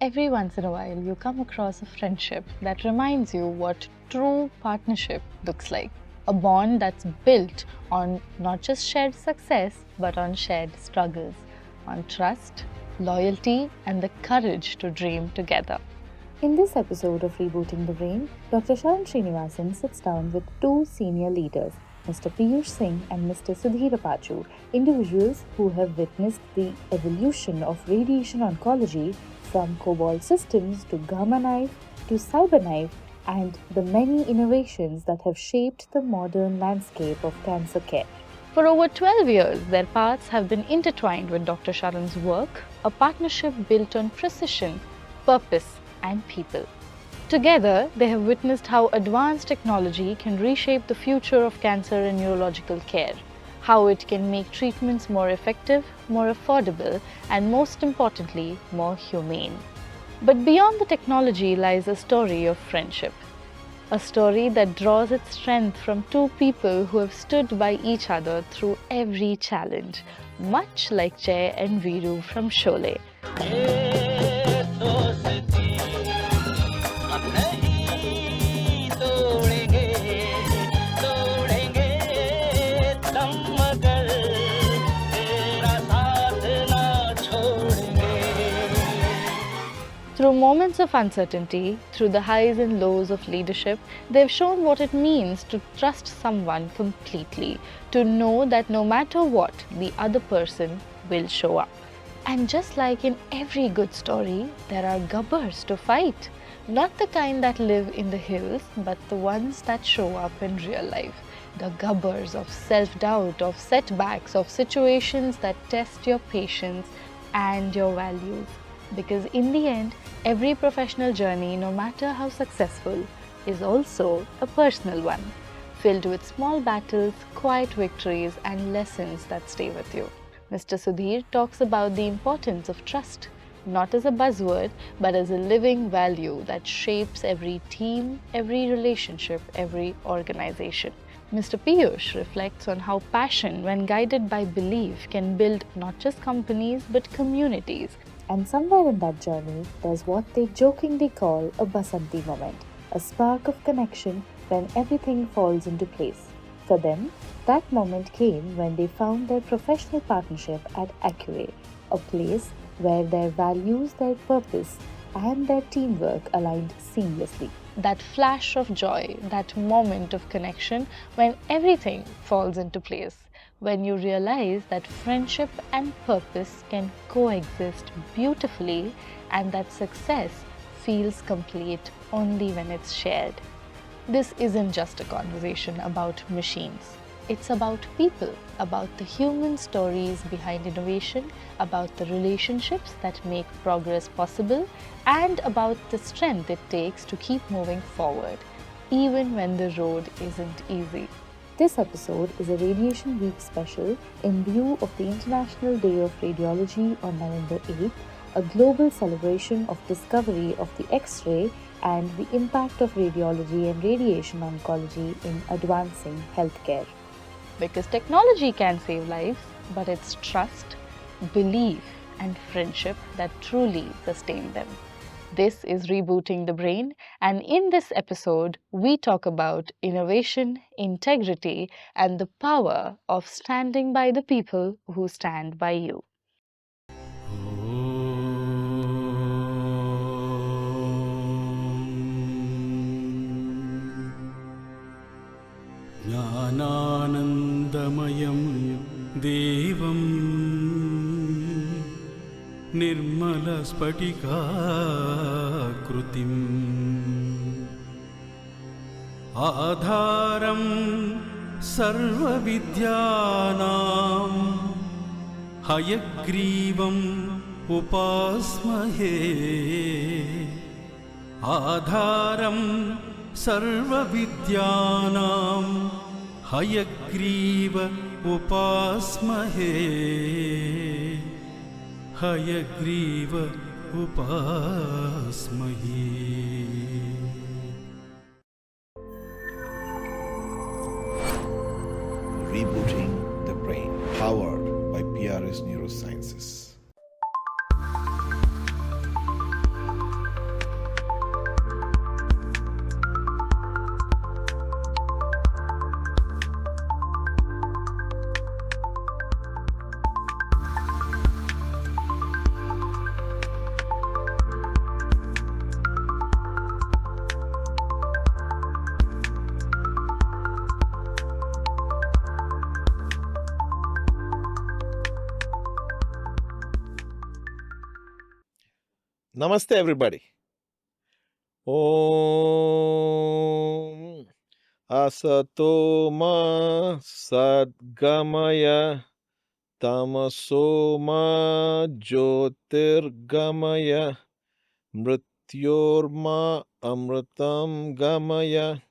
Every once in a while, you come across a friendship that reminds you what true partnership looks like. A bond that's built on not just shared success, but on shared struggles, on trust, loyalty, and the courage to dream together. In this episode of Rebooting the Brain, Dr. Sharan Srinivasan sits down with two senior leaders, Mr. Piyush Singh and Mr. Sudhir Appachu, individuals who have witnessed the evolution of radiation oncology from cobalt systems to gamma knife to CyberKnife and the many innovations that have shaped the modern landscape of cancer care. For over 12 years, their paths have been intertwined with Dr. Sharan's work, a partnership built on precision, purpose, and people. Together, they have witnessed how advanced technology can reshape the future of cancer and neurological care, how it can make treatments more effective, more affordable, and most importantly, more humane. But beyond the technology lies a story of friendship. A story that draws its strength from two people who have stood by each other through every challenge, much like Jay and Veeru from Sholay. Through moments of uncertainty, through the highs and lows of leadership, they've shown what it means to trust someone completely, to know that no matter what, the other person will show up. And just like in every good story, there are gubbers to fight. Not the kind that live in the hills, but the ones that show up in real life. The gubbers of self-doubt, of setbacks, of situations that test your patience and your values. Because in the end, every professional journey, no matter how successful, is also a personal one, filled with small battles, quiet victories, and lessons that stay with you. Mr. Sudhir talks about the importance of trust, not as a buzzword, but as a living value that shapes every team, every relationship, every organization. Mr. Piyush reflects on how passion, when guided by belief, can build not just companies but communities. And somewhere in that journey, there's what they jokingly call a Basanti moment, a spark of connection when everything falls into place. For them, that moment came when they found their professional partnership at Accuray, a place where their values, their purpose, and their teamwork aligned seamlessly. That flash of joy, that moment of connection when everything falls into place, when you realize that friendship and purpose can coexist beautifully and that success feels complete only when it's shared. This isn't just a conversation about machines. It's about people, about the human stories behind innovation, about the relationships that make progress possible, and about the strength it takes to keep moving forward, even when the road isn't easy. This episode is a Radiation Week special in view of the International Day of Radiology on November 8th, a global celebration of discovery of the X-ray and the impact of radiology and radiation oncology in advancing healthcare. Because technology can save lives, but it's trust, belief, and friendship that truly sustain them. This is Rebooting the Brain, and in this episode, we talk about innovation, integrity, and the power of standing by the people who stand by you. ज्ञानानन्दमयं देवं निर्मलस्फटिकाकृतिम् आधारं सर्वविद्यानां हयग्रीवम् उपास्महे आधारं सर्वविद्यानां Hayagriva उपास्महे Hayagriva उपास्महे. Rebooting the Brain, powered by PRS Neurosciences. Namaste, everybody. Om Asatoma Sadgamaya Tamasoma Jyotirgamaya Mrityorma Amritam Gamaya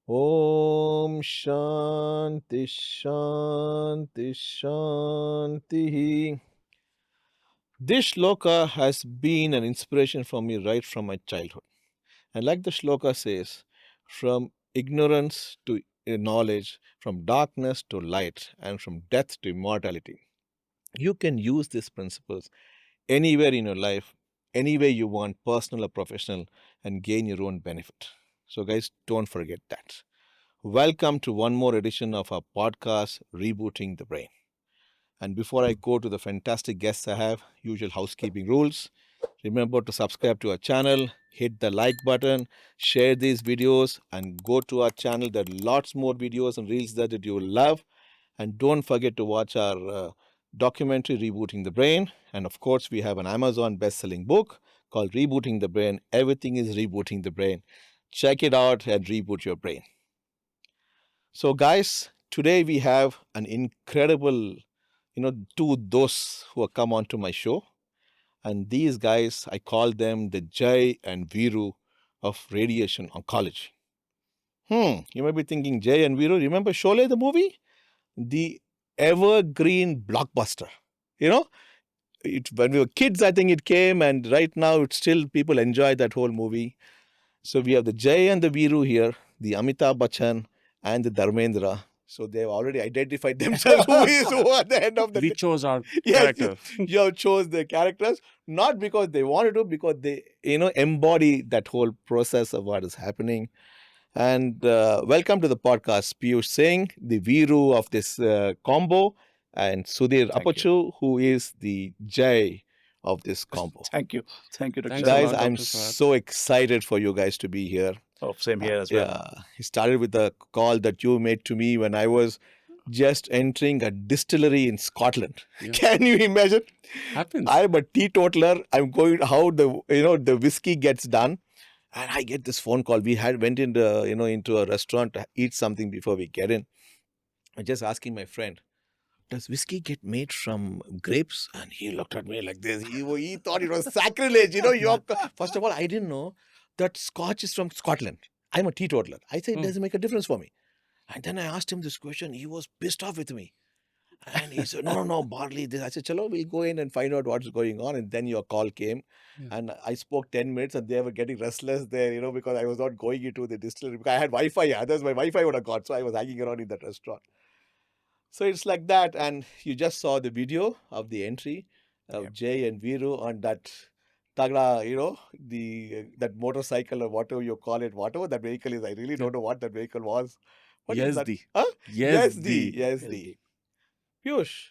Om Shanti Shanti Shanti. This shloka has been an inspiration for me right from my childhood. And like the shloka says, from ignorance to knowledge, from darkness to light, and from death to immortality. You can use these principles anywhere in your life, any way you want, personal or professional, and gain your own benefit. So, guys, don't forget that. Welcome to one more edition of our podcast, Rebooting the Brain. And before I go to the fantastic guests I have, usual housekeeping rules. Remember to subscribe to our channel, hit the like button, share these videos, and go to our channel. There are lots more videos and reels there that you will love. And don't forget to watch our documentary, Rebooting the Brain. And of course, we have an Amazon best-selling book called Rebooting the Brain. Everything is rebooting the brain. Check it out and reboot your brain. So, guys, today we have an incredible, to those who have come onto my show. And these guys, I call them the Jay and Viru of Radiation Oncology. You might be thinking, Jay and Viru, remember Sholay, the movie? The evergreen blockbuster. When we were kids, I think it came, and right now it's still people enjoy that whole movie. So we have the Jay and the Viru here, the Amitabh Bachchan and the Dharmendra. So they've already identified themselves who is who at the end of the We day. chose our Yes, character. you have chose the characters, not because they wanted to, because they, embody that whole process of what is happening. And welcome to the podcast, Piyush Singh, the Viru of this combo, and Sudhir Thank you. Appachu, who is the Jay of this combo. Thank you. Thank you, Dr. Thanks a Sharan. Guys, lot, I'm Dr. Pratap. so excited for you guys to be here. Oh, same here as well. Yeah, he started with a call that you made to me when I was just entering a distillery in Scotland. Yeah. Can you imagine? Happens. I'm a teetotaler. I'm going how the whiskey gets done, and I get this phone call. We went into a restaurant to eat something before we get in. I'm just asking my friend, does whiskey get made from grapes? And he looked at me like this. He thought it was sacrilege. First of all, I didn't know that Scotch is from Scotland. I'm a teetotaler. I said it doesn't make a difference for me. And then I asked him this question. He was pissed off with me. And he said, no, barley. I said, chalo, we'll go in and find out what's going on. And then your call came. Yeah. And I spoke 10 minutes and they were getting restless there, because I was not going into the distillery. Because I had Wi-Fi. Otherwise, my Wi-Fi would have gone. So I was hanging around in that restaurant. So it's like that. And you just saw the video of the entry of Jay and Viru on that Tagla, that motorcycle or whatever you call it, whatever that vehicle is. I really don't know what that vehicle was. What is that? Yazdi. Huh? Yazdi. Yazdi. Piyush,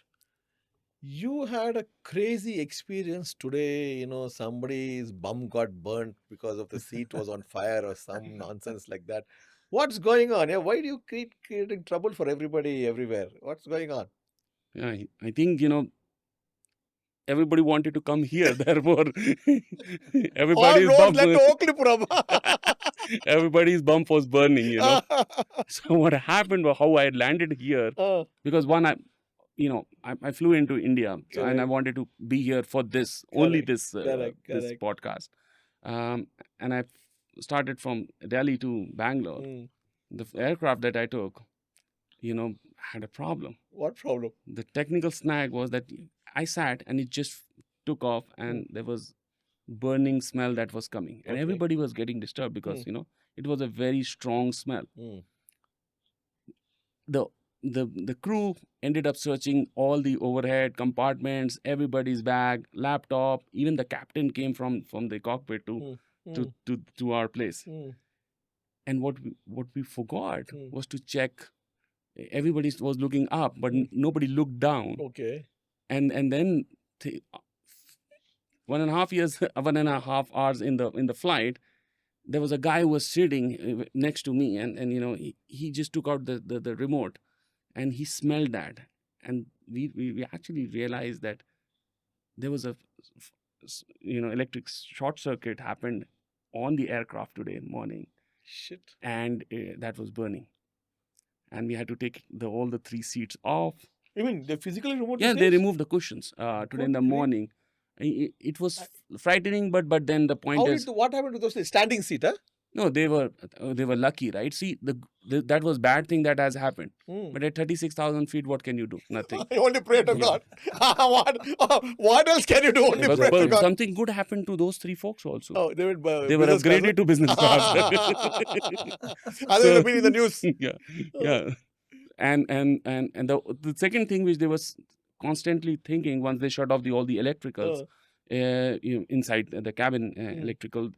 you had a crazy experience today. Somebody's bum got burnt because of the seat was on fire or some nonsense like that. What's going on? Yeah, why do you creating trouble for everybody everywhere? What's going on? Yeah, I think, everybody wanted to come here. Therefore, everybody's All roads bump, led to Oaklipuram. everybody's bump was burning, So what happened was how I had landed here. Because one, I flew into India and I wanted to be here for this, only this this podcast. And I started from Delhi to Bangalore. The aircraft that I took, had a problem. What problem? The technical snag was that I sat and it just took off and there was burning smell that was coming. And everybody was getting disturbed because, it was a very strong smell. The crew ended up searching all the overhead compartments, everybody's bag, laptop, even the captain came from the cockpit to our place. And what we forgot was to check. Everybody was looking up, but nobody looked down. Okay. And then 1.5 hours in the flight, there was a guy who was sitting next to me, and he just took out the remote, and he smelled that, and we actually realized that there was a electric short circuit happened on the aircraft today in morning. Shit. And that was burning. And we had to take all the 3 seats off. You mean they physically removed Yeah, the they seats? removed the cushions today in the Good grief. morning. It was frightening, but then the point is... What happened to those seats? Standing seat, huh? No, they were lucky, right? See, that was bad thing that has happened. But at 36,000 feet, what can you do? Nothing. You only pray to God. What else can you do? Only But pray to God. something good happened to those 3 folks also. Oh, they were business upgraded to business class. They would have been in the news. Yeah. And the second thing which they was constantly thinking once they shut off all the electricals inside the cabin electrical,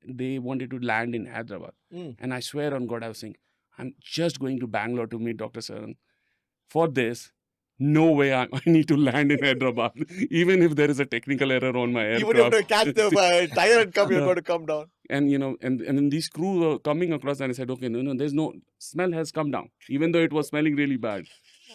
they wanted to land in Hyderabad. And I swear on God, I was saying, I'm just going to Bangalore to meet Dr. Sharan. For this, no way I need to land in Hyderabad, even if there is a technical error on my aircraft. Even if they catch the tire and come, you're going to come down. And and then these crew were coming across, and I said, okay, no, there's no smell has come down, even though it was smelling really bad.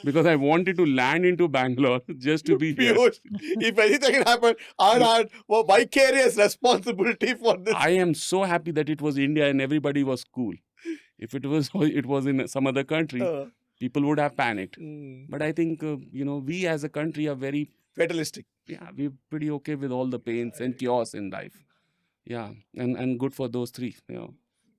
Because I wanted to land into Bangalore just to be here. If anything had happened, I had vicarious responsibility for this. I am so happy that it was India and everybody was cool. If it was in some other country, people would have panicked. But I think, we as a country are very... fatalistic. Yeah, we're pretty okay with all the pains and chaos in life. Yeah, and good for those 3,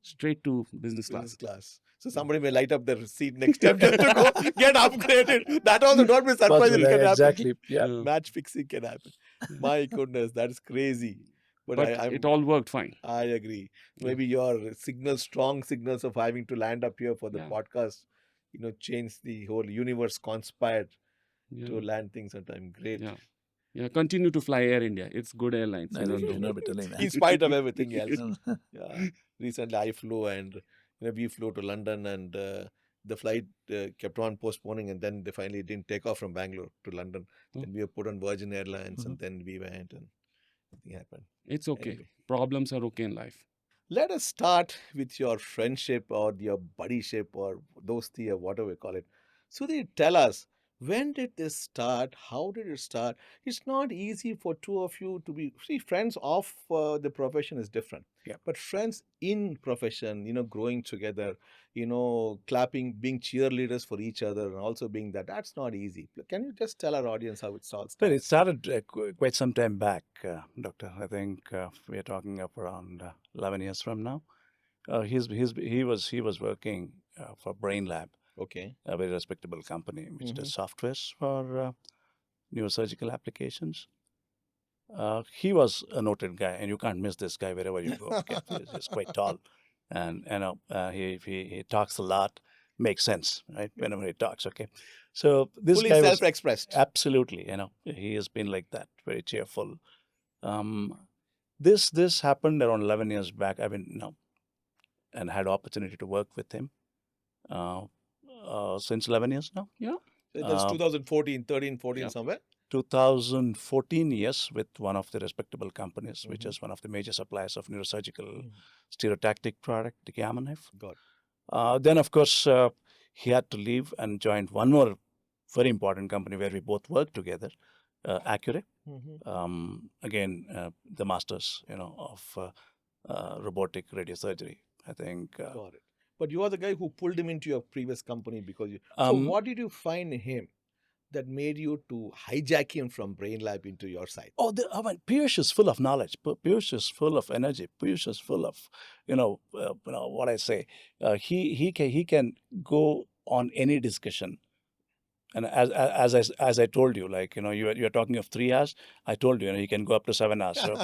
straight to business class. So somebody may light up their seat next time just to go get upgraded. That also don't be surprised if it can happen. Exactly. Yeah. Match fixing can happen. My goodness, that is crazy. But it all worked fine. I agree. Maybe your strong signals of having to land up here for the podcast, changed the whole universe, conspired to land things on time. Great. Yeah, continue to fly Air India. It's good airlines. In spite of everything else. Recently I flew and we flew to London and the flight kept on postponing and then they finally didn't take off from Bangalore to London. Then we were put on Virgin Airlines and then we went and nothing happened. It's okay. Anyway. Problems are okay in life. Let us start with your friendship or your buddyship or dosti or whatever we call it. Sudhir, tell us, when did this start? How did it start? It's not easy for 2 of you to be... See, friends of the profession is different. Yeah. But friends in profession, growing together, clapping, being cheerleaders for each other and also being that's not easy. Can you just tell our audience how it started? Well, it started quite some time back, Doctor. I think we are talking of around 11 years from now. He was working for Brain Lab. Okay. A very respectable company which does softwares for neurosurgical applications. He was a noted guy, and you can't miss this guy wherever you go. Okay? He's quite tall, and he talks a lot. Makes sense, right? Whenever he talks, okay. So this fully guy was self-expressed. Absolutely, he has been like that, very cheerful. This happened around 11 years back. And had opportunity to work with him. Since 11 years now. Yeah. That's 2014, 13, 14 somewhere. 2014, yes, with one of the respectable companies, which is one of the major suppliers of neurosurgical stereotactic product, the CyberKnife. Then, of course, he had to leave and joined one more very important company where we both worked together, Accuray. Again, the masters, of robotic radiosurgery. I think. Got it. But you are the guy who pulled him into your previous company because you... So what did you find in him that made you to hijack him from Brain Lab into your side? Piyush is full of knowledge. Piyush is full of energy. Piyush is full of, what I say. He can go on any discussion. And as I told you, you're talking of 3 hours. I told you, he can go up to 7 hours. So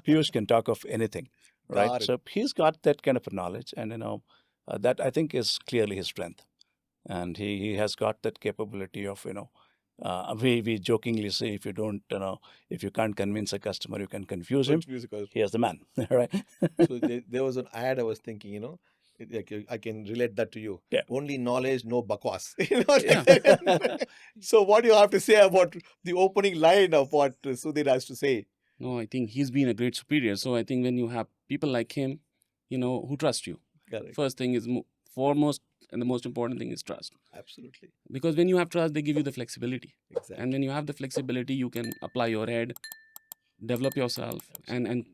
Piyush can talk of anything, right? So he's got that kind of a knowledge, and that I think is clearly his strength, and he has got that capability of we jokingly say if you can't convince a customer, you can confuse him. He is the man, right? So there was an ad I was thinking, I can relate that to you. Yeah. Only knowledge, no bakwas. So what do you have to say about the opening line of what Sudhir has to say? No, I think he's been a great superior. So I think when you have people like him, who trust you. Correct. First thing is foremost and the most important thing is trust. Absolutely. Because when you have trust, they give you the flexibility. Exactly. And when you have the flexibility, you can apply your head develop yourself, and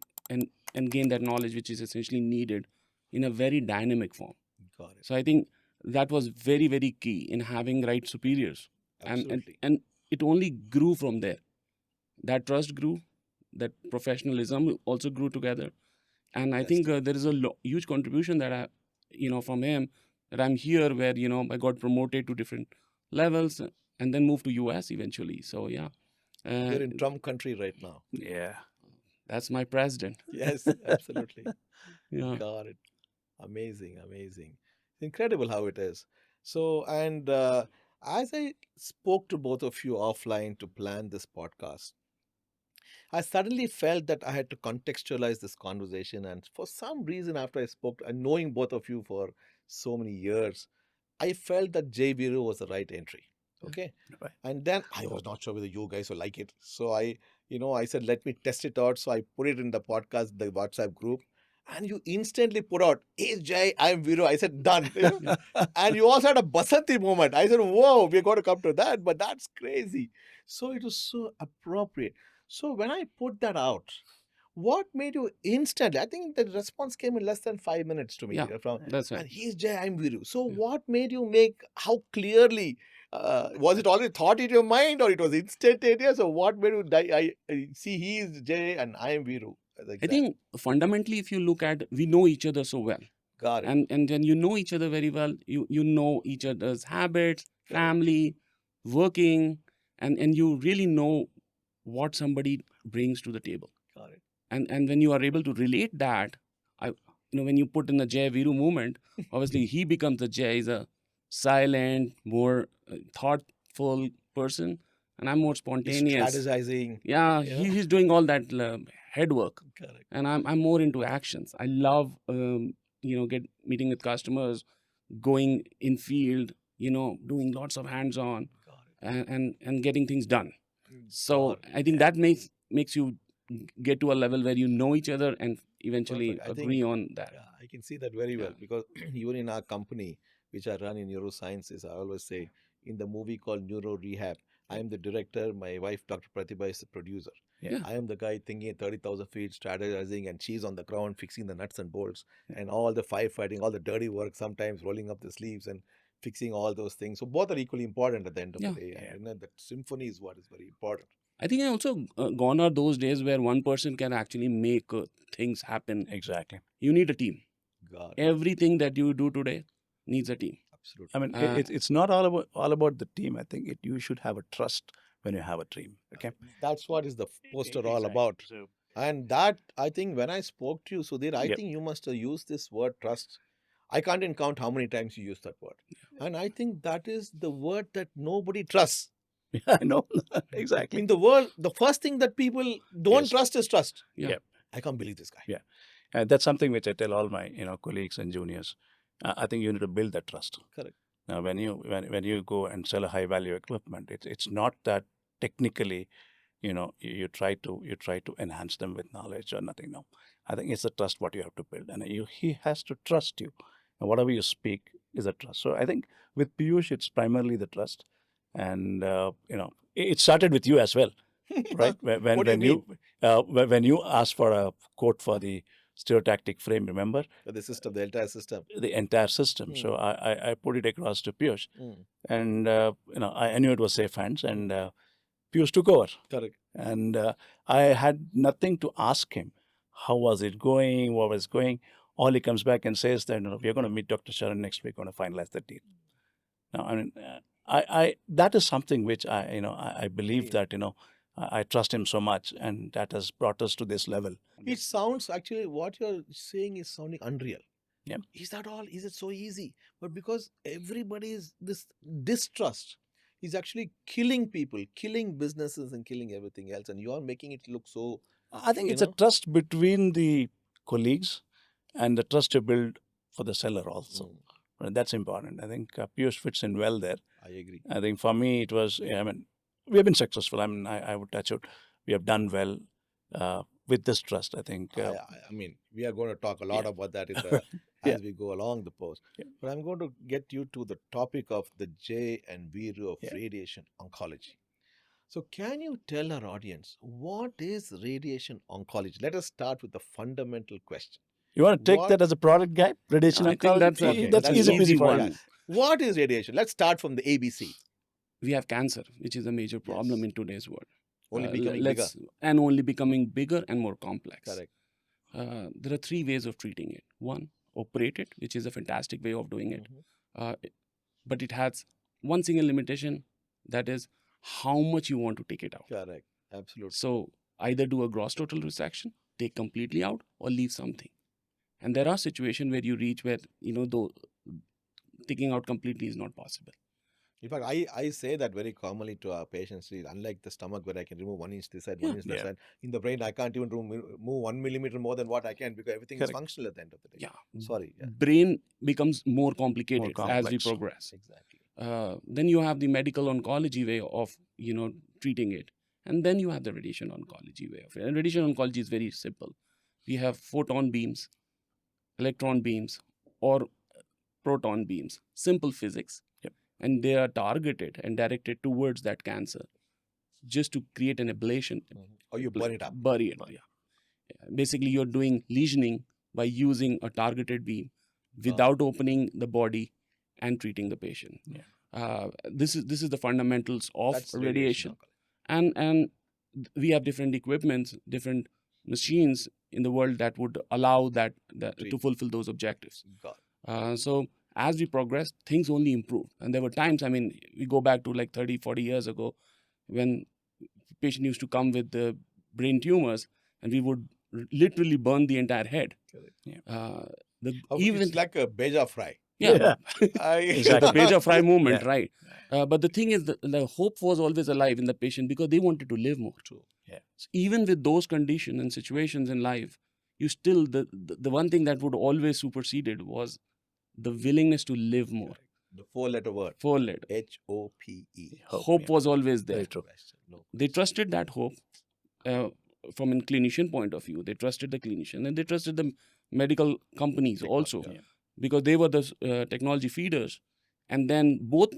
gain that knowledge which is essentially needed in a very dynamic form. Got it. So I think that was very, very key in having right superiors. Absolutely. And it only grew from there. That trust grew, that professionalism also grew together. And I think there is a huge contribution that from him, that I'm here where, I got promoted to different levels and then moved to US eventually. So yeah. You're in Trump country right now. Yeah. That's my president. Yes, absolutely. Yeah. Got it. Amazing, amazing. Incredible how it is. So, and as I spoke to both of you offline to plan this podcast, I suddenly felt that I had to contextualize this conversation. And for some reason, after I spoke, and knowing both of you for so many years, I felt that J Viru was the right entry. Okay. Right. And then I was not sure whether you guys will like it. So I said, let me test it out. So I put it in the podcast, the WhatsApp group. And you instantly put out, hey Jay, I'm Viru. I said, done. And you also had a Basanti moment. I said, whoa, we're going to come to that, but that's crazy. So it was so appropriate. So when I put that out, what made you instantly? I think the response came in less than 5 minutes to me. Yeah, that's right. And he's Jay, I'm Viru. So what made you make, how clearly, was it already thought in your mind or it was instantaneous? Or what made you I see he is Jay and I am Viru? Like I that. think fundamentally, if you look at, we know each other so well. Got it. And then you know each other very well. You know each other's habits, family, working, and you really know what somebody brings to the table. Got it. And when you are able to relate that, when you put in the Jay Viru movement, obviously he becomes the Jay. He's a silent, more thoughtful person, and I'm more He's spontaneous. strategizing. Yeah, he's doing all that head work, Correct. and I'm more into actions. I love meeting with customers, going in field, doing lots of hands-on, Got it. and getting things done. So Got it. I think that makes you get to a level where you know each other and eventually Perfect. I agree think, on that. Yeah, I can see that very well because even in our company, which I run in neurosciences, I always say in the movie called Neuro Rehab, I am the director. My wife, Dr. Pratibha, is the producer. Yeah. I am the guy thinking at 30,000 feet, strategizing, and she's on the ground fixing the nuts and bolts and all the firefighting, all the dirty work, sometimes rolling up the sleeves and fixing all those things. So both are equally important at the end of the day. And that symphony is what is very important. I think I also gone are those days where one person can actually make things happen. Exactly. You need a team. Got it. Everything that you do today needs a team. Absolutely. I mean, it's not all about the team. I think you should have a trust when you have a team. Okay. That's what is the poster all about. So, And that, I think, when I spoke to you, Sudhir, I Yep. think you must have used this word trust. I can't even count how many times you used that word. And I think that is the word that nobody trusts. I know. Exactly. In the world, the first thing that people don't Yes. trust is trust. Yeah. Yep. I can't believe this guy. Yeah. And that's something which I tell all my colleagues and juniors. I think you need to build that trust. Correct. Now, when you go and sell a high value equipment, it's not that technically, you try to enhance them with knowledge or nothing. No, I think it's the trust what you have to build, and he has to trust you, and whatever you speak is a trust. So I think with Piyush, it's primarily the trust, and it started with you as well, right? What do you When you asked for a quote for the stereotactic frame, remember? The system, the entire system. The entire system. So I put it across to Piyush, Mm. and I knew it was safe hands, and Piyush took over. Correct. And I had nothing to ask him. How was it going? What was going? All he comes back and says that we're going to meet Dr. Sharan next week, going to finalize the deal. Now, I mean, I that is something which I believe that I trust him so much, and that has brought us to this level. It sounds actually what you're saying is sounding unreal. Yeah. Is that all? Is it so easy? But because everybody is this distrust is actually killing people, killing businesses, and killing everything else, and you are making it look so. I think it's a trust between the colleagues and the trust you build for the seller also. And that's important. I think Piyush fits in well there. I agree. I think for me it was, we have been successful. I mean, I would touch it. We have done well with this trust, I think. I mean, we are going to talk a lot about that as we go along the post. Yeah. But I'm going to get you to the topic of the J and Viru of radiation oncology. So, can you tell our audience what is radiation oncology? Let us start with the fundamental question. You want to take What- that as a product guy? Radiation I think oncology? that's That's easy an peasy easy for one. you. What is radiation? Let's start from the ABC. We have cancer, which is a major problem Yes. in today's world. Only becoming bigger. And only becoming bigger and more complex. Correct. There are three ways of treating it. One, operate it, which is a fantastic way of doing it. But it has one single limitation, that is how much you want to take it out. Correct. Absolutely. So either do a gross total resection, take completely out, or leave something. And there are situations where you reach where, though taking out completely is not possible. In fact, I say that very commonly to our patients. Unlike the stomach, where I can remove 1 inch this side, 1 inch that side, in the brain, I can't even move 1 millimeter more than what I can, because everything is functional at the end of the day. Yeah. Sorry. Yeah. Brain becomes more complicated as we complex. progress. Exactly. Then you have the medical oncology way of, treating it. And then you have the radiation oncology way of it. And radiation oncology is very simple. We have photon beams, electron beams, or proton beams, simple physics. And they are targeted and directed towards that cancer just to create an ablation. Or you burn it up. Bury it, yeah. Basically, you're doing lesioning by using a targeted beam without opening the body and treating the patient. This is the fundamentals of That's radiation. And we have different equipments, different machines in the world that would allow that to fulfill those objectives. So as we progress, things only improve. And there were times, we go back to like 30, 40 years ago, when patient used to come with the brain tumors, and we would literally burn the entire head. It's like a beja fry. Yeah. Exactly. The beja fry movement, right. But the thing is, the hope was always alive in the patient because they wanted to live more. True. Yeah. So even with those conditions and situations in life, you still, the one thing that would always superseded was the willingness to live more. The 4-letter word. 4-letter. HOPE. Hope was always there. Very true. They trusted that hope from a clinician point of view. They trusted the clinician, and they trusted the medical companies also, because they were the technology feeders. And then both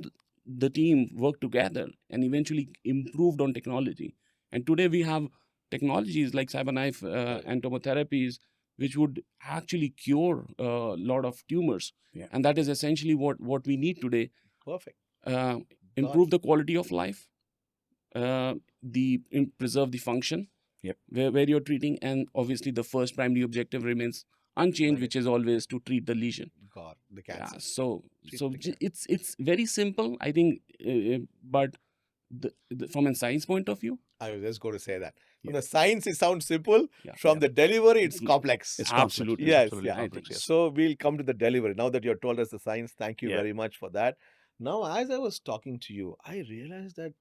the team worked together and eventually improved on technology. And today we have technologies like CyberKnife and tomotherapies, which would actually cure a lot of tumors. And that is essentially what we need today. Perfect. Improve the quality of life, preserve the function where you're treating, and obviously the first primary objective remains unchanged, which is always to treat the lesion. The cancer. Yeah, so it's very simple, I think, but from a science point of view, I was just going to say that. From the science, it sounds simple. From the delivery, it's complex. It's absolutely. complex. Yes, Absolutely complex, yes. So we'll come to the delivery. Now that you have told us the science, thank you very much for that. Now, as I was talking to you, I realized that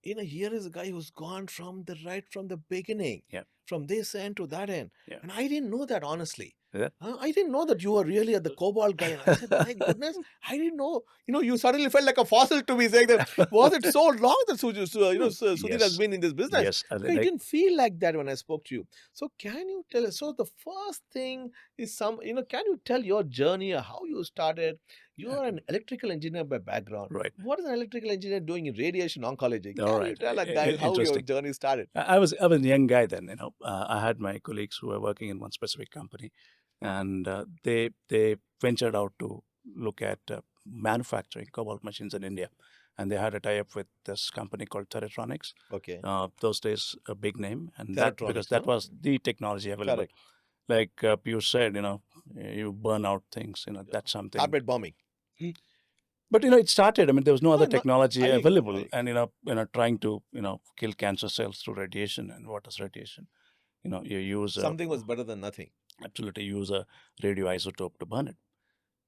here is a guy who's gone from the beginning, from this end to that end. And I didn't know that, honestly. I didn't know that you were really at the cobalt guy. And I said, my goodness, I didn't know. You suddenly felt like a fossil to me, saying that, was it so long that Sudhir has been in this business? Yes. I didn't feel like that when I spoke to you. So can you tell us, so the first thing is can you tell your journey, how you started? You are an electrical engineer by background. Right. What is an electrical engineer doing in radiation oncology? All Can you tell us, guys, how your journey started? I was a young guy then. I had my colleagues who were working in one specific company, and they ventured out to look at manufacturing cobalt machines in India, and they had a tie-up with this company called Teretronics. Okay. Those days, a big name, and Teretronics, that was the technology available. Correct. Like Piyush said, you burn out things. That's something. Carpet bombing. But it started. There was no other technology available, and trying to kill cancer cells through radiation. And what is radiation? You use something was better than nothing. Absolutely, use a radioisotope to burn it.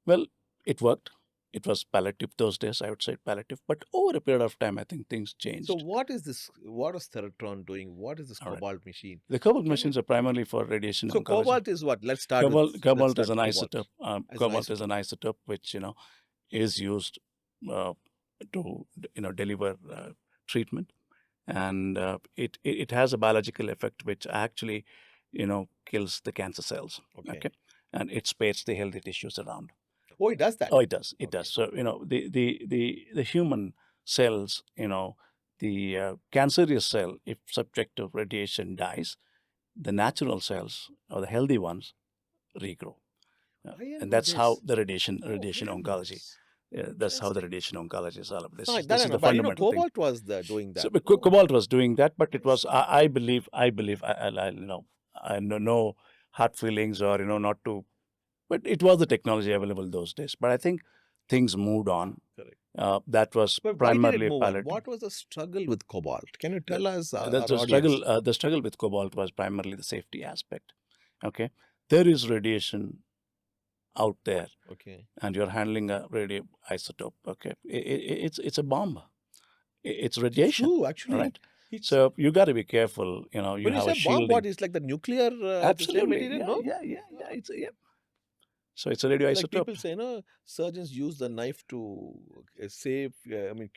Well, it worked. It was palliative those days, I would say palliative. But over a period of time, I think things changed. So what is this? What is Teratron doing? What is this cobalt machine? The cobalt machines are primarily for radiation oncology. Cobalt is what? Let's start with cobalt is an isotope. Cobalt is an isotope which is used to deliver treatment, and it has a biological effect which actually kills the cancer cells. Okay, and it spares the healthy tissues around. Oh, it does that. Oh, it does. It does. So the human cells, the cancerous cell, if subject to radiation, dies, the natural cells or the healthy ones regrow. And that's how the radiation oncology. That's how the radiation oncology is all about. This is the fundamental thing. Cobalt was doing that. So Cobalt was doing that, but it was I believe I no hard feelings or not to, but it was the technology available those days. But I think things moved on. Correct. That was But primarily why did it move on? pilot. What was the struggle with cobalt? Can you tell us? The struggle with cobalt was primarily the safety aspect. Okay, there is radiation out there, Okay, and you're handling a radioisotope. Okay, it's a bomb. It's radiation. true. Actually, right? So you got to be careful. You when you have a say bomb, shielding. what is like the nuclear Absolutely, material? yeah, No, yeah. So it's a like radioisotope. people say, surgeons use the knife to save,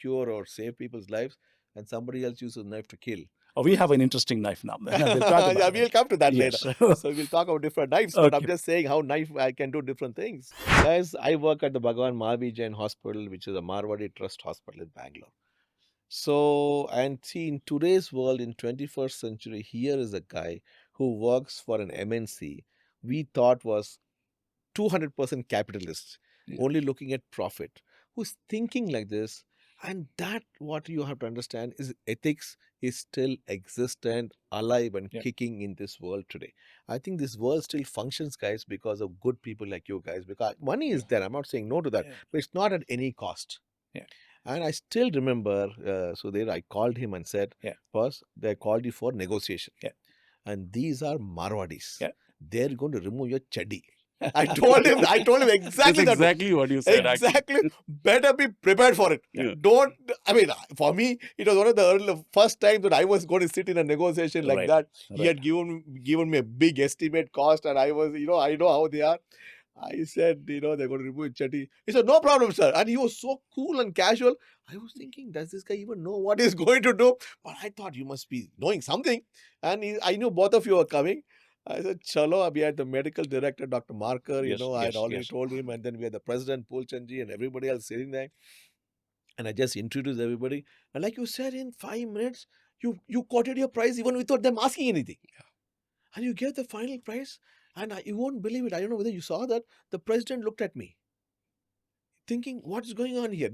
cure or save people's lives, and somebody else uses the knife to kill. Oh, we have an interesting knife now. We'll talk about yeah, it. we'll come to that Yes. later. So we'll talk about different knives, but I'm Okay. just saying how knife can do different things. Guys, I work at the Bhagwan Mahavir Jain Hospital, which is a Marwadi Trust hospital in Bangalore. So, and see, in today's world, in 21st century, here is a guy who works for an MNC we thought was 200% capitalist, Yeah. only looking at profit, who's thinking like this. And that what you have to understand is ethics is still existent, alive and Yeah. kicking in this world today. I think this world still functions, guys, because of good people like you guys, because money is there. I'm not saying no to that, but it's not at any cost. Yeah. And I still remember, Sudhir, I called him and said, first, they called you for negotiation. Yeah. And these are Marwadis. Yeah. They're going to remove your chaddi. I told him exactly That's exactly what you said. Exactly. Better be prepared for it. Yeah. Don't, for me, it was one of the first times that I was going to sit in a negotiation like Right. that. He had given me a big estimate cost, and I was, I know how they are. I said, they're going to remove Chetty. He said, no problem, sir. And he was so cool and casual. I was thinking, does this guy even know what he's going to do? But I thought you must be knowing something. And I knew both of you were coming. I said, chalo, we had the medical director, Dr. Marker, I had already told him. And then we had the president, Pulchandji, and everybody else sitting there. And I just introduced everybody. And like you said, in 5 minutes, you quoted your price even without them asking anything. Yeah. And you gave the final price. And you won't believe it. I don't know whether you saw that. The president looked at me, thinking, what is going on here?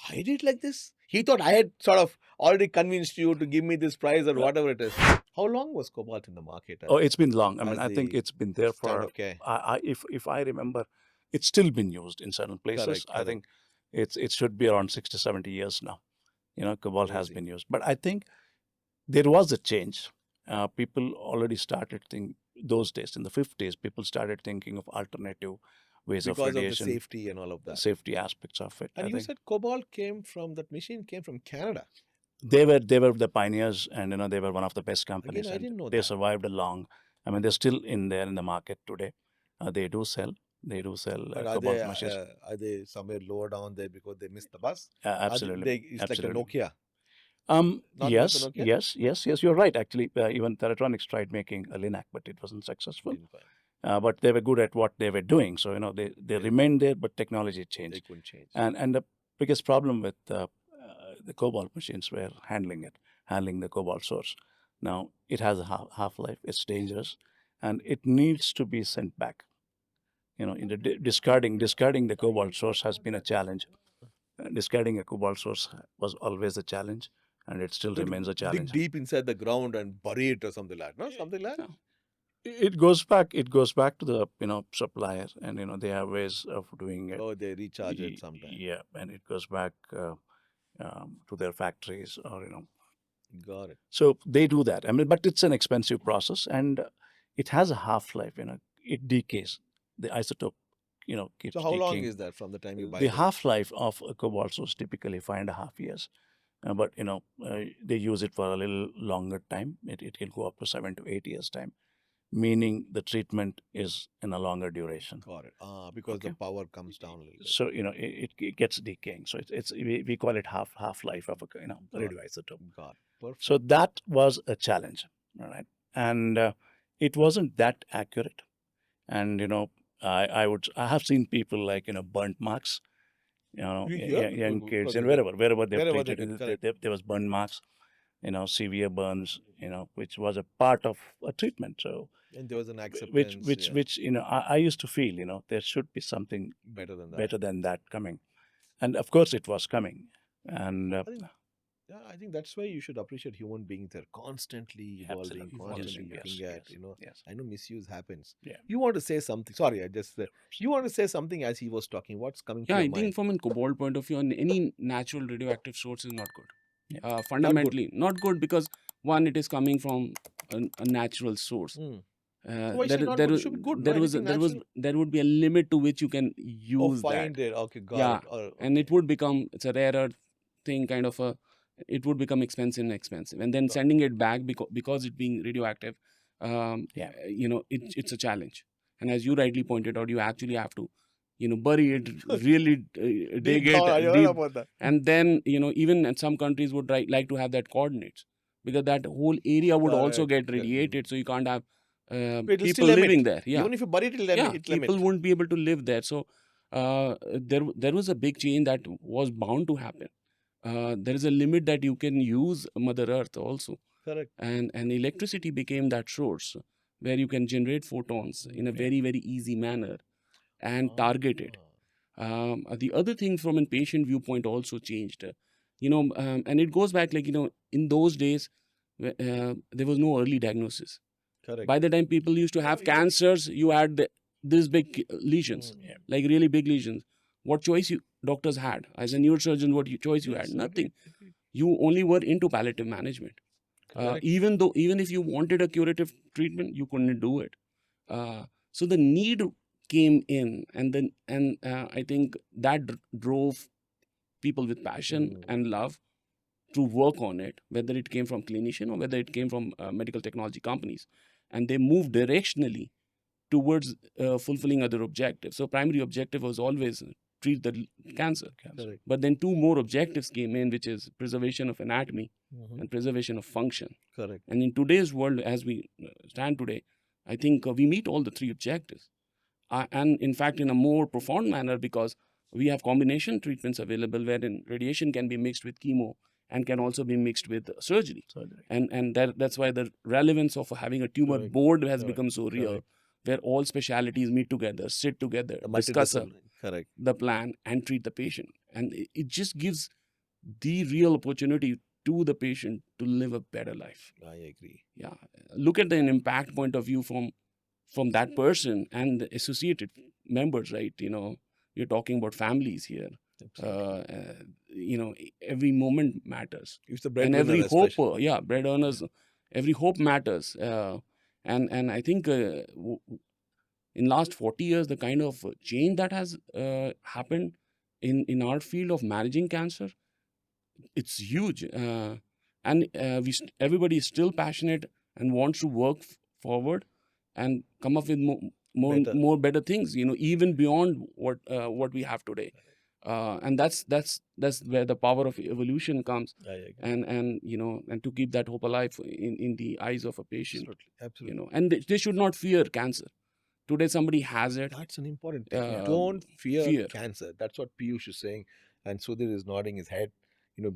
I did like this. He thought I had sort of already convinced you to give me this price or whatever it is. How long was cobalt in the market? Oh, it's been long. I think it's been there for. Okay. If I remember, it's still been used in certain places. Correct. I think it should be around 60, 70 years now. Cobalt has been used, but I think there was a change. People already started thinking those days in the 50s. People started thinking of alternative ways of radiation, because of the safety and all of that. Safety aspects of it. And you said cobalt that machine came from Canada. They were the pioneers, and they were one of the best companies. Again, I didn't know they that. survived along. They're still in the market today. They do sell. Cobalt machines. Are they somewhere lower down there because they missed the bus? Absolutely. It's like the Nokia. Yes. You're right. Actually, even Teletronics tried making a Linac, but it wasn't successful. But they were good at what they were doing. So they remained there, but technology changed. They couldn't change. And the biggest problem with the cobalt machines were handling the cobalt source. Now it has a half-life. It's dangerous, and it needs to be sent back. In the discarding the cobalt source has been a challenge. Discarding a cobalt source was always a challenge, and it still remains a challenge. Dig deep inside the ground and bury it or something like that. No, something like that. It goes back to the supplier, and they have ways of doing it. Oh, they recharge it sometimes. Yeah, and it goes back to their factories or Got it. So they do that. But it's an expensive process, and it has a half-life. It decays. The isotope, keeps So how long decaying. is that from the time you buy The it? half-life of a cobalt source typically 5.5 years. But they use it for a little longer time. It can go up to 7 to 8 years time, meaning the treatment is in a longer duration. Got it. Because the power comes down a little bit. So it gets decaying. So we call it half-life of a radioisotope. Got it. Perfect. So that was a challenge, all right, and it wasn't that accurate. And I have seen people like burnt marks. young kids, and wherever they've treated, there was burn marks, severe burns, which was a part of a treatment. So, and there was an acceptance, which I used to feel, there should be something better than that coming, and of course it was coming, and. I think that's why you should appreciate human beings. They're constantly evolving, constantly looking at, I know misuse happens. Yeah. You want to say something? Sorry, you want to say something as he was talking. What's coming to your mind? I think from a cobalt point of view, any natural radioactive source is not good. Fundamentally, not good because one, it is coming from a natural source. Why is it not good? It should be good. There would be a limit to which you can use find that. it. Okay, got it. Okay. And it would become, it's a rarer thing, kind of it would become expensive, and then sending it back because it being radioactive, it's a challenge. And as you rightly pointed out, you actually have to, bury it, really dig it deep. And then, even in some countries would like to have that coordinates, because that whole area would also get radiated, so you can't have people living there. Yeah. Even if you bury it, people won't be able to live there. So there was a big change that was bound to happen. There is a limit that you can use Mother Earth also. Correct. And electricity became that source where you can generate photons in a very, very easy manner and target it. The other thing from a patient viewpoint also changed. And it goes back, in those days, there was no early diagnosis. Correct. By the time people used to have cancers, you had these big lesions, like really big lesions. What choice doctors had? As a neurosurgeon, what choice you had? Nothing. You only were into palliative management. Even if you wanted a curative treatment, you couldn't do it. So the need came in, and I think that drove people with passion and love to work on it, whether it came from clinician or whether it came from medical technology companies, and they moved directionally towards fulfilling other objectives. So primary objective was always treat the cancer. Correct. But then two more objectives came in, which is preservation of anatomy and preservation of function. Correct. And in today's world, as we stand today, I think we meet all the three objectives. And in fact, in a more profound manner, because we have combination treatments available wherein radiation can be mixed with chemo and can also be mixed with surgery. And that's why the relevance of having a tumor board has become so real, where all specialities meet together, sit together, discuss the plan and treat the patient. And it just gives the real opportunity to the patient to live a better life. I agree. Yeah. Look at the impact point of view from that person and the associated members, right? You're talking about families here. Every moment matters. It's the and every hope, bread earners, every hope matters. And I think in last 40 years, the kind of change that has happened in our field of managing cancer, it's huge. And everybody is still passionate and wants to work forward and come up with more better things, even beyond what we have today. And that's where the power of evolution comes. And to keep that hope alive in the eyes of a patient. Absolutely. And they should not fear cancer. Today somebody has it. That's an important thing. Don't fear cancer. That's what Piyush is saying. And Sudhir is nodding his head.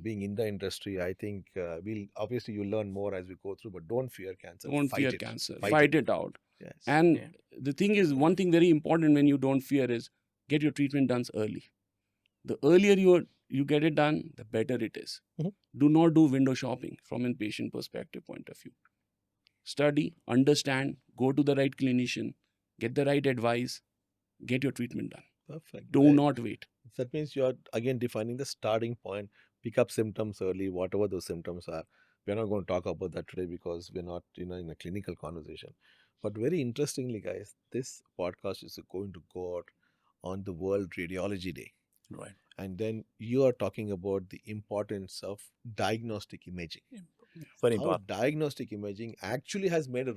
Being in the industry, I think you'll learn more as we go through, but don't fear cancer. Don't fear cancer. Fight it out. Yes. And the thing is, one thing very important when you don't fear is get your treatment done early. The earlier you get it done, the better it is. Do not do window shopping from a patient perspective point of view. Study, understand, go to the right clinician, get the right advice, get your treatment done. Perfect. Do not wait. That means you're again defining the starting point. Pick up symptoms early, whatever those symptoms are. We're not going to talk about that today because we're not in a clinical conversation. But very interestingly, guys, this podcast is going to go out on the World Radiology Day. Right. And then you are talking about the importance of diagnostic imaging. Very important. How diagnostic imaging actually has made a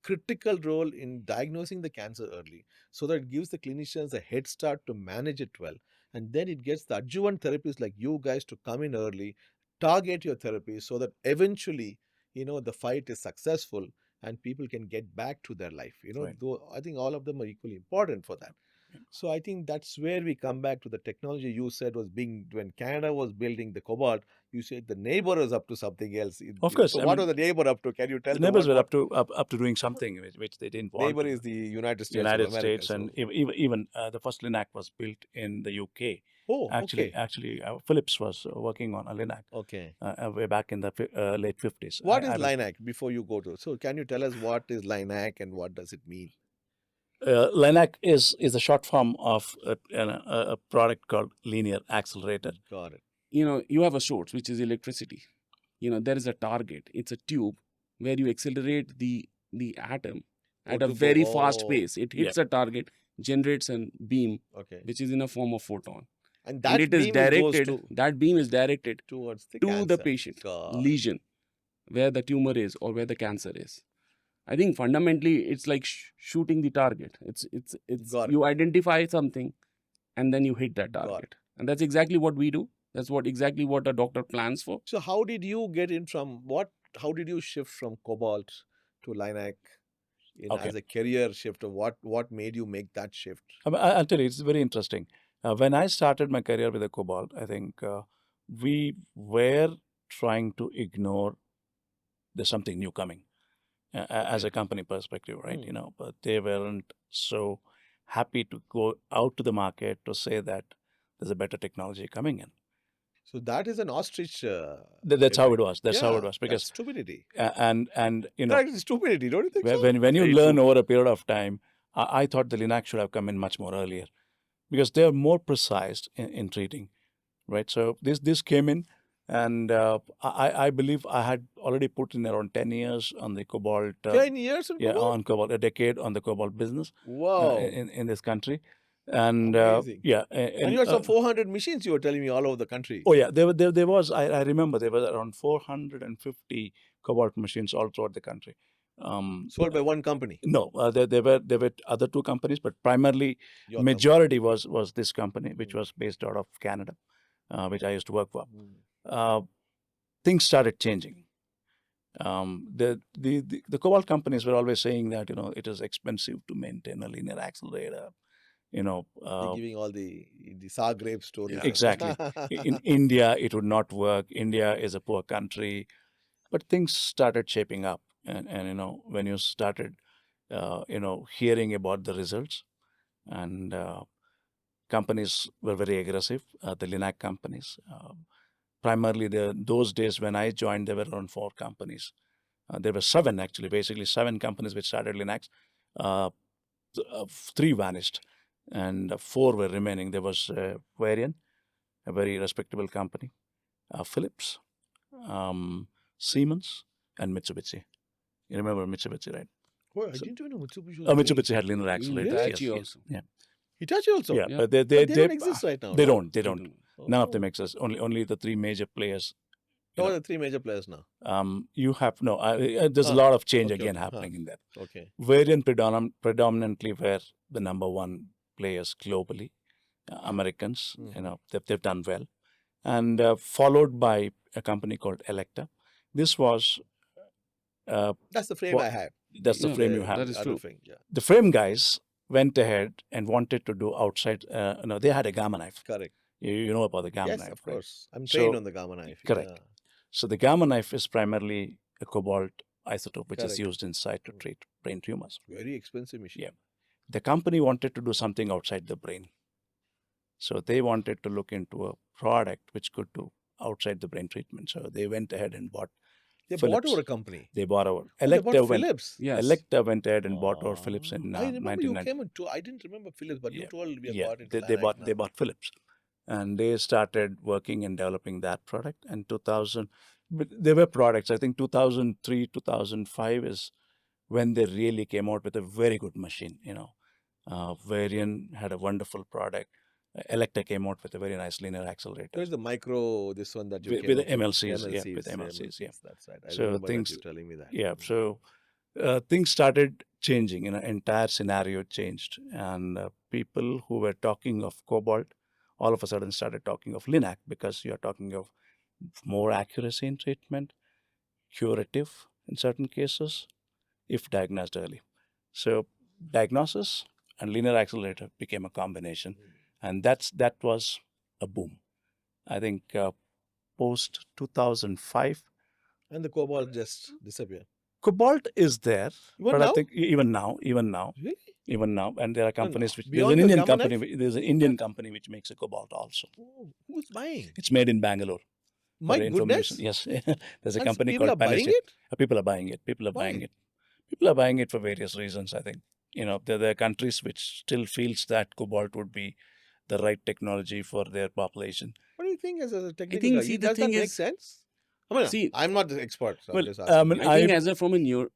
critical role in diagnosing the cancer early, so that it gives the clinicians a head start to manage it well. And then it gets the adjuvant therapists like you guys to come in early, target your therapy so that eventually, the fight is successful and people can get back to their life. Though I think all of them are equally important for that. So I think that's where we come back to the technology you said was being when Canada was building the cobalt. You said the neighbor was up to something else. Of course, So I what mean, was the neighbor up to? Can you tell the the neighbors what? were What up to doing something which they didn't want neighbor to. is the United States United of America. States, and So even the first Linac was built in the UK. oh, Actually, okay, actually, Philips was working on a Linac okay. way back in the late 50s. What is Linac before you go to? So can you tell us what is Linac and what does it mean? Linac is a short form of a product called linear accelerator. Got it. You have a source, which is electricity. There is a target. It's a tube where you accelerate the atom at a to go- very fast oh, pace. It hits a target, generates a beam, Okay. which is in a form of photon. And And that it is beam goes directed, to that beam is directed towards the to cancer. the patient Got it. lesion, where the tumor is or where the cancer is. I think fundamentally it's like shooting the target. It's Got it. you identify something and then you hit that Got it. target. And that's exactly what we do. That's exactly what a doctor plans for. So how did you get in from what? How did you shift from cobalt to Linac Okay. as a career shift? Or what made you make that shift? I'll tell you, it's very interesting. When I started my career with the cobalt, I think we were trying to ignore there's something new coming as a company perspective, right? But they weren't so happy to go out to the market to say that there's a better technology coming in. So that is an ostrich. That's how it effect. was. That's how it Yeah, was because that's stupidity. and That is stupidity, don't you think so? when you Very learn true. over a period of time, I thought the Linac should have come in much more earlier because they are more precise in treating, right? So this came in, and I believe I had already put in around 10 years on the cobalt. 10 years in cobalt? on cobalt, a decade on the cobalt business Wow. in this country, and Amazing. yeah, And you had some 400 machines you were telling me all over the country. oh yeah, there was I remember there was around 450 cobalt machines all throughout the country. Sold by one company. No, there were other two companies, but primarily Your majority was this company, which was based out of Canada, which I used to work for. Things started changing. The cobalt companies were always saying that it is expensive to maintain a linear accelerator. They're giving all the sour grape stories. Exactly. In India, it would not work. India is a poor country, but things started shaping up, and when you started, hearing about the results, and companies were very aggressive. The Linac companies, primarily those days when I joined, there were around 4 companies. There were 7 actually, basically 7 companies which started Linacs. 3 vanished, and 4 were remaining. There was Varian, a very respectable company, Philips, Siemens, and Mitsubishi. You remember Mitsubishi, right? Well, I didn't know Mitsubishi was Mitsubishi had linear accelerators. Hitachi Yes, also. yeah, Hitachi also? yeah. Yeah. But But they don't exist right now. They no? don't. They don't. None of them Oh. exist. Only the 3 major players. Who are the 3 major players now? You have no. There's a lot of change Okay, again okay. happening in that. Okay. Variant predominantly were the number 1 players globally. Americans, they've done well, and followed by a company called Electa. This was That's the frame I have. that's the Yeah, frame you have. that is Other true. frame, yeah. The frame guys went ahead and wanted to do outside. They had a gamma knife. Correct. You know about the gamma Yes, knife, of right? course. I'm So- trained on the gamma knife. Correct. Yeah. So the gamma knife is primarily a cobalt isotope, which is Correct. used inside to treat brain tumors. Very expensive machine. Yeah. The company wanted to do something outside the brain. So they wanted to look into a product which could do outside the brain treatment. So they went ahead and bought They Philips. bought over a company. They bought our Oh, they bought Electa went, Philips. Yes. Electa went ahead and bought our Philips in I remember you 1990. came into. I didn't remember Philips, but you told we Yeah, got into they Linac they now. bought Philips, and they started working and developing that product. And 2000, but there were products. I think 2003, 2005 is when they really came out with a very good machine. Varian had a wonderful product. Electa came out with a very nice linear accelerator. Where's the micro? This one that you With- came with up with? MLCs, yeah, with MLCs, yeah. That's right. I So remember things- that you telling me that. Yeah, so things started changing. Entire scenario changed, and people who were talking of cobalt, all of a sudden started talking of Linac because you are talking of more accuracy in treatment, curative in certain cases, if diagnosed early. So diagnosis and linear accelerator became a combination, and that was a boom. I think post 2005, And the cobalt just disappeared. cobalt is there, Even but now? I think even now, Really? even now, and there are companies which beyond the gamma knife? there's an Indian company which makes a cobalt also. Oh, who's buying? It's made in Bangalore. My For your information, goodness. yes, there's a And company people called are buying Panacea. it? People are buying it. People are Why? buying it. People are buying it for various reasons. I think there are countries which still feels that cobalt would be the right technology for their population. What do you think as a technical think, guy? see, the Does that thing make is- sense? I mean, See, I'm not the expert, so I'm well, just I asking mean, you. I think as a from a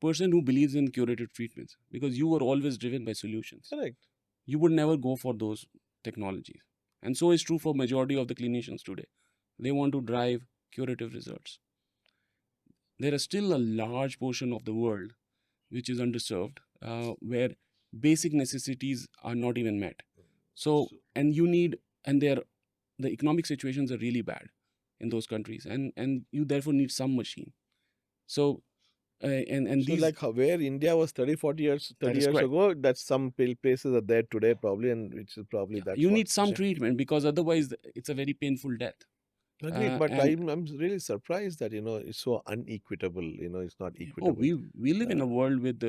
person who believes in curative treatments, because you were always driven by solutions. Correct. You would never go for those technologies. And so is true for majority of the clinicians today. They want to drive curative results. There is still a large portion of the world which is underserved, where basic necessities are not even met. So, and you need, and the economic situations are really bad in those countries, and you therefore need some machine. So, and So these, like where India was 30, 40 years, 30 That is years correct. ago, that's some places are there today probably, and which is probably that's you what. need some treatment, because otherwise it's a very painful death. Agreed, but and- I'm really surprised that it's so unequitable. It's not Yeah. Oh, equitable. we live in a world with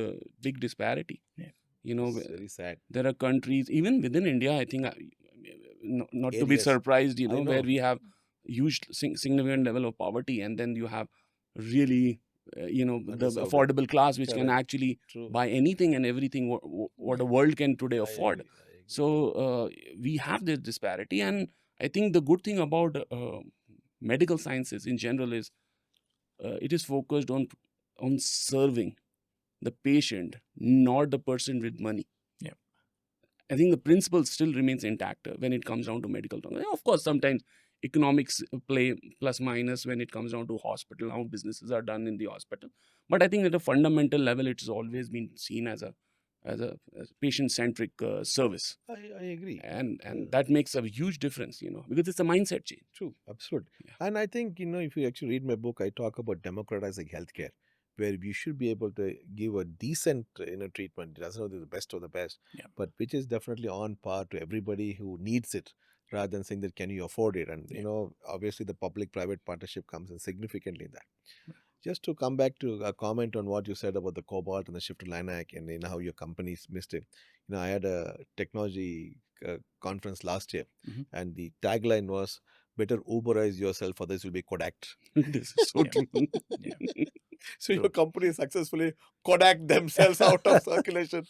big disparity. Yeah. It's very sad. There are countries, even within India, I think, not to be Areas. surprised, I know. where we have huge significant level of poverty, and then you have really, the Underserved. affordable class, which can Correct. actually True. buy anything and everything what a world can today I afford. agree. So we have this disparity, and I think the good thing about medical sciences in general is it is focused on serving the patient, not the person with money. Yeah. I think the principle still remains intact when it comes down to medical technology. Of course, sometimes economics play plus minus when it comes down to hospital, how businesses are done in the hospital. But I think at a fundamental level, it's always been seen as a patient-centric service. I agree. And that makes a huge difference, because it's a mindset change. True, absolutely. Yeah. And I think, if you actually read my book, I talk about democratizing healthcare, where we should be able to give a decent, treatment. It doesn't have to be the best of the best, Yeah. but which is definitely on par to everybody who needs it, rather than saying that can you afford it? And, obviously the public-private partnership comes in significantly in that. Just to come back to a comment on what you said about the cobalt and the shift to LINAC and how your companies missed it. I had a technology conference last year, Mhm. and the tagline was better Uberize yourself, others will be Kodak. This is so Yeah. true. Yeah. So your True. company successfully Kodak themselves out of circulation,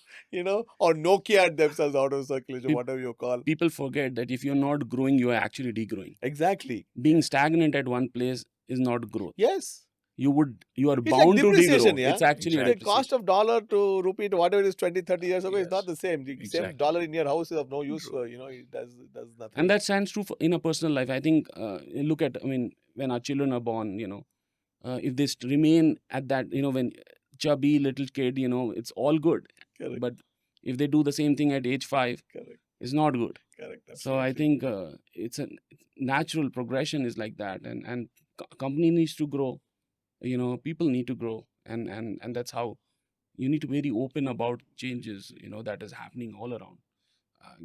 or Nokia themselves out of circulation, Peop- whatever you call. People forget that if you're not growing, you are actually degrowing. Exactly. Being stagnant at one place is not growth. Yes. You are It's bound like to depreciation, degrow. yeah? It's actually Exactly. The cost of dollar to rupee to whatever it is 20, 30 years ago is Yes. not the same. The same Exactly. dollar in your house is of no use. True. It does nothing. And that stands true in a personal life. I think, look at, when our children are born, if they remain at that, when chubby little kid, it's all good. Correct. But if they do the same thing at age 5, Correct. it's not good. Correct. So I absolutely. think it's a natural progression is like that. And company needs to grow. People need to grow. And that's how you need to be very open about changes, that is happening all around.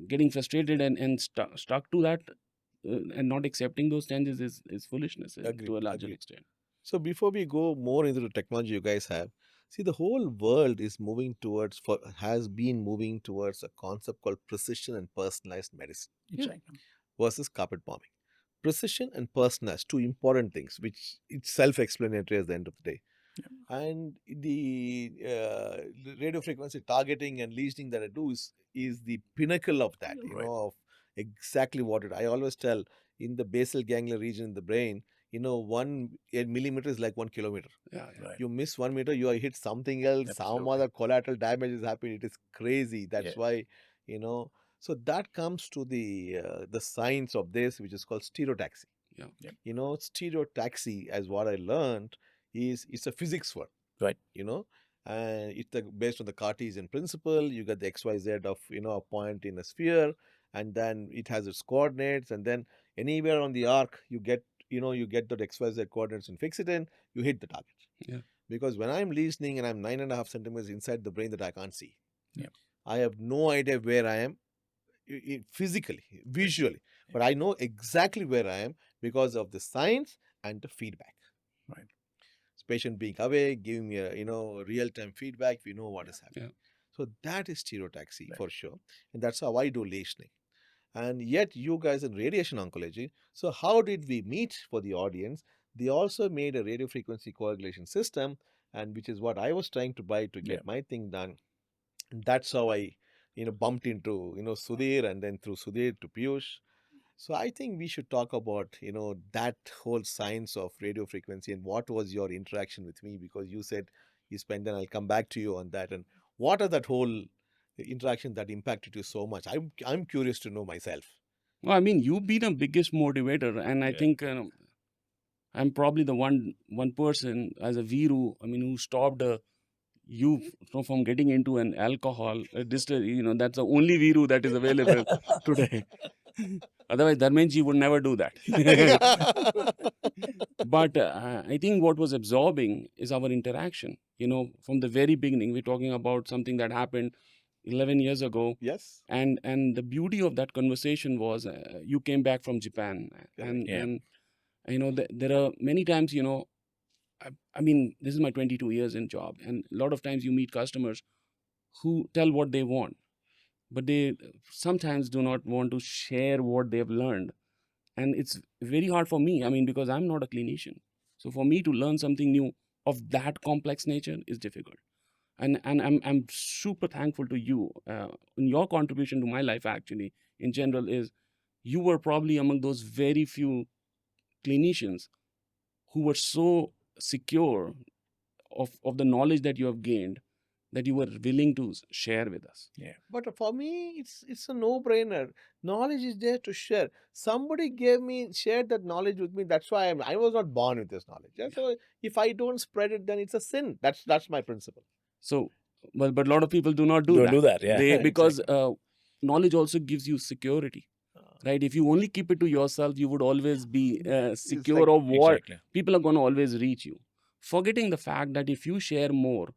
Getting frustrated and stuck to that and not accepting those changes is foolishness to a larger Agreed. extent. So before we go more into the technology you guys have, see, the whole world is has been moving towards a concept called precision and personalized medicine Exactly. versus carpet bombing. Precision and personalized, two important things, which it's self-explanatory at the end of the day. And the radio frequency targeting and lesioning that I do is the pinnacle of that, Right. of exactly what it. I always tell, in the basal ganglia region in the brain, 1 millimeter is like 1 kilometer. Yeah. Right. You miss 1 meter, you are hit something else, some Absolutely. other collateral damage is happening. It is crazy. That's Yeah. why, so that comes to the science of this, which is called stereotaxy. Yeah. Stereotaxy, as what I learned, it's a physics word. Right. And it's based on the Cartesian principle. You get the XYZ of, a point in a sphere, and then it has its coordinates, and then anywhere on the arc, you get the XYZ coordinates and fix it in, you hit the target. Yeah. Because when I'm lesioning and I'm 9.5 centimeters inside the brain that I can't see. Yeah. I have no idea where I am physically, visually, but I know exactly where I am because of the science and the feedback. Right. Patient being away, giving me a real time feedback. We know what is happening. Yeah. So that is stereotaxy Right. for sure, and that's how I do lesioning. And yet, you guys in radiation oncology. So how did we meet for the audience? They also made a radio frequency coagulation system, and which is what I was trying to buy to get my thing done. And that's how I, bumped into Sudhir, and then through Sudhir to Piyush. So I think we should talk about, that whole science of radio frequency and what was your interaction with me, because you said you spent, and I'll come back to you on that. And what are that whole interaction that impacted you so much? I'm curious to know myself. Well, I mean, you've been the biggest motivator, and I think I'm probably the one person as a Viru, I mean, who stopped you from getting into an alcohol distillery. That's the only Viru that is available today. Otherwise, Dharmenji would never do that. But I think what was absorbing is our interaction. From the very beginning, we're talking about something that happened 11 years ago. Yes. And the beauty of that conversation was you came back from Japan. And there are many times, I mean, this is my 22 years in job. And a lot of times you meet customers who tell what they want, but they sometimes do not want to share what they've learned. And it's very hard for me, I mean, because I'm not a clinician. So for me to learn something new of that complex nature is difficult. And I'm super thankful to you. And your contribution to my life, actually, in general, is you were probably among those very few clinicians who were so secure of the knowledge that you have gained that you were willing to share with us. Yeah. But for me, it's a no-brainer. Knowledge is there to share. Somebody shared that knowledge with me. That's why I was not born with this knowledge. Yeah? So if I don't spread it, then it's a sin. That's my principle. So, but a lot of people do not do that. Yeah. Because knowledge also gives you security, right? If you only keep it to yourself, you would always be secure of what people are going to always reach you. Forgetting the fact that if you share more,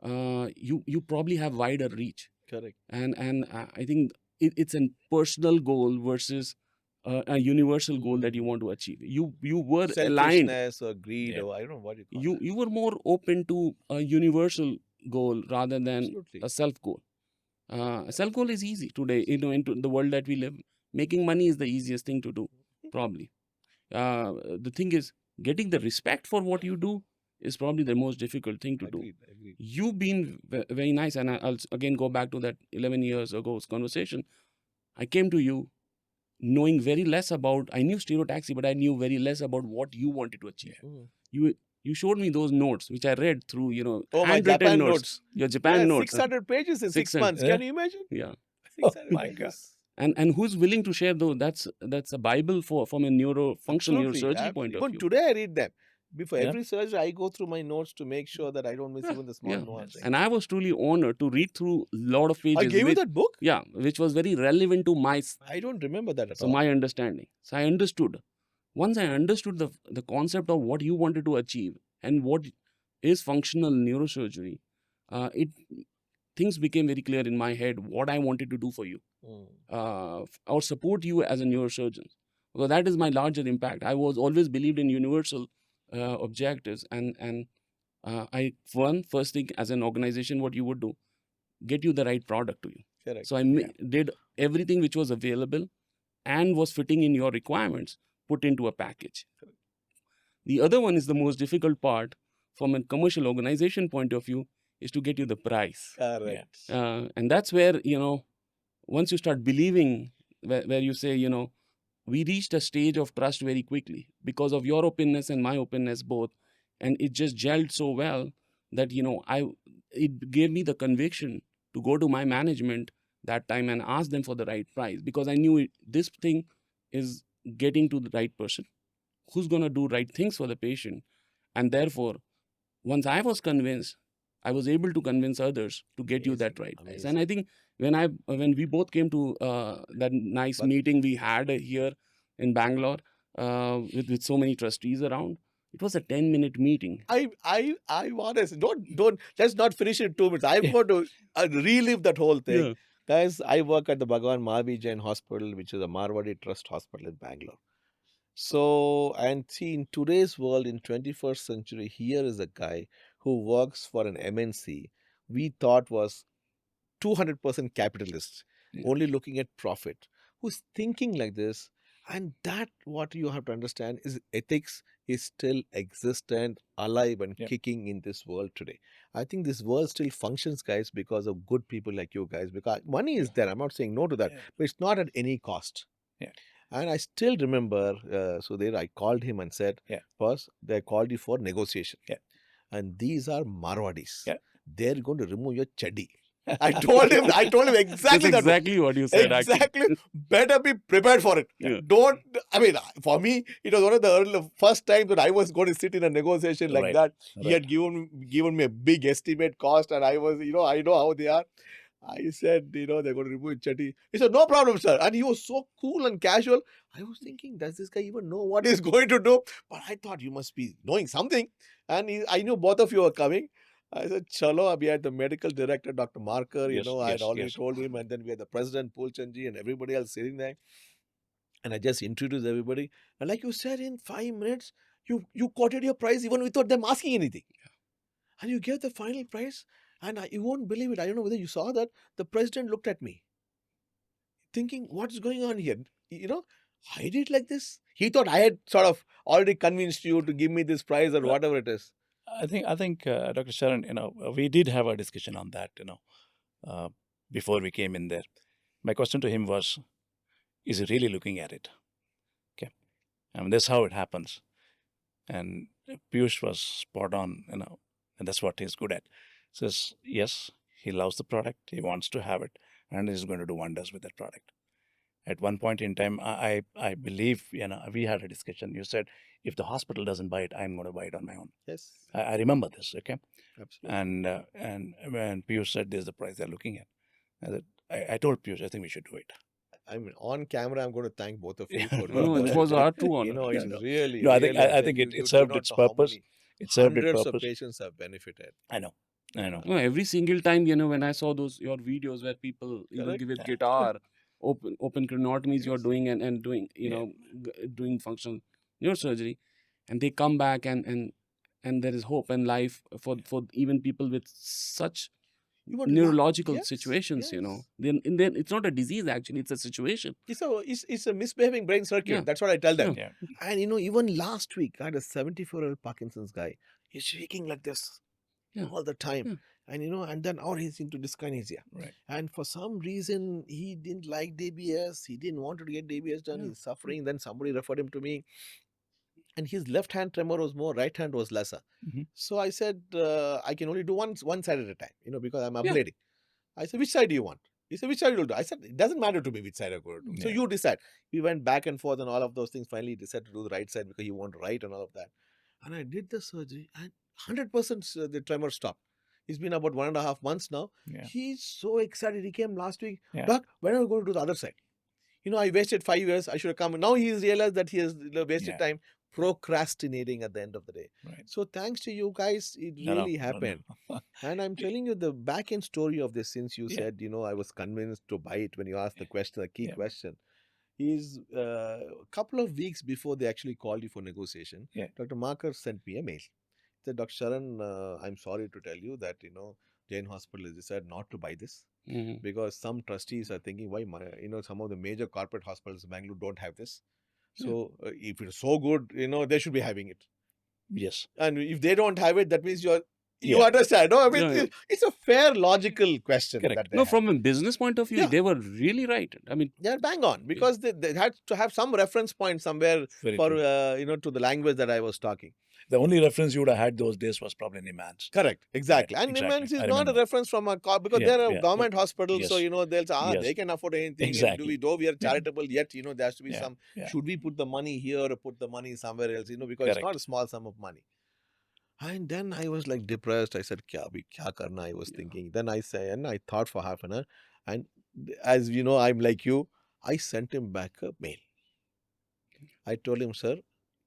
you probably have wider reach. Correct. And I think it's a personal goal versus a universal goal that you want to achieve. You were aligned. Selfishness or greed, or I don't know what you call You were more open to a universal goal rather than Absolutely. a self goal. A self goal is easy today. Into the world that we live, making money is the easiest thing to do, probably. The thing is, getting the respect for what you do is probably the most difficult thing to do. Agreed. You've been very nice, and I'll again go back to that 11 years ago's conversation. I came to you knowing very less about, I knew stereotaxy, but I knew very less about what you wanted to achieve. You showed me those notes, which I read through, Oh, my handwritten Japan notes. notes. Your Japan notes. 600 pages in 6 600, months. Can you imagine? Yeah. 600 my pages. And who's willing to share those? That's a Bible from a functional neurosurgery point of Even view. today I read them. Before Yeah. every surgery, I go through my notes to make sure that I don't miss even the small nuance. And I was truly honored to read through a lot of pages. I gave you that book? Yeah, which was very relevant to I don't remember that at all. So my understanding. So I understood. Once I understood the concept of what you wanted to achieve and what is functional neurosurgery, things became very clear in my head what I wanted to do for you. Or support you as a neurosurgeon. Because that is my larger impact. I was always believed in universal objectives. And first thing as an organization, what you would do, get you the right product to you. Correct. So I did everything which was available and was fitting in your requirements, put into a package. Correct. The other one is the most difficult part from a commercial organization point of view, is to get you the price. Correct. And that's where, once you start believing, where you say, we reached a stage of trust very quickly because of your openness and my openness both. And it just gelled so well that, it gave me the conviction to go to my management that time and ask them for the right price, because I knew this thing is getting to the right person who's going to do right things for the patient. And therefore, once I was convinced, I was able to convince others to get you that right price. And I think when we both came to that nice meeting we had here in Bangalore with so many trustees around, It was a 10-minute meeting. I want to say, don't, let's not finish it in 2 minutes. I'm going to relive that whole thing. Yeah. Guys, I work at the Bhagwan Mahavir Jain Hospital, which is a Marwadi Trust hospital in Bangalore. So, and see, in today's world, in 21st century, here is a guy who works for an MNC we thought was 200% capitalist, Yeah. only looking at profit, who's thinking like this. And that, what you have to understand is ethics is still existent, alive, and Yeah. kicking in this world today. I think this world still functions, guys, because of good people like you guys. Because money is there. I'm not saying no to that, Yeah. but it's not at any cost. Yeah. And I still remember, Sudhir, I called him and said, Yeah. boss, they called you for negotiation. Yeah. And these are Marwadis. Yeah. They're going to remove your chaddi. I told him exactly That's that. exactly what you said. Exactly. Actually. Better be prepared for it. Yeah. Don't, I mean, for me, it was one of the first times that I was going to sit in a negotiation like Right. that. He Right. had given me a big estimate cost, and I was, I know how they are. I said, they're going to remove Chetty. He said, no problem, sir. And he was so cool and casual. I was thinking, does this guy even know what he's going to do? But I thought, you must be knowing something. And I knew both of you were coming. I said, chalo, we had the medical director, Dr. Marker, Yes, I had yes, already yes. told him. And then we had the president, Pulchandji, and everybody else sitting there. And I just introduced everybody. And like you said, in 5 minutes, you quoted your price even without them asking anything. And you gave the final price. And you won't believe it. I don't know whether you saw that. The president looked at me, thinking, what's going on here? I did like this. He thought I had sort of already convinced you to give me this price or whatever it is. I think, Dr. Sharan, we did have a discussion on that, before we came in there. My question to him was, is he really looking at it? Okay. I mean, that's how it happens. And Piyush was spot on, and that's what he's good at. Says, yes, he loves the product, he wants to have it, and he's going to do wonders with that product. At one point in time, I believe, we had a discussion. You said, if the hospital doesn't buy it, I'm going to buy it on my own. Yes. I remember this, okay? Absolutely. And when Piyush said, this is the price they're looking at, I told Piyush, I think we should do it. I mean, on camera, I'm going to thank both of you for No, it was our true honor. it's really. No, I really, think it you served do not its know how purpose. many It served its hundreds of purpose. patients have benefited. I know. No, every single time, when I saw your videos where people, Correct. with guitar, open craniotomies you're Yes. doing and doing, doing functional neurosurgery, and they come back and there is hope and life for even people with such You would neurological yes, situations, yes. Then it's not a disease, actually, it's a situation. It's a misbehaving brain circuit. Yeah. That's what I tell them. Yeah. And even last week, I had a 74-year-old Parkinson's guy. He's shaking like this all the time. Yeah. And and then he's into dyskinesia. Right. And for some reason, he didn't like DBS. He didn't want to get DBS done. Yeah. He's suffering. Then somebody referred him to me. And his left hand tremor was more, right hand was lesser. Mhm. So I said, I can only do one side at a time, because I'm Yeah. ablating. I said, which side do you want? He said, which side will do? I said, it doesn't matter to me which side I'm going to do. So Yeah. you decide. We went back and forth and all of those things. Finally, he decided to do the right side because he wanted to write and all of that. And I did the surgery and 100% the tremor stopped. It's been about 1.5 months now. Yeah. He's so excited. He came last week. Yeah. Doc, when are we going to do the other side? I wasted 5 years. I should have come. Now he's realized that he has wasted Yeah. time procrastinating at the end of the day. Right. So thanks to you guys, it really happened. And I'm telling you the back end story of this, since you Yeah. said, I was convinced to buy it when you asked the question, the key Yeah. question. Is a couple of weeks before they actually called you for negotiation, Yeah. Dr. Marker sent me a mail. He said, Dr. Sharan, I'm sorry to tell you that, Jain Hospital has decided not to buy this Mhm. because some trustees are thinking, why, some of the major corporate hospitals in Bangalore don't have this. So if it's so good, they should be having it. Yes. And if they don't have it, that means you Yeah. understand. No, I mean, Yeah. it's a fair, logical question. Correct. That they No, have. from a business point of view, Yeah. they were really right. I mean, They're bang on because they had to have some reference point somewhere Very for, true. to the language that I was talking. The only reference you would have had those days was probably Nimans. Correct. Exactly. Right, And exactly. Nimans is I not a remember. reference from a car because Yeah, they're a yeah. government hospital. Yes. So, they'll say, Yes. they can afford anything. Exactly. Though we are charitable, yet, there has to be Yeah, some, yeah. should we put the money here or put the money somewhere else, because Correct. it's not a small sum of money. And then I was like depressed. I said, kya karna? I was thinking. Then I say, and I thought for half an hour. And as you know, I'm like you, I sent him back a mail. I told him, sir,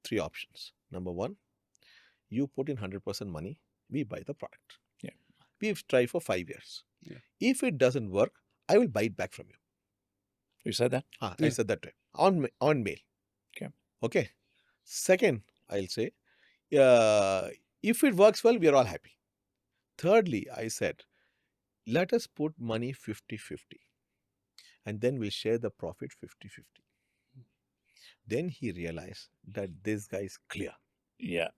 3 options. Number 1, You put in 100% money, we buy the product. Yeah. We've tried for 5 years. Yeah. If it doesn't work, I will buy it back from you. You said that? I Yeah. said that time on mail. Okay. Okay. Second, I'll say, if it works well, we are all happy. Thirdly, I said, let us put money 50-50 and then we'll share the profit 50-50. Then he realized that this guy is clear. Yeah.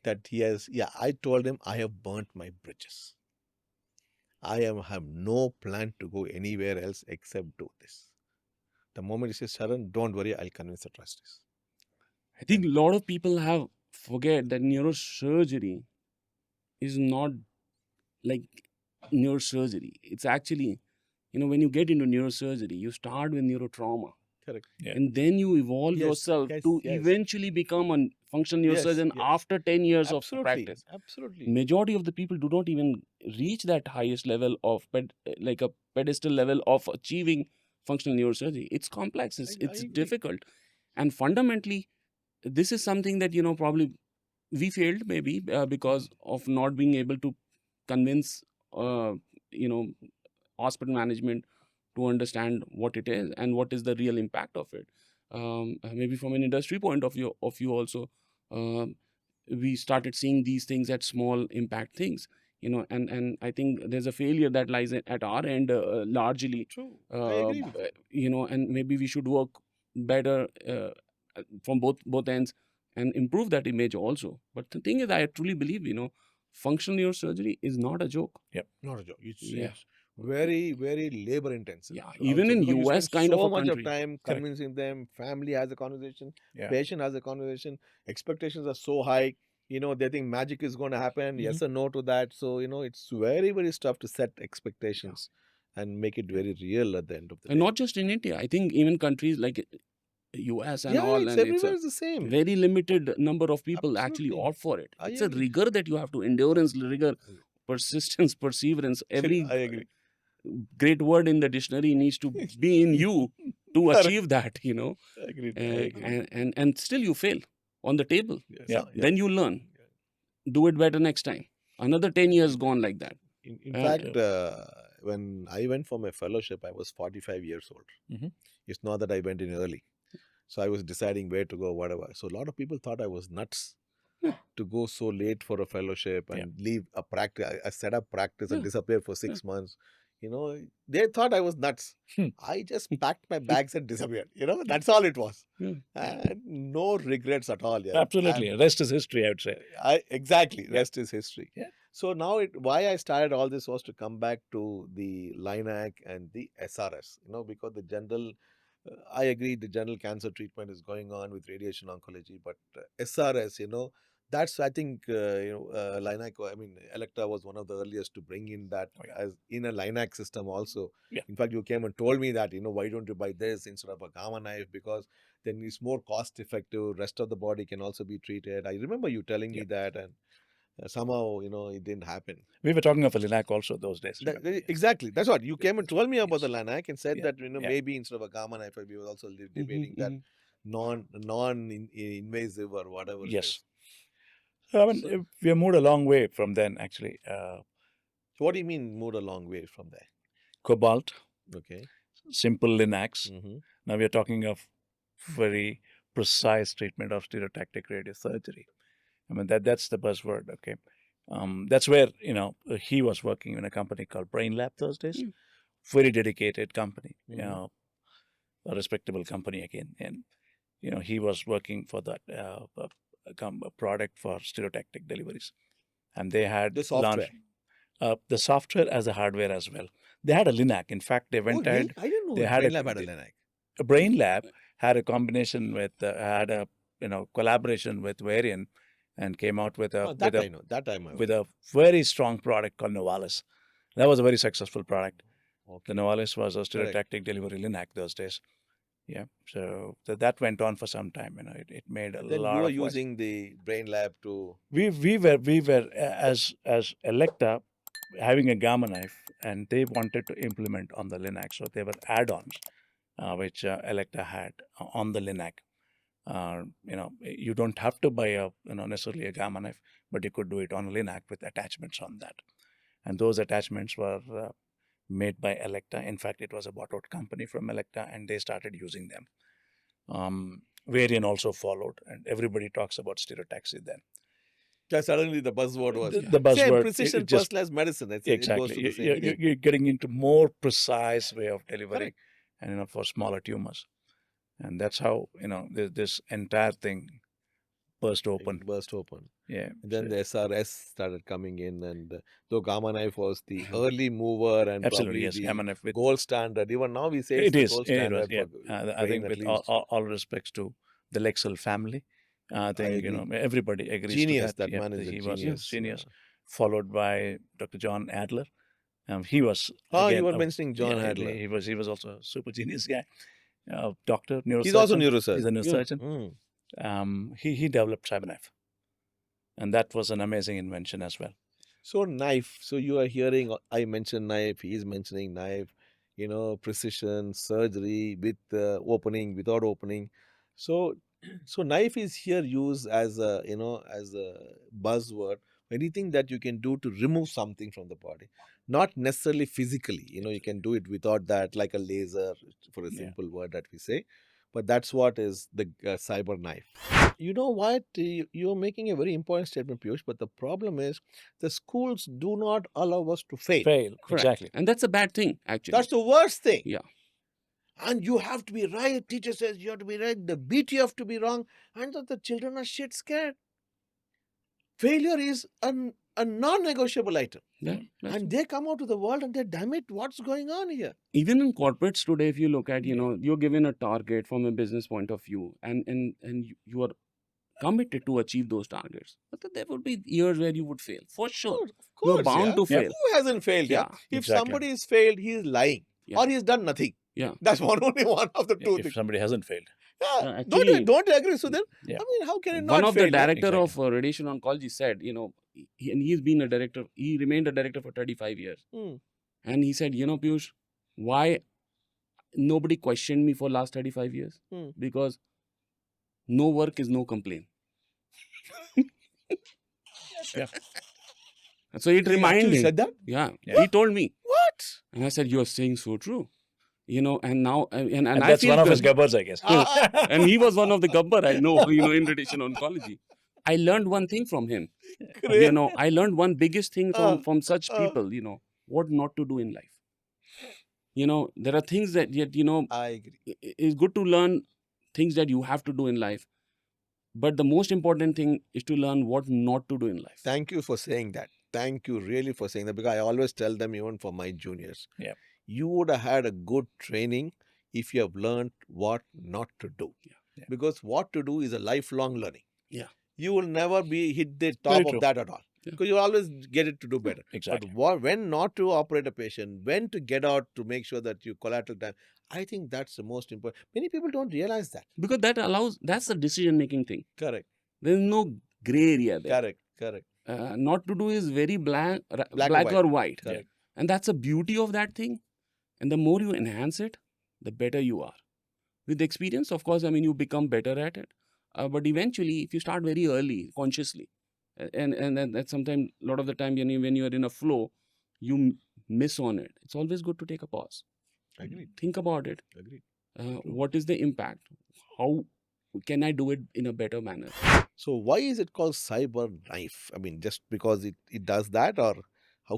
That he has, I told him I have burnt my bridges. I have no plan to go anywhere else except do this. The moment he says, Sharan, don't worry, I'll convince the trustees. I think a lot of people have forget that neurosurgery is not like neurosurgery. It's actually, when you get into neurosurgery, you start with neurotrauma. Correct. Yeah. And then you evolve Yes, yourself yes, to yes. eventually become a functional neurosurgeon yes. after 10 years of Absolutely. practice. Absolutely. Majority of the people do not even reach that highest level of like a pedestal level of achieving functional neurosurgery. It's complex. I It's agree. difficult, and fundamentally, this is something that probably we failed maybe because of not being able to convince you know hospital management to understand what it is and what is the real impact of it. Maybe from an industry point of view also, we started seeing these things at small impact things, and I think there's a failure that lies at our end largely. True. I agree with you. And maybe we should work better from both ends and improve that image also. But the thing is, I truly believe, functional neurosurgery is not a joke. Not a joke. It's, Yeah. it's very, very labor intensive. Yeah, even in because you US spend kind of so a much country. of time convincing them. Family has a conversation. Yeah. Patient has a conversation. Expectations are so high. They think magic is going to happen. Yes or no to that. So it's very, very tough to set expectations and make it very real at the end of the And day. not just in India. I think even countries like US and Yeah, all, it's and it's everywhere a is the same. very limited number of people actually Absolutely. opt for it. I It's a agree. rigor that you have to endurance, rigor, persistence, perseverance. Every I agree. great word in the dictionary needs to be in you to Correct. achieve that. I agree. And still you fail on the table. Yeah. Then you learn. Do it better next time. Another 10 years gone like that. In fact, when I went for my fellowship, I was 45 years old. Mhm. It's not that I went in early. So I was deciding where to go, whatever. So a lot of people thought I was nuts to go so late for a fellowship and leave a practice, a set up practice and disappear for 6 months. They thought I was nuts. I just packed my bags and disappeared. That's all it was. And no regrets at all. Yeah. Absolutely. And Rest is history, I would say. exactly. Rest is history. Yeah. So now why I started all this was to come back to the LINAC and the SRS, because the general, I agree, the general cancer treatment is going on with radiation oncology, but SRS, that's, I think, LINAC, I mean, Electra was one of the earliest to bring in that as in a LINAC system also. Yeah. In fact, you came and told me that, why don't you buy this instead of a gamma knife, because then it's more cost effective. Rest of the body can also be treated. I remember you telling me that, and somehow, it didn't happen. We were talking of a LINAC also those days. Exactly. That's what you came and told me about the LINAC and said that, Yeah. maybe instead of a gamma knife, we were also debating that non-invasive or whatever. Yes. It is. I mean, we have moved a long way from then, actually. So what do you mean moved a long way from there? Cobalt, Okay. simple LINACs. Mm-hmm. Now we are talking of very precise treatment of stereotactic radiosurgery. I mean, that's the buzzword, okay? That's where, he was working in a company called Brain Lab those days. Very dedicated company, a respectable company again. And, he was working for that a product for stereotactic deliveries. And they had The software. launched the software as a hardware as well. They had a LINAC. In fact, they went ahead. I didn't know they that had Brain Lab had a LINAC. A Brain Lab had a combination with, had a collaboration with Varian, and came out with a with a very strong product called Novalis. That was a very successful product. Okay. The Novalis was a stereotactic delivery LINAC those days. Yeah, so that went on for some time. It made a lot. Then you were using the Brain Lab to. We were as Electa having a gamma knife, and they wanted to implement on the LINAC. So they were add-ons which Electa had on the LINAC. You don't have to buy necessarily a gamma knife, but you could do it on a linac with attachments on that. And those attachments were made by Electa. In fact, it was a bought-out company from Electa, and they started using them. Varian also followed, and everybody talks about stereotaxy then. Suddenly the buzzword was The buzzword. same precision personalized medicine. Exactly. It goes to the same. You're getting into more precise way of delivering, and for smaller tumors, and that's how this entire thing burst open. Yeah. And then the SRS started coming in, and though gamma knife was the early mover and Absolutely, probably gamma knife the gold standard. Even now we say it's the gold standard. I think with all respects to the Lexel family, I think everybody agrees genius, to that. Man is he genius. Was genius. Followed by Dr. John Adler. He was. You were mentioning John Adler. He was also a super genius guy. Doctor, neurosurgeon. He's also neurosurgeon. He's a neurosurgeon. He developed CyberKnife, and that was an amazing invention as well. So knife. So you are hearing I mentioned knife. He is mentioning knife. Precision surgery with opening, without opening. So knife is here used as a buzzword. Anything that you can do to remove something from the body, not necessarily physically. You can do it without that, like a laser, for a simple word that we say. But that's what is the cyber knife. You know what? You're making a very important statement, Piyush, but the problem is the schools do not allow us to fail. Correct. Exactly. And that's a bad thing, actually. That's the worst thing. Yeah. And you have to be right. Teacher says you have to be right. The beat you have to be wrong. And the children are shit scared. Failure is a non-negotiable item. Yeah, and they come out to the world and they, damn it, what's going on here? Even in corporates today, if you look at, you're given a target from a business point of view, and you are committed to achieve those targets. But there would be years where you would fail. For sure. Of course, you're bound to fail. Who hasn't failed? Yeah. If somebody has failed, he is lying. Or he's done nothing. Yeah. That's only one of the two things. If somebody hasn't failed. Yeah. Actually, don't you agree, Sudhir? Yeah. I mean, how can it not One of fail? the director of Radiation Oncology said, he's been a director. He remained a director for 35 years. And he said, Piyush, why nobody questioned me for last 35 years? Because no work is no complaint. Yeah. So it reminded me. He said that? Yeah. He told me. What? And I said, you're saying so true. And now, and And I that's feel one of his good. gabbers, I guess. And he was one of the gabbar, I know, in Radiation Oncology. I learned one thing from him. I learned one biggest thing from such people, what not to do in life. There are things that I agree. It's good to learn things that you have to do in life. But the most important thing is to learn what not to do in life. Thank you for saying that. Thank you really for saying that, because I always tell them, even for my juniors, you would have had a good training if you have learned what not to do. Yeah. Because what to do is a lifelong learning. Yeah. You will never hit the top of that at all. Yeah. Because you always get it to do better. Exactly. But when not to operate a patient, when to get out to make sure that you collateral time, I think that's the most important. Many people don't realize that. Because that's a decision-making thing. Correct. There's no gray area there. Correct. Not to do is very black or white. Correct. And that's the beauty of that thing. And the more you enhance it, the better you are. With experience, of course, you become better at it. But eventually, if you start very early, consciously, and sometimes, a lot of the time, when you are in a flow, you miss on it. It's always good to take a pause. Agreed. Think about it. Agreed. What is the impact? How can I do it in a better manner? So why is it called cyber knife? Just because it does that, or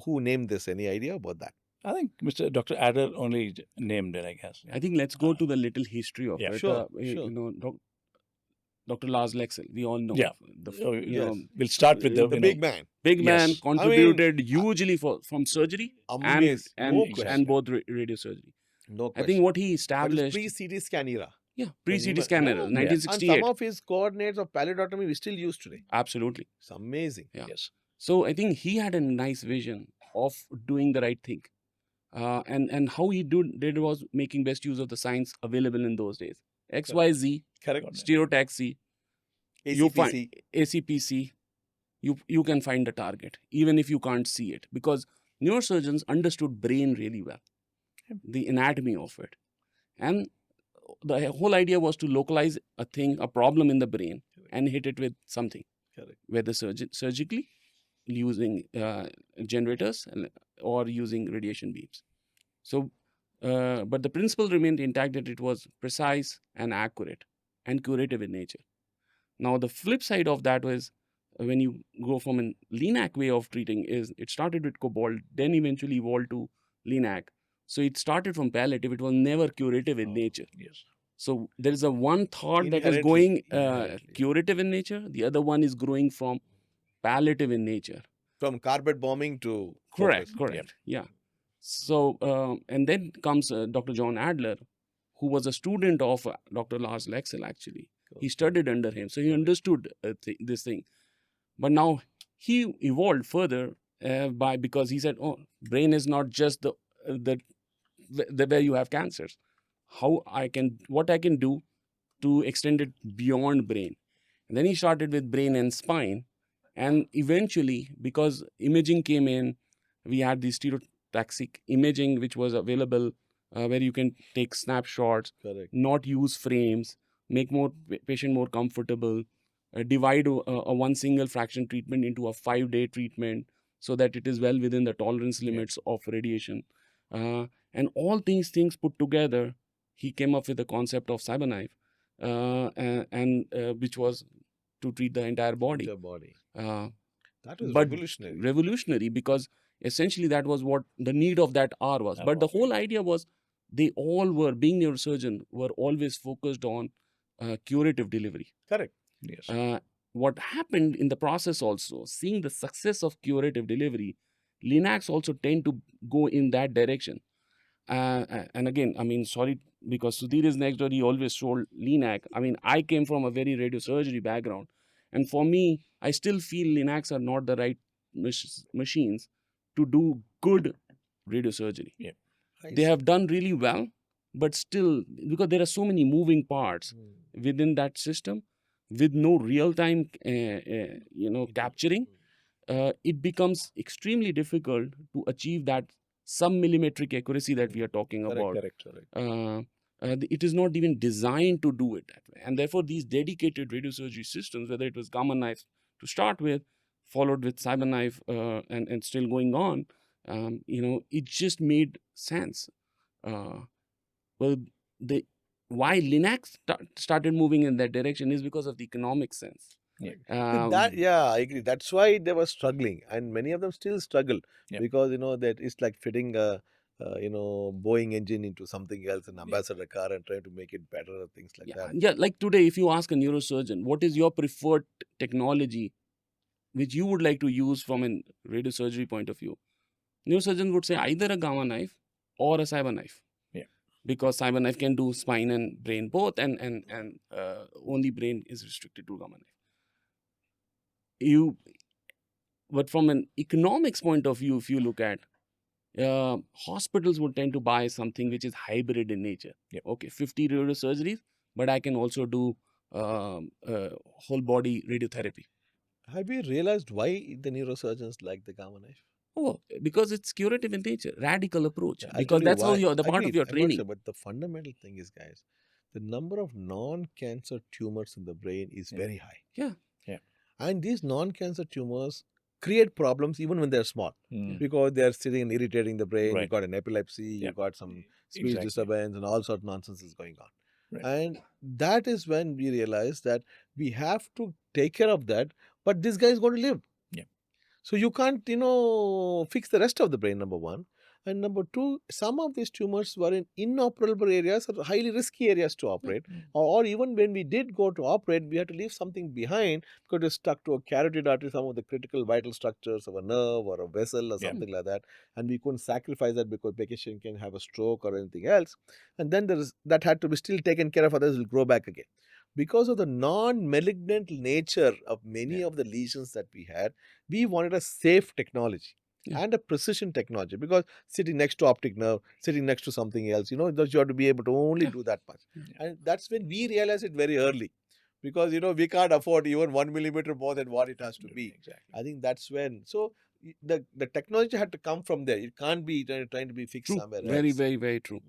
who named this? Any idea about that? I think Dr. Adler only named it, I guess. I think let's go to the little history of it. Sure. Dr. Lars Lexel, we all know. Yeah. We'll start with the big man. Big man Yes. contributed hugely from surgery Amazing. No question. and both radiosurgery. No question. I think what he That is established... pre-CT scan era. Yeah, pre-CT scan era, And 1968. some of his coordinates of pallidotomy we still use today. Absolutely. It's amazing. Yeah. Yes. So I think he had a nice vision of doing the right thing. And how he did was making best use of the science available in those days. XYZ, Correct. stereotaxy, you find ACPC, you can find the target, even if you can't see it. Because neurosurgeons understood brain really well, the anatomy of it. And the whole idea was to localize a problem in the brain and hit it with something. Correct. Whether surgically using generators or using radiation beams. So, but the principle remained intact that it was precise and accurate and curative in nature. Now, the flip side of that was when you go from a LINAC way of treating is it started with cobalt, then eventually evolved to LINAC. So it started from palliative. It was never curative in nature. Yes. So there is a one thought that is going curative in nature. The other one is growing from palliative in nature. From carpet bombing to Correct. focus. Correct. Yeah. So and then comes Dr. John Adler, who was a student of Dr. Lars Lexel. Actually, he studied under him, so he understood this thing. But now he evolved further because he said, "Oh, brain is not just the where you have cancers. What I can do to extend it beyond brain." And then he started with brain and spine, and eventually, because imaging came in, we had the stereotaxic imaging, which was available, where you can take snapshots, not use frames, make patient more comfortable, divide a one single fraction treatment into a 5-day treatment so that it is well within the tolerance limits of radiation. And all these things put together, he came up with the concept of CyberKnife, and which was to treat the entire body. That was revolutionary. Revolutionary, because essentially that was what the need of that hour was. But the whole idea was they all were, being neurosurgeon, were always focused on curative delivery. Correct. Yes. What happened in the process also, seeing the success of curative delivery, LINACs also tend to go in that direction. And again, I mean, sorry, because Sudhir is next door, he always sold LINAC. I mean, I came from a very radiosurgery background. And for me, I still feel LINACs are not the right machines to do good radiosurgery. Yeah. They have done really well, but still, because there are so many moving parts within that system, with no real-time, capturing, it becomes extremely difficult to achieve that sub-millimetric accuracy that we are talking about. Correct. It is not even designed to do it that way. And therefore, these dedicated radiosurgery systems, whether it was Gamma Knife to start with, followed with CyberKnife, and still going on, it just made sense. Why LINAC started moving in that direction is because of the economic sense. I agree. That's why they were struggling, and many of them still struggle because that it's like fitting a Boeing engine into something else, an ambassador car, and trying to make it better or things like that. Yeah, like today, if you ask a neurosurgeon, what is your preferred technology which you would like to use from a radiosurgery point of view? Neurosurgeon would say either a Gamma Knife or a CyberKnife. Because CyberKnife can do spine and brain both, and only brain is restricted to Gamma Knife. But from an economics point of view, if you look at hospitals would tend to buy something which is hybrid in nature. Okay, 50 radiosurgeries, but I can also do whole body radiotherapy. Have you realized why the neurosurgeons like the Gamma Knife? Oh, because it's curative in nature, radical approach. Because that's how the part of your training. But the fundamental thing is, guys, the number of non-cancer tumors in the brain is very high. Yeah. And these non-cancer tumors create problems even when they're small, because they're sitting and irritating the brain. You got an epilepsy, you got some speech disturbance, and all sorts of nonsense is going on. And that is when we realize that we have to take care of that, but this guy is going to live. So you can't, fix the rest of the brain, number one. And number two, some of these tumors were in inoperable areas or highly risky areas to operate. Or even when we did go to operate, we had to leave something behind because it's stuck to a carotid artery, some of the critical vital structures of a nerve or a vessel or something like that. And we couldn't sacrifice that because the patient can have a stroke or anything else. And then that had to be still taken care of, others will grow back again. Because of the non-malignant nature of many of the lesions that we had, we wanted a safe technology and a precision technology, because sitting next to optic nerve, sitting next to something else, you have to be able to only do that much. And that's when we realized it very early, because, we can't afford even 1 millimeter more than what it has to be. I think that's when, so the technology had to come from there. It can't be trying to be fixed somewhere else. Very, very, very true.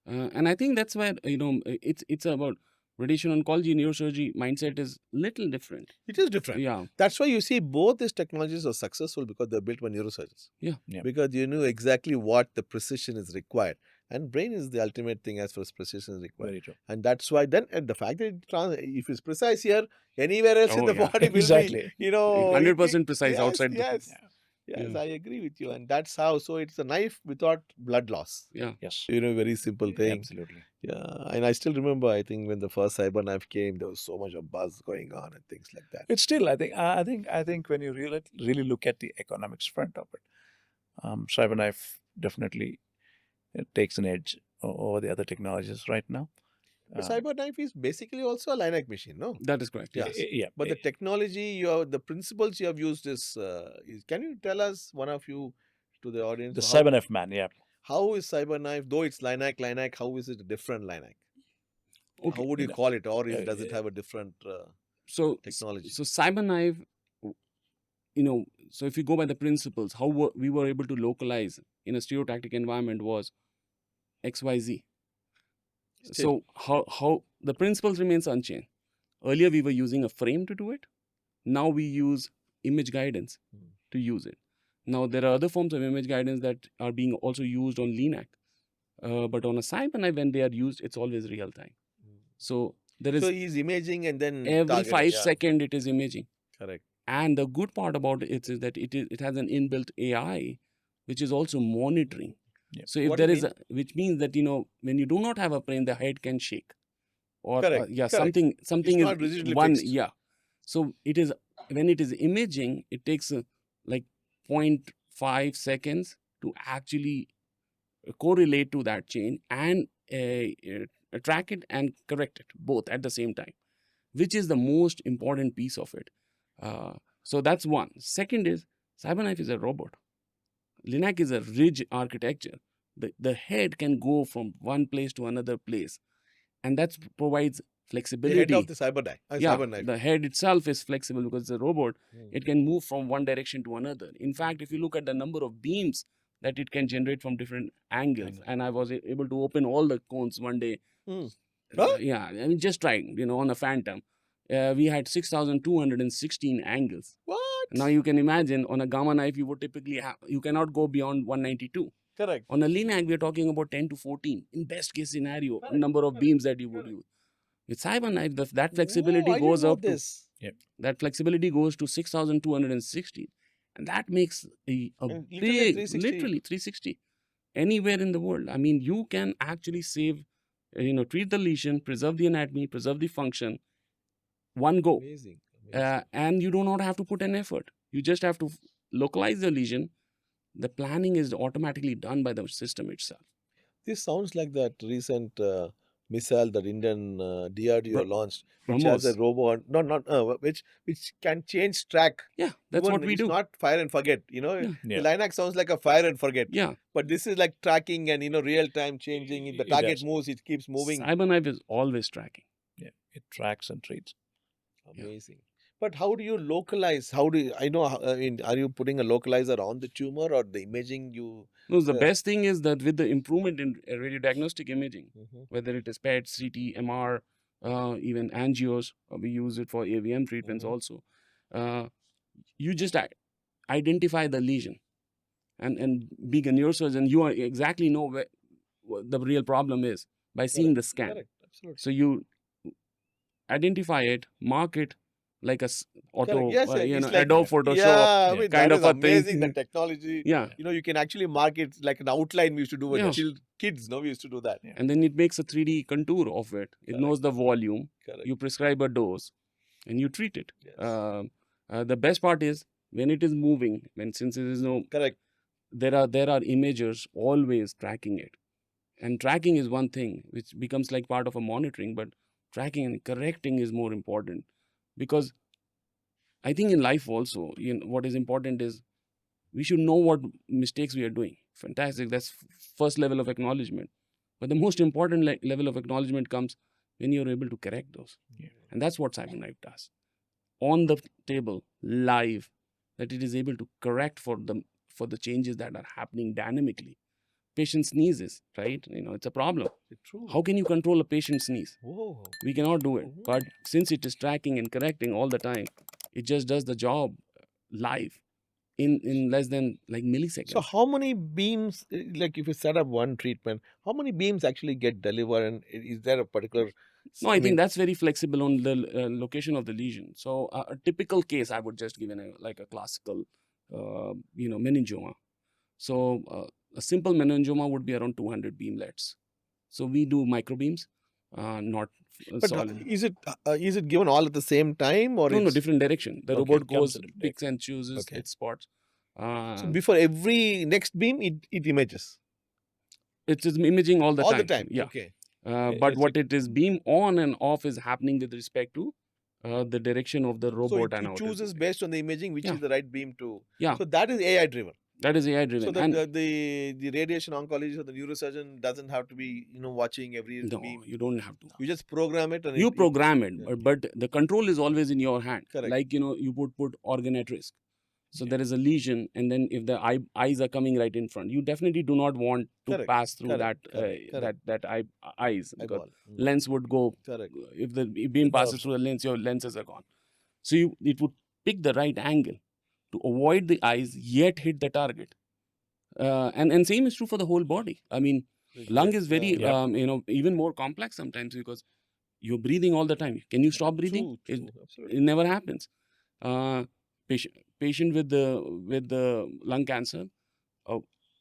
And I think that's where, it's about radiation oncology, neurosurgery mindset is little different. It is different. Yeah. That's why you see both these technologies are successful because they're built by neurosurgeons. Yeah. Because you know exactly what the precision is required. And brain is the ultimate thing as far as precision is required. Very true. And that's why then and the fact that if it's precise here, anywhere else in Oh, the yeah. body will Exactly. be, 100% precise yes, outside the- Yes. Yes, Yeah. I agree with you. And that's how. So it's a knife without blood loss. Yeah. Yes. Very simple thing. Absolutely. Yeah, and I still remember. I think when the first CyberKnife came, there was so much of buzz going on and things like that. It's still, I think when you really look at the economics front of it, CyberKnife definitely takes an edge over the other technologies right now. But CyberKnife is basically also a Linac machine, no? That is correct. Yeah. Yes. Yeah. But the technology, the principles you have used is can you tell us, one of you, to the audience, The CyberKnife man, yeah. how is CyberKnife, though it's Linac, how is it a different Linac? Okay. How would you call it, or does it have a different So technology? So CyberKnife, so if you go by the principles, how we were able to localize in a stereotactic environment was XYZ. Still. So how the principles remains unchanged. Earlier we were using a frame to do it. Now we use image guidance to use it. Now there are other forms of image guidance that are being also used on LINAC. But on a CyberKnife, when they are used, it's always real time. So there is So he's imaging and then every targeting. 5 seconds it is imaging. Correct. And the good part about it is that it has an inbuilt AI, which is also monitoring. Yeah. So if What there do you is which means that when you do not have a brain, the head can shake, or Correct, correct. something It's not is rigidly one fixed. So it is when it is imaging, it takes like 0.5 seconds to actually correlate to that change and track it and correct it both at the same time, which is the most important piece of it. So that's one. Second is CyberKnife is a robot. Linac is a ridge architecture. The head can go from one place to another place, and that provides The flexibility. head of the CyberKnife. CyberKnife. The head itself is flexible because it's a robot. It can move from one direction to another. In fact, if you look at the number of beams that it can generate from different angles, and I was able to open all the cones one day. Huh? Yeah, I mean, just trying, on a Phantom. We had 6,216 angles. What? Now you can imagine on a Gamma knife, you would typically you cannot go beyond 192. Correct. On a Linac, we are talking about 10 to 14 in best case scenario, number of beams that you would use. With CyberKnife, that flexibility I didn't goes know up this. that flexibility goes to 6,260, and that makes a And literally big, 360. literally 360 anywhere in the world. I mean, you can actually save, treat the lesion, preserve the anatomy, preserve the function, one go. Amazing. And you do not have to put an effort. You just have to localize the lesion. The planning is automatically done by the system itself. This sounds like that recent missile that Indian DRDO launched, which has a BrahMos. robot, which can change track. Yeah, that's what we It's do. not fire and forget. Yeah. The Linac sounds like a fire and forget. Yeah, But this is like tracking and real time changing. If the It target does. moves, it keeps moving. CyberKnife is always tracking. Yeah. It tracks and treats. Amazing. But how do you localize? Are you putting a localizer on the tumor or the imaging you? No, the best thing is that with the improvement in radiodiagnostic imaging, whether it is PET, CT, MR, even angios, we use it for AVM treatments also. You just identify the lesion, and being a neurosurgeon, you exactly know what the real problem is by seeing the scan. Correct. Absolutely. So you identify it, mark it like a auto, Yes, it's like, Adobe Photoshop yeah, I mean, kind that of is a amazing. The thing. technology. Yeah. You can actually mark it like an outline we used to do with Yeah. kids. No, we used to do that. And then it makes a 3D contour of it. It knows the volume. Correct. You prescribe a dose, and you treat it. Yes. The best part is when it is moving. Since there is no Correct. there are imagers always tracking it, and tracking is one thing which becomes like part of a monitoring. But tracking and correcting is more important, because I think in life also, what is important is we should know what mistakes we are doing. Fantastic. That's first level of acknowledgement. But the most important level of acknowledgement comes when you're able to correct those. Yeah. And that's what CyberKnife does. On the table, live, that it is able to correct for the changes that are happening dynamically. patient sneezes, right? It's a problem. True. How can you control a patient sneeze? Whoa. We cannot do it. But since it is tracking and correcting all the time, it just does the job live in less than like milliseconds. So how many beams, like if you set up one treatment, how many beams actually get delivered, and is there a particular? No, I think that's very flexible on the location of the lesion. So a typical case, I would just give a classical, meningioma. So a simple meningioma would be around 200 beamlets. So we do microbeams, not But solid. is it given all at the same time, or No, it's different direction. The Okay. robot It comes goes, in different picks and chooses Okay. its spots. so before every next beam it images It's imaging all the all time. the time? Yeah. Okay. But what it is beam on and off is happening with respect to the direction of the So robot it and how it is chooses moving. based on the imaging which Yeah. is the right beam to. Yeah. So that is AI driven. That is AI driven. So And the radiation oncologist or the neurosurgeon doesn't have to be watching every no, beam. you don't have to. You just program it and You it program it, yeah. but the control is always in your hand. Correct. Like, you would put organ at risk. So there is a lesion, and then if the eyes are coming right in front, you definitely do not want to Correct. pass through Correct. that eyes, because eyeball. lens would go. Correct. If the beam passes through the lens, your lenses are gone. So it would pick the right angle to avoid the eyes, yet hit the target. And same is true for the whole body. I mean, lung is very even more complex sometimes, because you're breathing all the time. Can you stop breathing? True. Absolutely. It never happens. Patient with the lung cancer,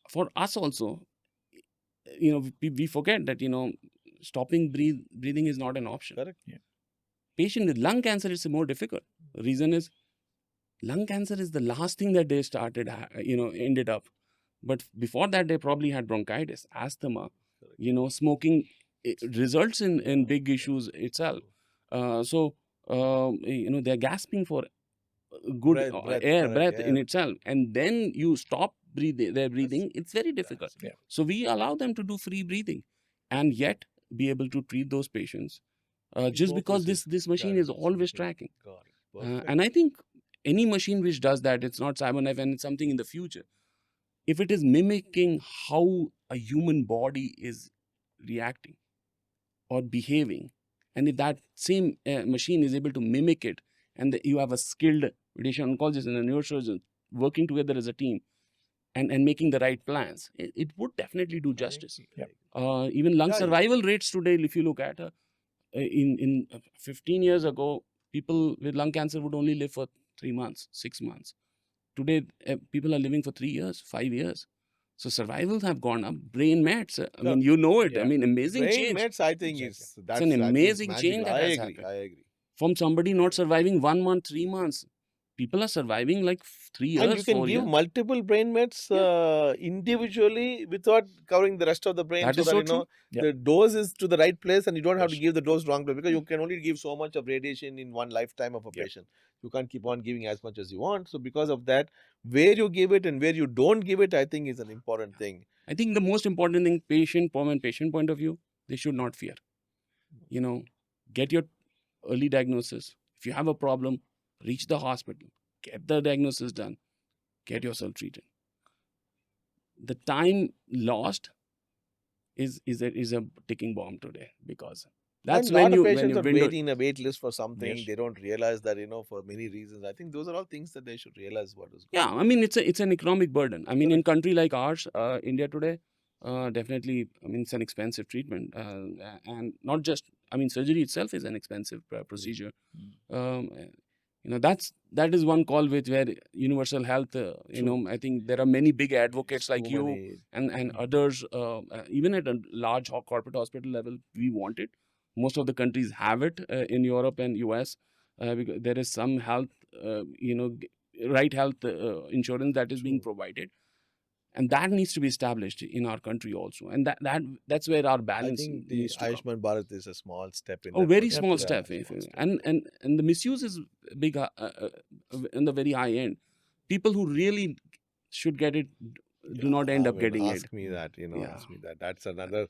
for us also, we forget that stopping breathing is not an option. Correct. Yeah. Patient with lung cancer is more difficult. The reason is lung cancer is the last thing that they started, ended up. But before that, they probably had bronchitis, asthma, smoking. It results in big issues itself. So they're gasping for good breath in itself, and then you stop their breathing. It's very difficult. Yeah. So we allow them to do free breathing, and yet be able to treat those patients just because this machine is always tracking. Got it. Perfect. And I think any machine which does that, it's not CyberKnife, and it's something in the future. If it is mimicking how a human body is reacting or behaving, and if that same machine is able to mimic it, and you have a skilled radiation oncologist and a neurosurgeon working together as a team and making the right plans, it would definitely do justice. Even lung survival rates today, if you look at in 15 years ago, people with lung cancer would only live for 3 months, 6 months. Today, people are living for 3 years, 5 years. So survivals have gone up. Brain mets, I mean, it. I mean, amazing Brain change. mets, I think it's an amazing change that has happened. I agree. From somebody not surviving 1 month, 3 months, people are surviving like 3 years, And you can 4 give years. multiple brain mets individually without covering the rest of the brain. That so is that so true. the dose is to the right place, and you don't have to give the dose wrong place, because you can only give so much of radiation in one lifetime of a patient. You can't keep on giving as much as you want. So because of that, where you give it and where you don't give it, I think is an important thing. I think the most important thing, from a patient point of view, they should not fear. Get your early diagnosis. If you have a problem, reach the hospital, get the diagnosis done, get yourself treated. The time lost is a ticking bomb today, because that's and when lot you of patients when are you waiting in a wait list for something. Yes. They don't realize that for many reasons. I think those are all things that they should realize what is yeah, I mean, it's an economic burden. I mean, in country like ours, India today, definitely, I mean, it's an expensive treatment, and not just, I mean, surgery itself is an expensive procedure. That is one call where universal health, I think there are many big advocates like you and others, even at a large corporate hospital level, we want it. Most of the countries have it in Europe and US, because there is some health, right health insurance that is being provided, and that needs to be established in our country also, and that's where our balance I think the needs to come. Ayushman Bharat is a small step in. Oh, that very process. small Yeah, step. small step. And the misuse is big in the very high end. People who really should get it do not end up getting it. Ask me that, Yeah. ask me that. That's another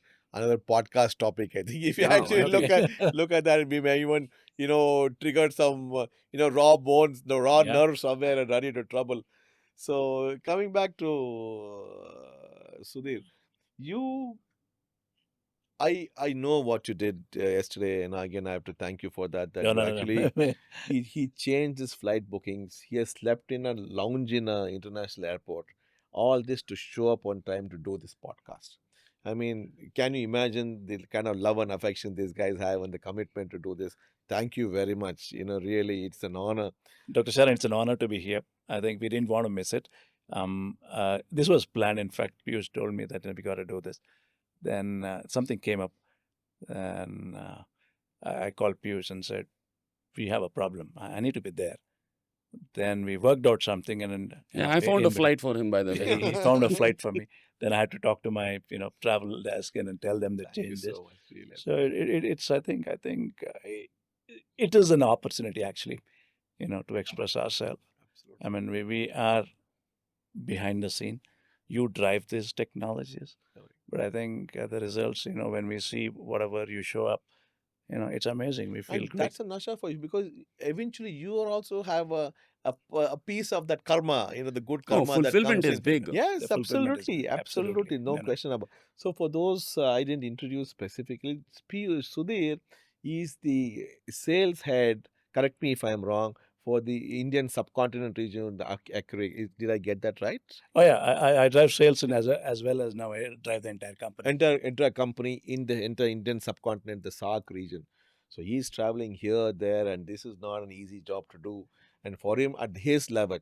podcast topic. I think if you Yeah, actually okay. look at that, we may even trigger some raw bones, the raw nerve somewhere, and run into trouble. So coming back to Sudhir, You, I know what you did yesterday, and again I have to thank you for that. That No, you no, no, actually no. he changed his flight bookings. He has slept in a lounge in a international airport. All this to show up on time to do this podcast. I mean, can you imagine the kind of love and affection these guys have and the commitment to do this? Thank you very much. Really, it's an honor. Dr. Sharan, it's an honor to be here. I think we didn't want to miss it. This was planned. In fact, Piyush told me that we got to do this. Then something came up, and I called Piyush and said, "We have a problem. I need to be there." Then we worked out something, and then, Yeah, I found a flight for him, by the way. he found a flight for me. Then I had to talk to my travel desk and then tell them to Thank you change this. so much. Really. So it's I think it is an opportunity actually, to express ourselves. Absolutely. I mean, we are behind the scene. You drive these technologies, Correct. but I think the results, when we see whatever you show up, it's amazing. We feel And great. that's a nasha for you because eventually you are also have a piece of that karma, the good Oh, karma that fulfillment comes is in. big. The Yes, fulfillment is absolutely, big. absolutely, no No. question about. So for those I didn't introduce specifically, Sudhir is the sales head. Correct me if I'm wrong. For the Indian subcontinent region, the Accuray. Did I get that right? Oh yeah, I drive sales in as well as now I drive the entire company. Enter a company in the entire Indian subcontinent, the SAARC region. So he's traveling here, there, and this is not an easy job to do. And for him at his level,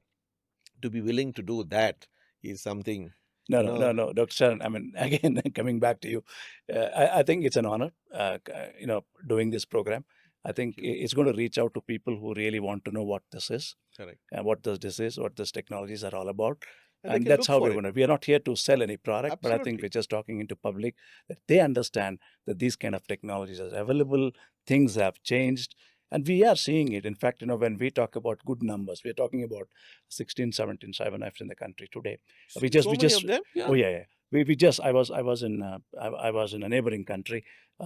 to be willing to do that is something. No, Dr. Sharan. I mean, again, coming back to you, I think it's an honor, doing this program. I think it's going to reach out to people who really want to know what this is, Correct. what this is, what these technologies are all about. And they And can that's look how for we're it. going to. We are not here to sell any product, but I think Absolutely. we're just talking into public that they understand that these kind of technologies are available. Things have changed, and we are seeing it. In fact, when we talk about good numbers, we're talking about 16, 17 CyberKnives in the country today. So many of them. Oh yeah. We just I was in I was in a neighboring country.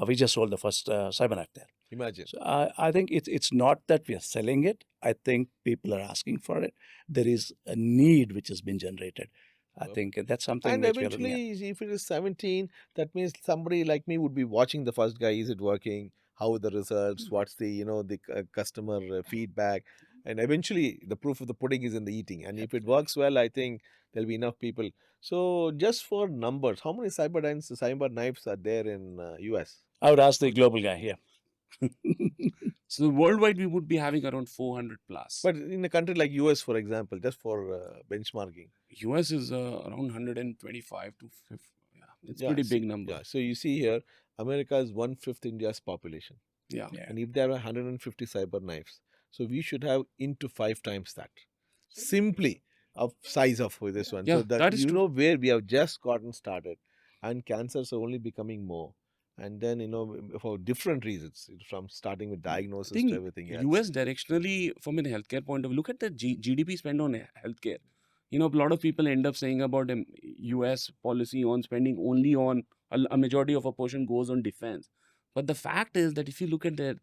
We just sold the first CyberKnife there. Imagine. So I think it's not that we are selling it. I think people are asking for it. There is a need which has been generated. I think that's something And which we are looking at. eventually, if it is 17, that means somebody like me would be watching the first guy. Is it working? How are the results? What's the customer feedback? And eventually, the proof of the pudding is in the eating. And if it works well, I think there'll be enough people. So, just for numbers, how many cyber knives are there in US? I would ask the global guy here. So worldwide, we would be having around 400 plus. But in a country like US, for example, just for benchmarking, US is around 125 to 50. Yeah, it's pretty big number. Yeah. So you see here, America is 1/5 India's population. Yeah. And if there are 150 cyber knives, so we should have into 5 times that. Simply of size of this one. Yeah, So that is true. where we have just gotten started, and cancers are only becoming more. And then for different reasons, from starting with I diagnosis think to everything else. US directionally, from a healthcare point of view, look at the GDP spend on healthcare. A lot of people end up saying about US policy on spending only on a majority of a portion goes on defense. But the fact is that if you look at the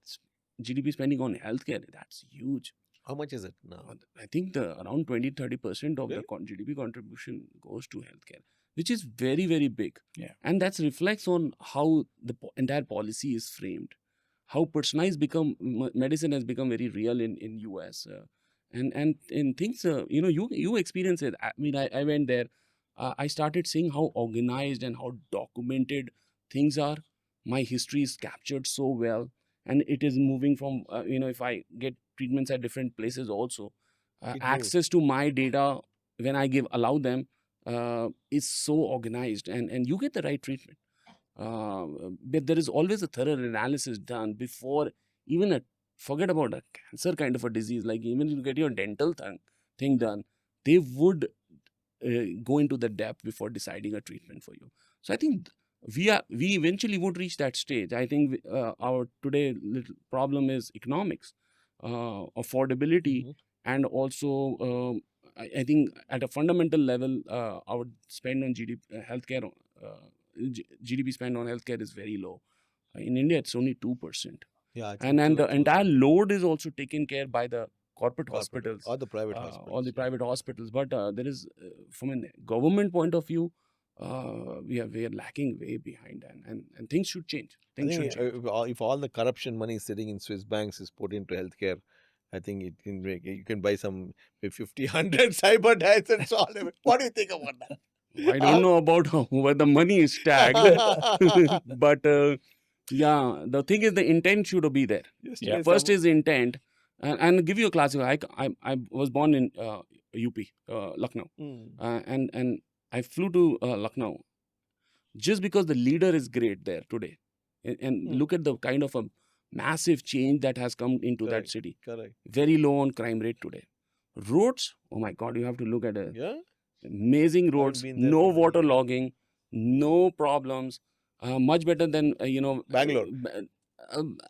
GDP spending on healthcare, that's huge. How much is it now? I think around 20-30% of Really? the GDP contribution goes to healthcare, which is very, very big. Yeah. And that reflects on how the entire policy is framed, how personalized medicine has become very real in US. And things, you experience it. I mean, I went there. I started seeing how organized and how documented things are. My history is captured so well. And it is moving from, if I get treatments at different places also, access to my data when I allow them is so organized and you get the right treatment. But there is always a thorough analysis done before even forget about a cancer kind of a disease. Like even if you get your dental thing done, they would go into the depth before deciding a treatment for you. So I think we eventually would reach that stage. I think our today little problem is economics, affordability, and also I think at a fundamental level, our spend on healthcare, GDP spend on healthcare is very low. In India, it's only 2%. Yeah, and the entire load is also taken care by the corporate hospitals or the private hospitals. Or the private hospitals. But there is, from a government point of view, we are lacking way behind, and things should change. I Things think should change. if all the corruption money sitting in Swiss banks is put into healthcare, I think it can make, you can buy some 50, 100 cyber diets and solve it. What do you think about that? I don't know about where the money is tagged, but yeah, the thing is the intent should be there. Yesterday First some- is intent, and give you a classic. I was born in UP, Lucknow, Mm. and I flew to Lucknow just because the leader is great there today, and look at the kind of a massive change that has come into that Correct. city. Correct. Very low on crime rate today. Roads, oh my God, you have to look at it. Yeah. Amazing roads, been there no for many water years. logging, no problems. Much better than Bangalore.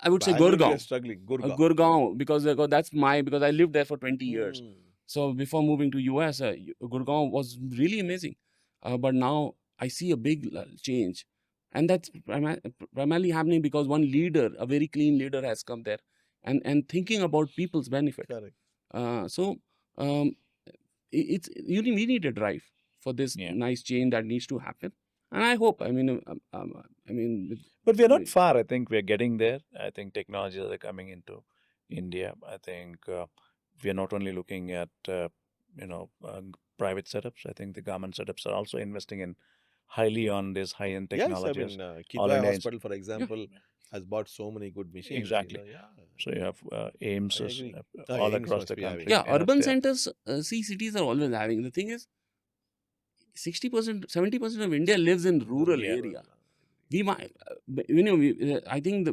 I would say Bangalore, we are Gurgaon. struggling. Gurgaon. Gurgaon, because that's because I lived there for 20 years. Mm. So before moving to US, Gurgaon was really amazing. But now I see a big change. And that's primarily happening because one leader, a very clean leader, has come there and thinking about people's benefit. Correct. So we need a drive for this nice change that needs to happen. And I hope, But we are not far. I think we are getting there. I think technologies are coming into India. I think we are not only looking at private setups. I think the government setups are also investing in highly on this high-end technologies. Yes, I mean, All Kidwai India Hospital, for example, has bought so many good machines. Exactly. Yeah. So you have AIMS I agree. all AIIMS across must the be country. having. Yeah, and urban they are- centers, cities are always having. The thing is, 60%, 70% of India lives in rural area. We might, I think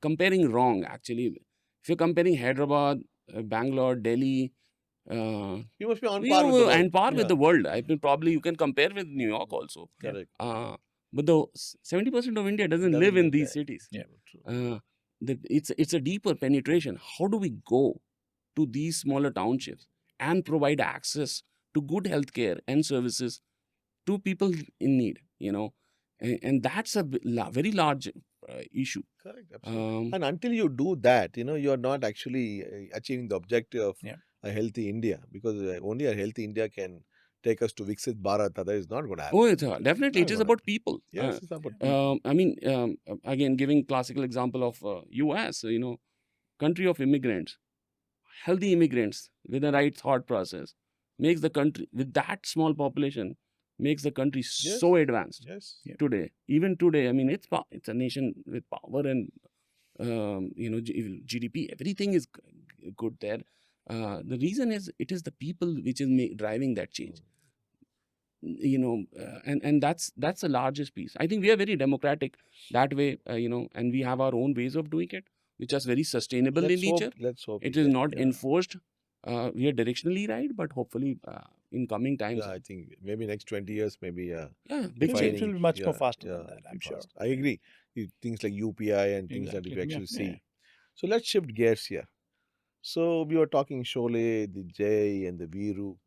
comparing wrong actually. If you're comparing Hyderabad, Bangalore, Delhi, You must be on par with the world. and par with the world. I mean, probably you can compare with New York also. Correct. But the 70% of India doesn't live in these cities. Yeah. It's a deeper penetration. How do we go to these smaller townships and provide access to good healthcare and services to people in need? And that's a very large issue. Correct. Absolutely. And until you do that, you are not actually achieving the objective of a healthy India, because only a healthy India can take us to Viksit Bharat. That is not going to happen. Oh, definitely. It is about people. Yes, it's about people. Again, giving classical example of US, country of immigrants, healthy immigrants with the right thought process makes the country, with that small population, makes the country so advanced today. Even today, I mean, it's a nation with power and GDP. Everything is good there. The reason is it is the people which is driving that change. And that's the largest piece. I think we are very democratic that way, and we have our own ways of doing it, which are very sustainable in nature. Let's hope it is not enforced. We are directionally right, but hopefully in coming times. I think maybe next 20 years, maybe. Big change. It will be much more faster than that, I'm sure. I agree. Things like UPI and things that we actually see. So let's shift gears here. So we were talking Sholay, the Jay and the Viru.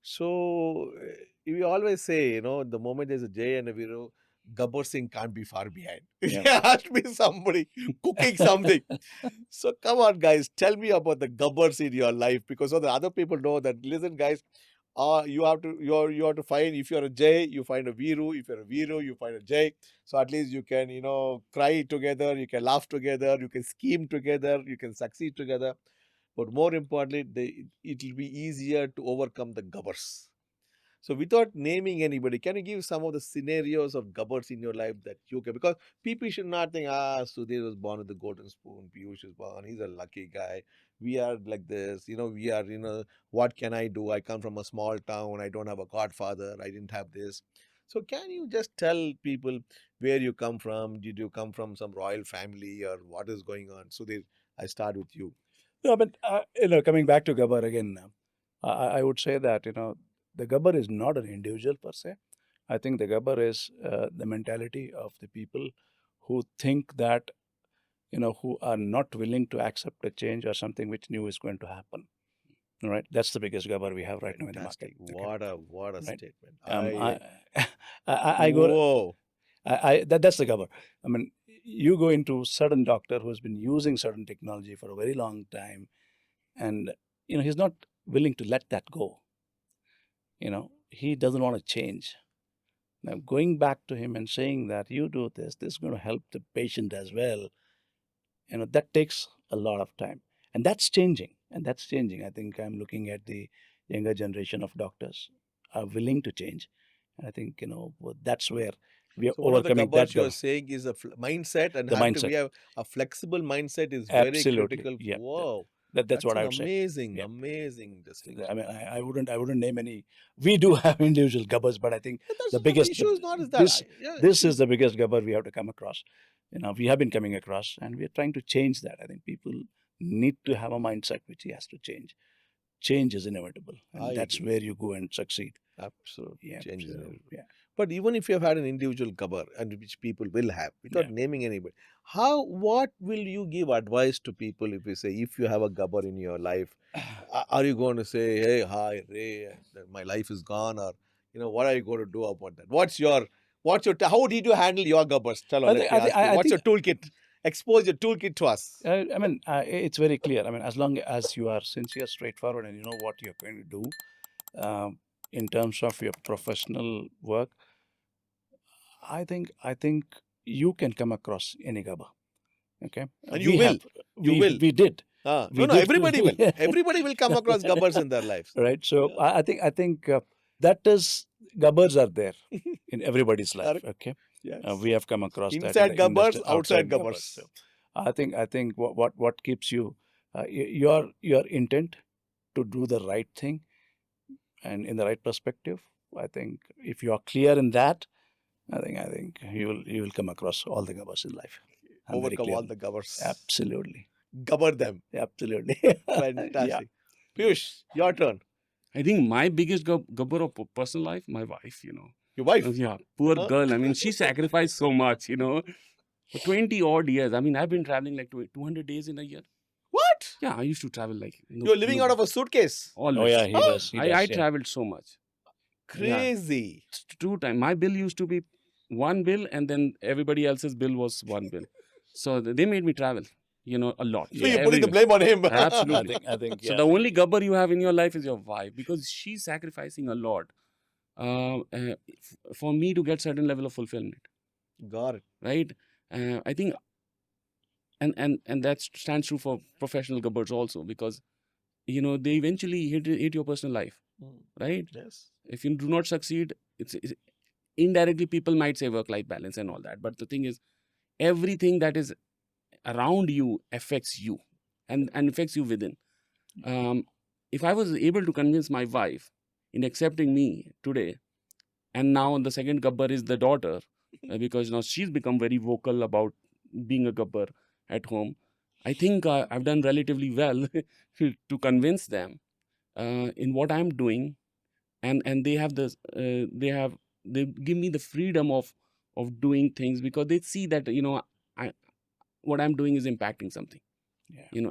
So we always say, the moment there's a Jay and a Viru, Gabbar Singh can't be far behind. There has to be somebody cooking something. So come on, guys, tell me about the Gabbars in your life, because so the other people know that. Listen, guys, you have to find, if you're a Jay, you find a Viru. If you're a Viru, you find a Jay. So at least you can, cry together, you can laugh together, you can scheme together, you can succeed together. But more importantly, it will be easier to overcome the Gabbars. So without naming anybody, can you give some of the scenarios of Gabbars in your life that you can? Because people should not think, Sudhir was born with the golden spoon, Piyush is born, he's a lucky guy. We are like this, we are, what can I do? I come from a small town, I don't have a godfather, I didn't have this. So can you just tell people where you come from? Did you come from some royal family, or what is going on? Sudhir, I start with you. No, but coming back to Gabbar again, I would say that the Gabbar is not an individual per se. I think the Gabbar is the mentality of the people who think that, who are not willing to accept a change or something which new is going to happen. All right, that's the biggest Gabbar we have right now in the market. What a statement! I go. That's the Gabbar. I mean, you go into certain doctor who has been using certain technology for a very long time, and he's not willing to let that go. He doesn't want to change. Now, going back to him and saying that you do this is going to help the patient as well, that takes a lot of time. And that's changing. I think I'm looking at the younger generation of doctors are willing to change. And I think, that's where we are So one of the overcoming that gabbars you are saying is a mindset, and The we mindset. have a flexible mindset is very Absolutely. critical. Yeah. Wow, That's what an I would say. amazing, Yeah. amazing distinction. I mean, I wouldn't name any. We do have individual gabbers, but I think That's the not biggest the issue is not is that. this is the biggest gabbar we have to come across. We have been coming across, and we are trying to change that. I think people need to have a mindset which he has to change. Change is inevitable, and that's where you go and succeed. Absolutely. Yeah, Change is absolutely. inevitable. Yeah. But even if you have had an individual gabbar, and which people will have, without Yeah. naming anybody, what will you give advice to people if you say, if you have a gabbar in your life, are you going to say, hey, hi, Ray, my life is gone, or what are you going to do about that? How did you handle your gabbars? Tell us, let me ask you. What's your toolkit? Expose your toolkit to us. I mean, it's very clear. I mean, as long as you are sincere, straightforward, and you know what you're going to do in terms of your professional work, I think you can come across any gabba. Okay, And you will. We did. Everybody will. Everybody will come across gabbars in their lives. Right. So I think that is gabbars are there in everybody's life. Okay. Yes. We have come across inside that. Gabbars, outside gabbars. So I think what keeps you your intent to do the right thing and in the right perspective. I think if you are clear in that, I think you will come across all the gabbars in life. Overcome all the gabbars. Absolutely. Gabbar them. Absolutely. Fantastic. Piyush, your turn. I think my biggest gabbar of personal life, my wife, Your wife? Yeah, poor girl. I mean, she sacrificed so much, for 20 odd years. I mean, I've been traveling like 200 days in a year. What? Yeah, I used to travel like. You're living out of a suitcase? Always. Oh, yeah, he does. I traveled so much. Crazy. Yeah. 2 times. My bill used to be one bill, and then everybody else's bill was one bill. So they made me travel, a lot. So you're putting the blame on him. Absolutely. I think So the only gabbar you have in your life is your wife, because she's sacrificing a lot for me to get certain level of fulfillment. Got it. Right? I think, and that stands true for professional gabbars also, because they eventually hit your personal life, right? Yes. If you do not succeed, it's indirectly people might say work-life balance and all that, but the thing is, everything that is around you affects you and affects you within. If I was able to convince my wife in accepting me today, and now the second gabbar is the daughter, because now she's become very vocal about being a gabbar at home, I think I've done relatively well to convince them in what I'm doing, and they have this they give me the freedom of doing things, because they see that what I'm doing is impacting something,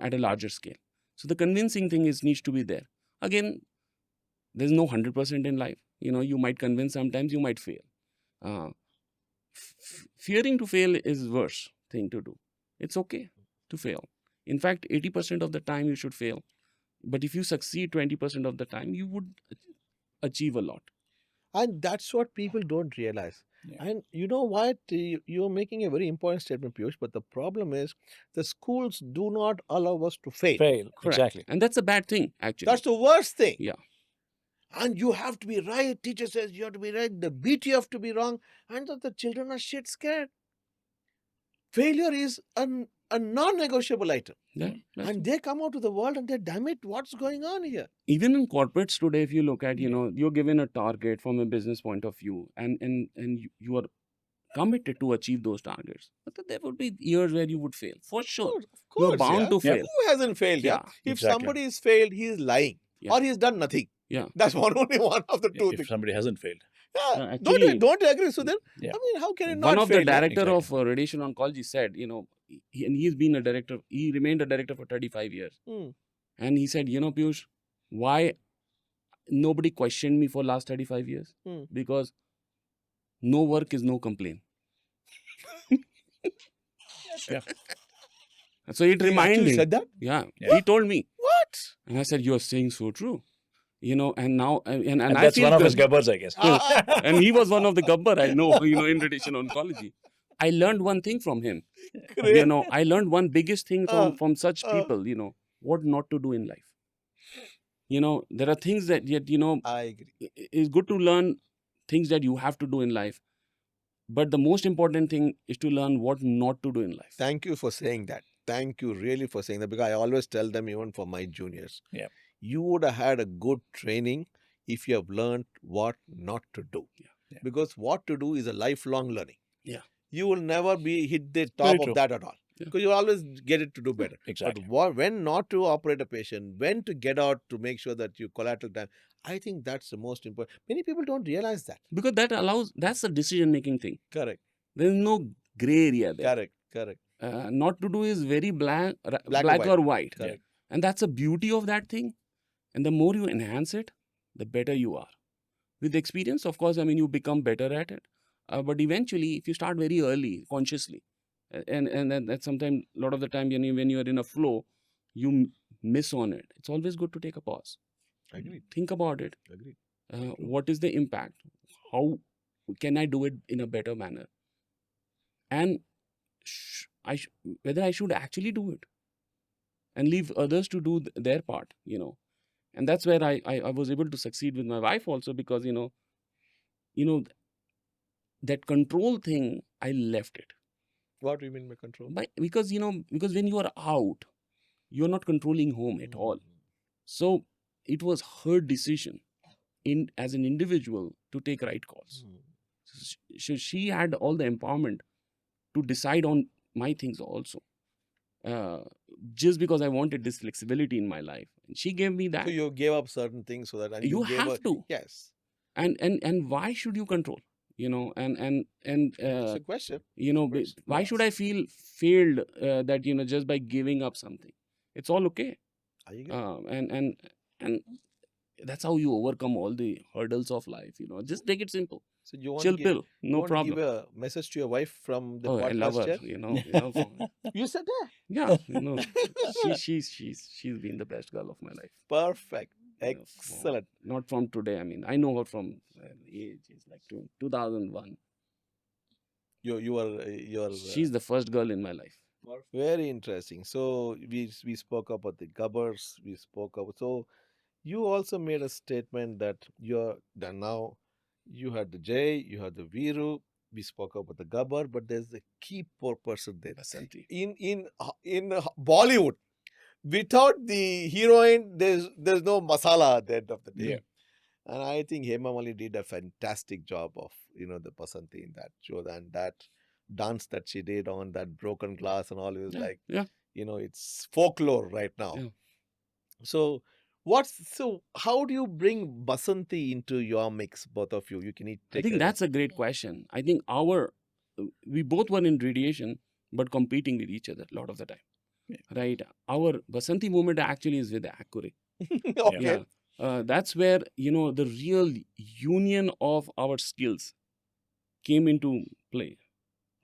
at a larger scale. So the convincing thing needs to be there. Again, there's no 100% in life. You might convince sometimes, you might fail. Fearing to fail is worse thing to do. It's okay to fail. In fact, 80% of the time you should fail. But if you succeed 20% of the time, you would achieve a lot. And that's what people don't realize. Yeah. And you know what? You're making a very important statement, Piyush, but the problem is the schools do not allow us to fail. Correct. Exactly. And that's a bad thing, actually. That's the worst thing. Yeah. And you have to be right. Teacher says you have to be right. The beat you have to be wrong. And the children are shit scared. Failure is a non-negotiable item. Yeah, and they come out to the world and they, damn it, what's going on here? Even in corporates today, if you look at, you're given a target from a business point of view, and you are committed to achieve those targets. But there would be years where you would fail. For sure. Of course, you're bound to fail. Who hasn't failed? Yeah. If somebody has failed, he is lying. Yeah. Or he has done nothing. Yeah. That's only one of the two things. If somebody hasn't failed. Yeah. Actually, don't you agree, Sudhir? Yeah. I mean, how can it not one of fail? the director of Radiation Oncology said, he's been a director, he remained a director for 35 years. And he said, Piyush, why nobody questioned me for last 35 years? Because no work is no complaint. Yeah. So it reminded me. He said that? Yeah. He told me. What? And I said, you are saying so true. And now, and I that's feel one of his good. gabbers, I guess. And he was one of the gabbar I know, in radiation oncology. I learned one thing from him. Great. I learned one biggest thing from such uh. people, what not to do in life. There are things that yet, I agree. it's good to learn things that you have to do in life. But the most important thing is to learn what not to do in life. Thank you for saying that. Thank you really for saying that, because I always tell them, even for my juniors, Yeah. you would have had a good training if you have learned what not to do. Yeah. Because what to do is a lifelong learning. Yeah. You will never hit the Very top of true. that at all. Yeah. Because you always get it to do better. Exactly. But when not to operate a patient, when to get out to make sure that you collateral time, I think that's the most important. Many people don't realize that. Because that's a decision-making thing. Correct. There's no gray area there. Correct. Not to do is very black Black or white. Correct. And that's the beauty of that thing. And the more you enhance it, the better you are. With experience, of course, you become better at it. But eventually, if you start very early, consciously, and that sometimes, a lot of the time, when you are in a flow, you miss on it. It's always good to take a pause. Agreed. Think about it. Agreed. What is the impact? How can I do it in a better manner? And whether I should actually do it and leave others to do their part, And that's where I was able to succeed with my wife also, because, that control thing, I left it. What do you mean by control? Because when you are out, you're not controlling home at all. So it was her decision as an individual to take right calls. So she had all the empowerment to decide on my things also. Just because I wanted this flexibility in my life. And she gave me that. So you gave up certain things so that you have to. Yes. And why should you control? And It's a question. Why should I feel failed that just by giving up something? It's all okay. I agree. And that's how you overcome all the hurdles of life. Just take it simple. So you want Chill to pill, no problem. Give a message to your wife from the podcast I love her. chair? You said that? Yeah. She's been the best girl of my life. Perfect. Excellent. Not from today. I know her from age is like 2001. You are. She's the first girl in my life. Very interesting. So we spoke about the gubbers. We spoke about. So you also made a statement that now you had the J, you had the Viru. We spoke about the gubber, but there's the key person there. Basanti. In Bollywood, without the heroine, there's no masala at the end of the day. Yeah. And I think Hema Mali did a fantastic job of the Basanti in that show, and that dance that she did on that broken glass and all, it was it's folklore right now. Yeah. So how do you bring Basanti into your mix, both of you? You can I think that's a great question. I think we both were in radiation, but competing with each other a lot of the time. Yeah. Right? Our Basanti movement actually is with Accuray. Okay. Yeah. That's where, the real union of our skills came into play.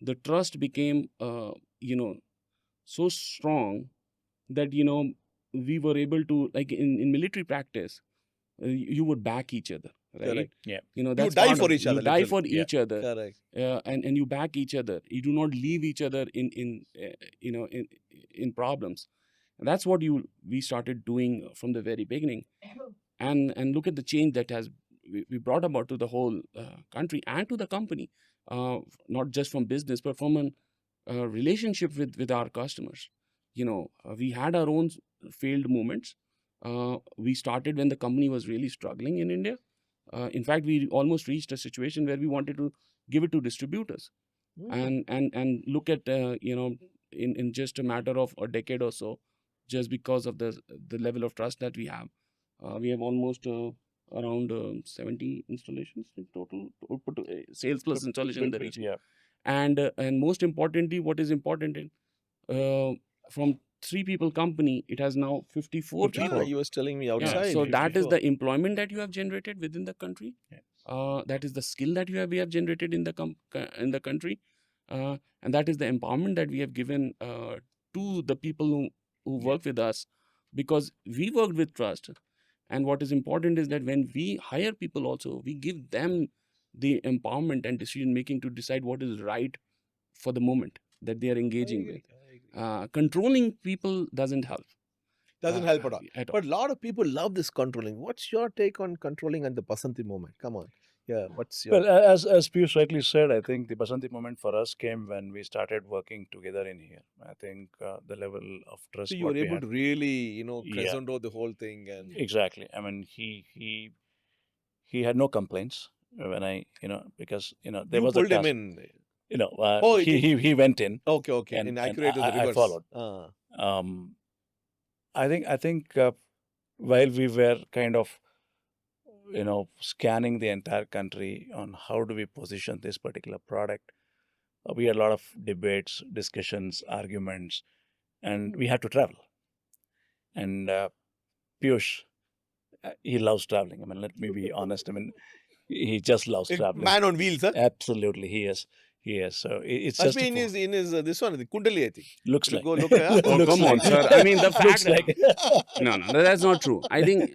The trust became, so strong that, we were able to, like in military practice, you would back each other, right? Correct. Yeah. That's you die for each other. You die for each other. Correct. And you back each other. You do not leave each other in problems. And that's what we started doing from the very beginning. And look at the change that we brought about to the whole country and to the company, not just from business, but from a relationship with our customers. We had our own failed moments. We started when the company was really struggling in India. In fact, we almost reached a situation where we wanted to give it to distributors. And look at, in just a matter of a decade or so, just because of the level of trust that we have. We have almost around 70 installations in total, sales plus installation in the region. Yeah. And most importantly, what is important from 3 people company, it has now 54 people. He was telling me outside. Yeah, so 54. that is the employment that you have generated within the country. Yeah. That is the skill that we have generated in the country, and that is the empowerment that we have given to the people who work with us, because we worked with trust, And what is important is that when we hire people also, we give them the empowerment and decision making to decide what is right for the moment that they are engaging with. Controlling people doesn't help. Doesn't help at all. At all. But a lot of people love this controlling. What's your take on controlling and the Basanti moment? Come on. Yeah, what's your... Well, as Piyush rightly said, I think the Basanti moment for us came when we started working together in here. I think the level of trust So you what were we able had. to really, Yeah. crescendo the whole thing and... Exactly. I mean, he had no complaints when I, because there You was a pulled him task. in. He went in. Okay. And, In and Accuray, it was the I reverse. followed. I think while we were kind of scanning the entire country on how do we position this particular product, we had a lot of debates, discussions, arguments, and we had to travel. And Piyush, he loves traveling. I mean, let me be honest. I mean, he just loves traveling. Man on wheels, huh? Absolutely, he is. So it's Must just be in his this one, the Kundali, I think. looks like. Go look. Huh? Oh, Looks come on, like. sir. I mean, the Looks fact... like. No, that's not true. I think,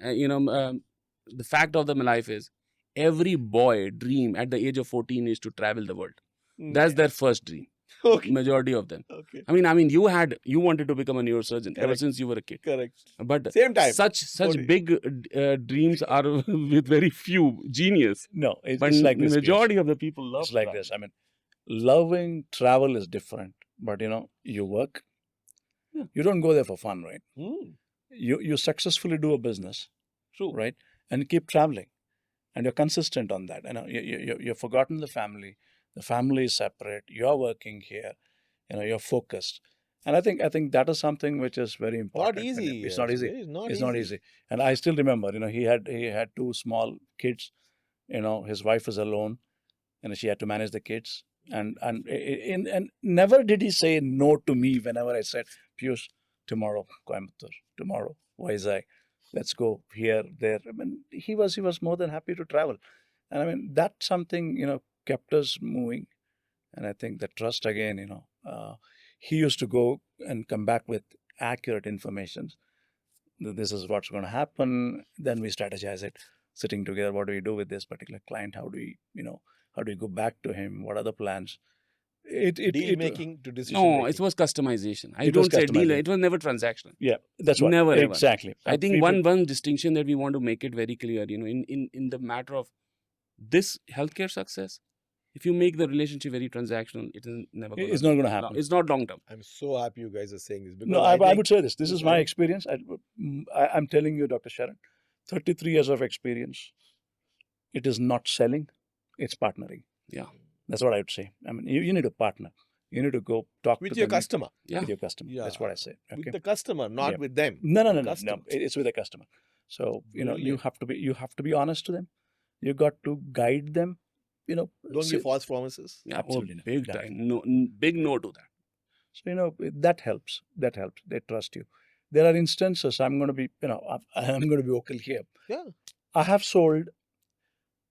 the fact of the life is every boy dream at the age of 14 is to travel the world. That's their first dream. Okay. Majority of them. Okay. I mean, you wanted to become a neurosurgeon ever Correct. since you were a kid. Correct. But Same time. such 40. big dreams are with very few genius. No, it's But like this. majority of the people love It's like travel. this. I mean, loving travel is different, but you work. Yeah. You don't go there for fun, right? Hmm. You successfully do a business, True. right? And keep traveling, and you're consistent on that. You've forgotten the family. The family is separate. You're working here. You're focused. And I think that is something which is very important. Not easy. It's not easy. It's not easy. And I still remember, he had two small kids. His wife was alone, and she had to manage the kids. And never did he say no to me whenever I said, Piyush, tomorrow Coimbatore, tomorrow Vizag, let's go here, there. I mean, he was more than happy to travel. And I mean, that's something, kept us moving. And I think the trust again, he used to go and come back with accurate information. This is what's going to happen. Then we strategize it, sitting together. What do we do with this particular client? How do we go back to him? What are the plans? Deal making to decision No, making. it was customization. I It was don't say deal. customization. It was never transactional. Yeah, that's what. Never, ever. Exactly. I think one distinction that we want to make it very clear, in the matter of this healthcare success, if you make the relationship very transactional, it is never going to... It's not going to happen. It's not long term. I'm so happy you guys are saying this. Because No, I would say this. This is my experience. I'm telling you, Dr. Sharan, 33 years of experience. It is not selling, it's partnering. Yeah. That's what I would say. I mean, you need to partner. You need to go talk with to your them. customer. Yeah. With your customer. Yeah. That's what I say. Okay. With the customer, not Yeah. with them. No. Customer. It's with the customer. So you Brilliant. have to be honest to them. You got to guide them. Don't give false promises. Yeah, Absolutely not. big That- time. No, big no to that. So that helps. That helps. They trust you. There are instances. I'm going to be I'm going to be vocal here. Yeah. I have sold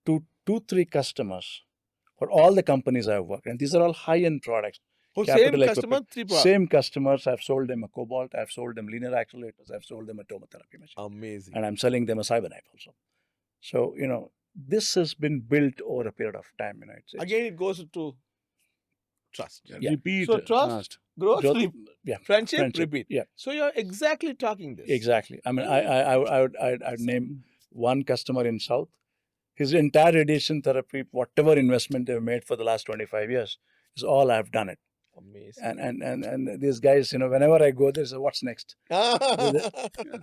to 2-3 customers for all the companies I've worked, and these are all high-end products. Oh, Capital same customer, equipment. 3 products. Same customers. I've sold them a cobalt. I've sold them linear accelerators. I've sold them a tomotherapy machine. Amazing. And I'm selling them a CyberKnife also. So this has been built over a period of time. Again, it goes to trust. Yeah. Repeat. So trust, growth, yeah, friendship, repeat. Yeah, So you're exactly talking this. exactly. I mean, I'd name one customer in South. His entire radiation therapy, whatever investment they've made for the last 25 years, is all I've done it. Amazing. And these guys, whenever I go, they say, "What's next?"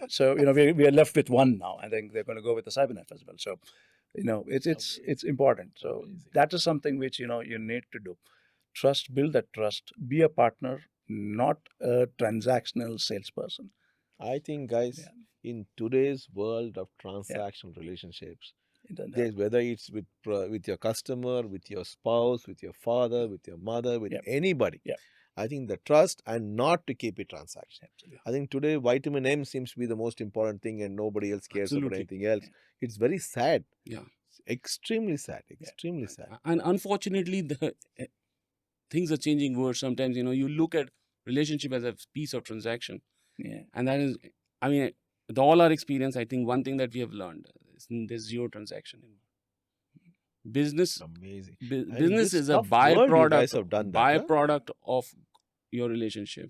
So we are left with one now. I think they're going to go with the CyberKnife as well. So it's important. So Amazing. that is something which you need to do. Trust, build that trust. Be a partner, not a transactional salesperson. I think, guys, in today's world of transactional relationships, whether it's with your customer, with your spouse, with your father, with your mother, with anybody, I think the trust and not to keep it transactional. Absolutely. I think today vitamin M seems to be the most important thing, and nobody else cares about anything else. It's very sad. Yeah. Extremely sad. Extremely sad. And unfortunately, the things are changing worse. Sometimes, you look at relationship as a piece of transaction. Yeah. And that is, I mean, with all our experience, I think one thing that we have learned is there's zero transaction involved. Business, Amazing. business this is a tough word you guys byproduct, have done that, huh? byproduct of your relationship,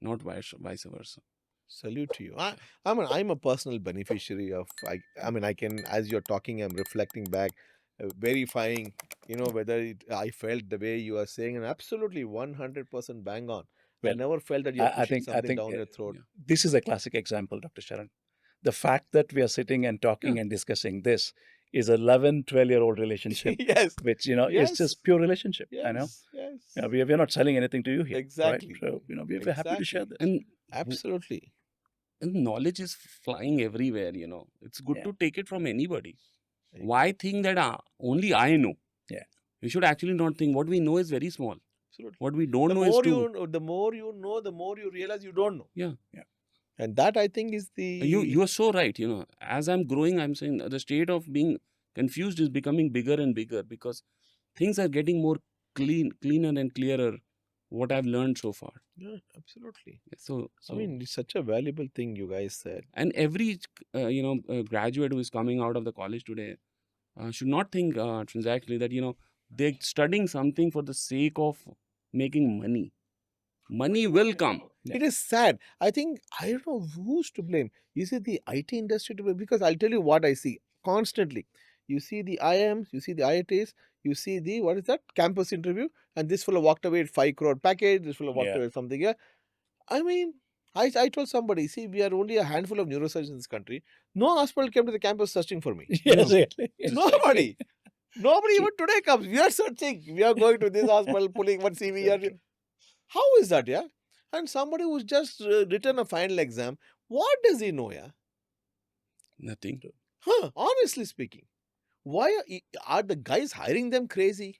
not vice versa. Salute to you. I'm a personal beneficiary of. I can, as you're talking, I'm reflecting back, verifying. Whether I felt the way you are saying, and absolutely 100% bang on. I Well, never felt that you're I pushing think something down your throat. this is a classic example, Dr. Sharan. The fact that we are sitting and talking Yeah. and discussing this is a 11, 12-year-old relationship, Yes. which, is Yes. just pure relationship. I know. Yes. Yeah, we're not selling anything to you here. Exactly. Right? So, we're happy to share this. And Absolutely. and knowledge is flying everywhere. It's good Yeah. to take it from anybody. Why think that only I know? Yeah. We should actually not think what we know is very small. Absolutely. What we don't The know is more too. the more you know, the more you realize you don't know. Yeah. And that, I think, is the. You are so right. As I'm growing, I'm saying the state of being confused is becoming bigger and bigger because things are getting more cleaner and clearer. What I've learned so far. Yeah, absolutely. So it's such a valuable thing you guys said. And every graduate who is coming out of the college today should not think transactionally that they're studying something for the sake of making money. Money will come. It is sad. I think, I don't know who's to blame. Is it the IT industry to blame? Because I'll tell you what I see constantly. You see the IIMs, you see the IITs, you see the, what is that, campus interview, and this fellow walked away at 5 crore package, this fellow walked away at something. Yeah. I mean, I told somebody, see, we are only a handful of neurosurgeons in this country. No hospital came to the campus searching for me. Yes, Nobody. Nobody even today comes. We are searching. We are going to this hospital, pulling one CV here. How is that, yeah? And somebody who's just written a final exam, what does he know, yeah? Nothing. Honestly speaking, why are the guys hiring them crazy?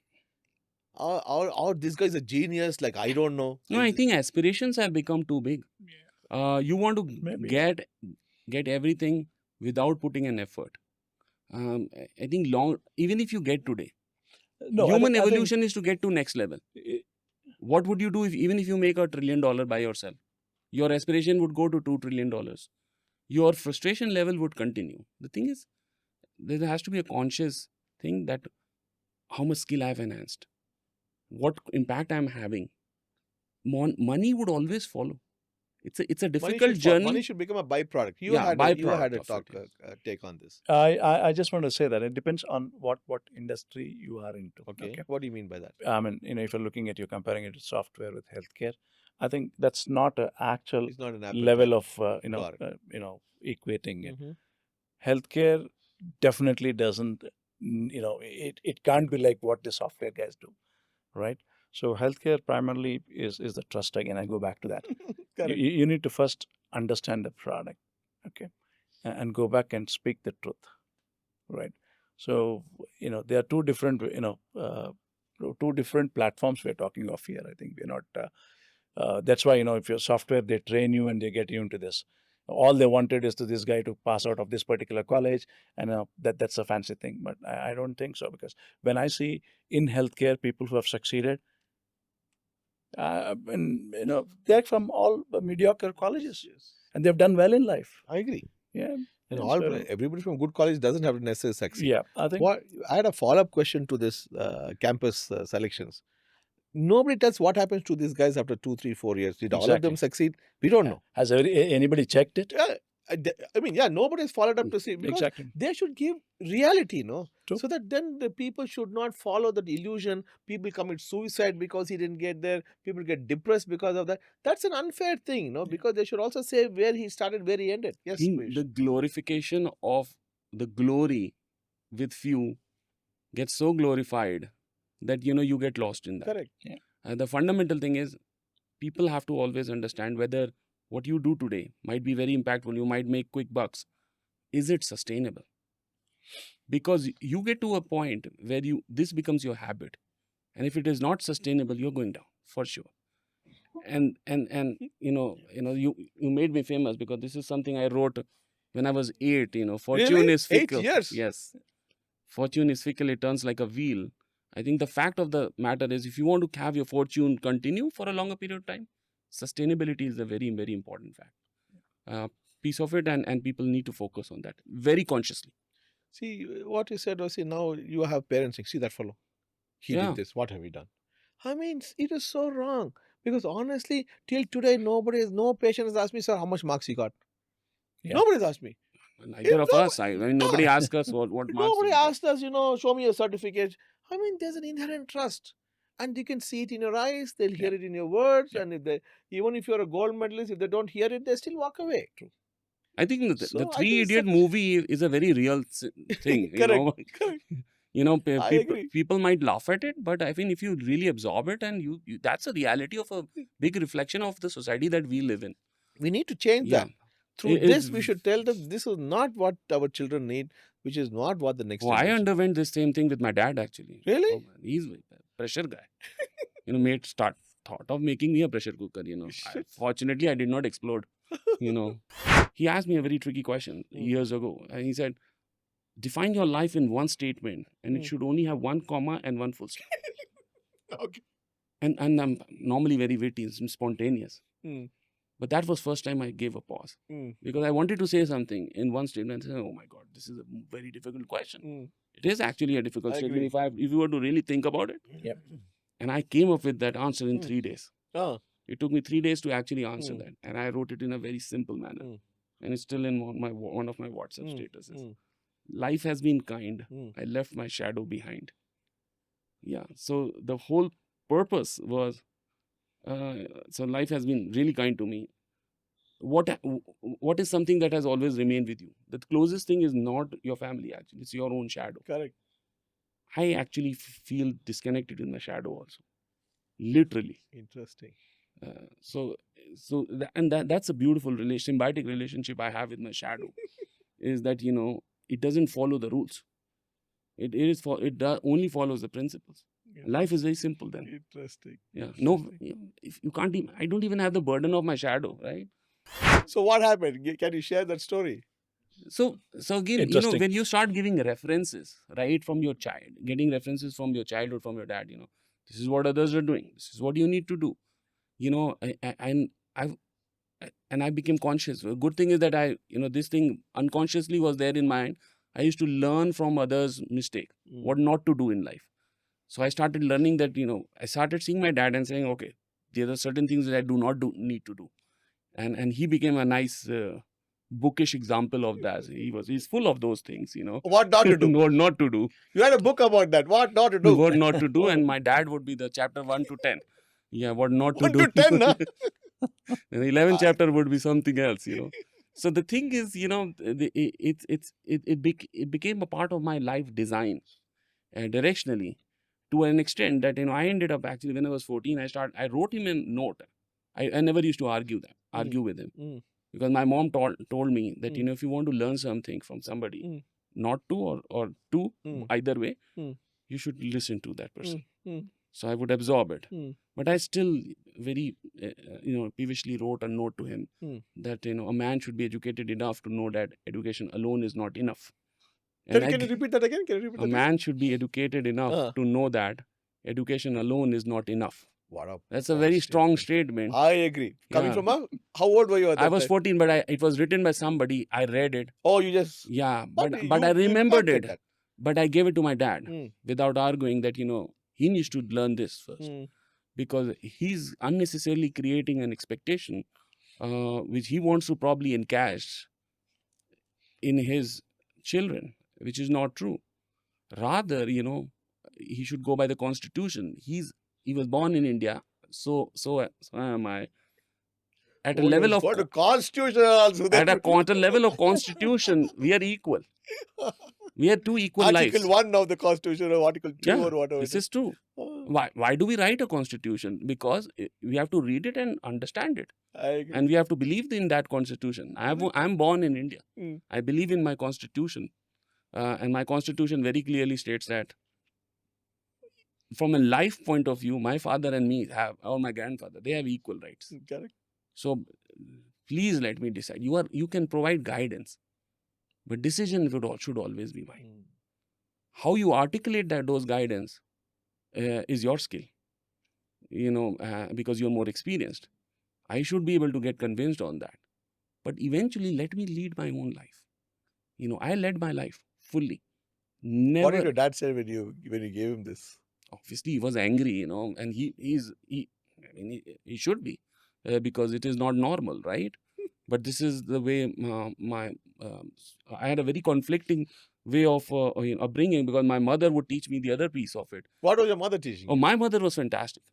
Or this guy's a genius, like, I don't know. No, I think aspirations have become too big. You want to get everything without putting an effort. I think even if you get today, human evolution is to get to next level. What would you do even if you make $1 trillion by yourself? Your aspiration would go to $2 trillion. Your frustration level would continue. The thing is, there has to be a conscious thing that how much skill I have enhanced, what impact I am having. Money would always follow. It's a difficult journey. Money should become a byproduct. You had a take on this. I just want to say that it depends on what industry you are into. Okay. What do you mean by that? I mean, if you're looking at, you're comparing it to software with healthcare, I think that's not an actual level of equating it. Healthcare definitely doesn't. It can't be like what the software guys do, right? So healthcare primarily is the trust. Again, I go back to that. You need to first understand the product, okay, and go back and speak the truth, right? So there are two different platforms we're talking of here. I think we're not. That's why if your software, they train you and they get you into this. All they wanted is this guy to pass out of this particular college, and that's a fancy thing. But I don't think so, because when I see in healthcare people who have succeeded, they're from all mediocre colleges, and they've done well in life. I agree. Yeah. Everybody from good college doesn't have to necessarily succeed. Yeah, I think. I had a follow-up question to this campus selections. Nobody tells what happens to these guys after 2, 3, 4 years. Did all of them succeed? We don't know. Has anybody checked it? Nobody's followed up to see, because they should give reality, True. So that then the people should not follow that illusion. People commit suicide because he didn't get there. People get depressed because of that. That's an unfair thing, because they should also say where he started, where he ended. Yes, please. The glorification of the glory with few gets so glorified that you get lost in that. Correct. Yeah. The fundamental thing is people have to always understand whether what you do today might be very impactful. You might make quick bucks. Is it sustainable? Because you get to a point where this becomes your habit, and if it is not sustainable, you're going down for sure. And you made me famous because this is something I wrote when I was 8. Fortune is fickle. 8 years. Yes, fortune is fickle. It turns like a wheel. I think the fact of the matter is, if you want to have your fortune continue for a longer period of time, sustainability is a very, very important fact. piece of it, and people need to focus on that very consciously. See, what you said was, see, now you have parents saying, see that fellow, he Yeah. did this, what have we done? I mean, it is so wrong. Because honestly, till today, no patient has asked me, sir, how much marks he got. Yeah. Nobody's asked me. Neither of us. I mean, nobody asked us what marks. Nobody did you get. asked us, show me a certificate. I mean, there's an inherent trust. And you can see it in your eyes, they'll hear it in your words, and even if you're a gold medalist, if they don't hear it, they still walk away. True. I think the So, I Three think Idiot movie is a very real thing. Correct. People might laugh at it, but I think if you really absorb it, and you that's a reality of a big reflection of the society that we live in. We need to change Yeah. that. Through It- this, it's- we should tell them this is not what our children need, which is not what the next Oh, I generation. underwent the same thing with my dad, actually. Really? Oh, man, he's a pressure guy. Thought of making me a pressure cooker. Fortunately, I did not explode. He asked me a very tricky question years ago, and he said, "Define your life in one statement, and it should only have one comma and one full stop." Okay. And I'm normally very witty and spontaneous, but that was first time I gave a pause because I wanted to say something in one statement. And I said, "Oh my God, this is a very difficult question." It is actually a difficult I statement agree. if you were to really think about it. Yep. And I came up with that answer in 3 days. Ah. It took me 3 days to actually answer that, and I wrote it in a very simple manner, and it's still in one of my WhatsApp statuses. Life has been kind. I left my shadow behind. Yeah. So the whole purpose was, so life has been really kind to me. What is something that has always remained with you? The closest thing is not your family, actually. It's your own shadow. Correct. I actually feel disconnected in the shadow also. Literally. Interesting. That's a beautiful symbiotic relationship I have with my shadow. Is that, it doesn't follow the rules. It only follows the principles. Life is very simple then. Interesting. Yeah. No, if you can't even, I don't even have the burden of my shadow, right? So what happened? Can you share that story? So again, Interesting. when you start giving references, right, from your child, getting references from your childhood, from your dad, this is what others are doing. This is what you need to do. And I became conscious. A good thing is that this thing unconsciously was there in mind. I used to learn from others' mistake, what not to do in life. So I started learning that, I started seeing my dad and saying, okay, there are certain things that I do not need to do. And he became a nice bookish example of that. He's full of those things, What not to do? What not to do. You had a book about that. What not to do? What not to do. And my dad would be the chapter 1 to 10. Yeah, what not to 1 do. to 10, huh? And the 11th chapter would be something else, So the thing is, it became a part of my life design directionally, to an extent that, I ended up actually, when I was 14, I wrote him a note. I never used to argue with him. Because my mom told me that, if you want to learn something from somebody, not to or to, either way, you should listen to that person. So I would absorb it. But I still very, peevishly wrote a note to him that, a man should be educated enough to know that education alone is not enough. Can you repeat that again? A man should be educated enough to know that education alone is not enough. That's a very strong statement. I agree. Coming from how old were you at that I was time? 14, but it was written by somebody. I read it. Oh, you just... Yeah, but I remembered it. But I gave it to my dad without arguing that, he needs to learn this first. Because he's unnecessarily creating an expectation which he wants to probably encash in his children, which is not true. Rather, he should go by the constitution. He was born in India, so am I. At a level of constitution also. At a level of constitution, we are equal. We are two equal lives. Article 1 of the constitution or Article 2 or whatever. This is true. Why do we write a constitution? Because we have to read it and understand it. I agree. And we have to believe in that constitution. I'm born in India. I believe in my constitution. And my constitution very clearly states that from a life point of view, my father and me or my grandfather, they have equal rights. Correct. So please let me decide. You can provide guidance, but decision should always be mine. How you articulate those guidance is your skill, because you're more experienced. I should be able to get convinced on that. but eventually let me lead my own life. I led my life fully. Never. What did your dad say when you gave him this? Obviously, he was angry, and he should be, because it is not normal, right? But this is the way I had a very conflicting way of upbringing, because my mother would teach me the other piece of it. What was your mother teaching Oh, you? my mother was fantastic.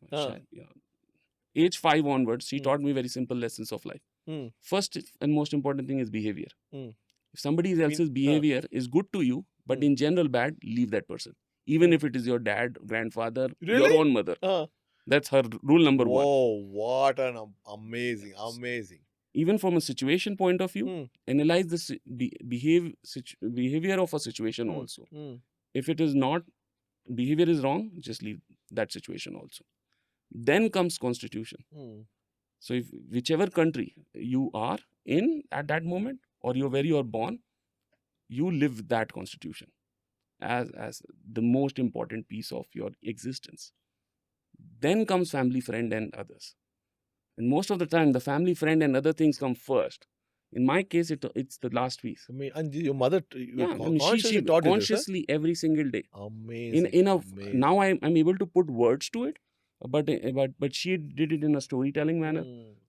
Age 5 onwards, she Hmm. taught me very simple lessons of life. Hmm. First and most important thing is behavior. Hmm. If somebody else's behavior is good to you, but in general bad, leave that person. Even if it is your dad, grandfather, your Really? own mother. That's her rule number one. Whoa, what an amazing. Even from a situation point of view, analyze the behavior of a situation also. If it is not, behavior is wrong, just leave that situation also. Then comes constitution. So if whichever country you are in at that moment, or where you are born, you live that constitution as the most important piece of your existence. Then comes family, friend, and others. And most of the time, the family, friend, and other things come first. In my case, it's the last piece. I mean, and your mother, She taught you this, consciously every single day. Amazing. Now I'm able to put words to it, but she did it in a storytelling manner,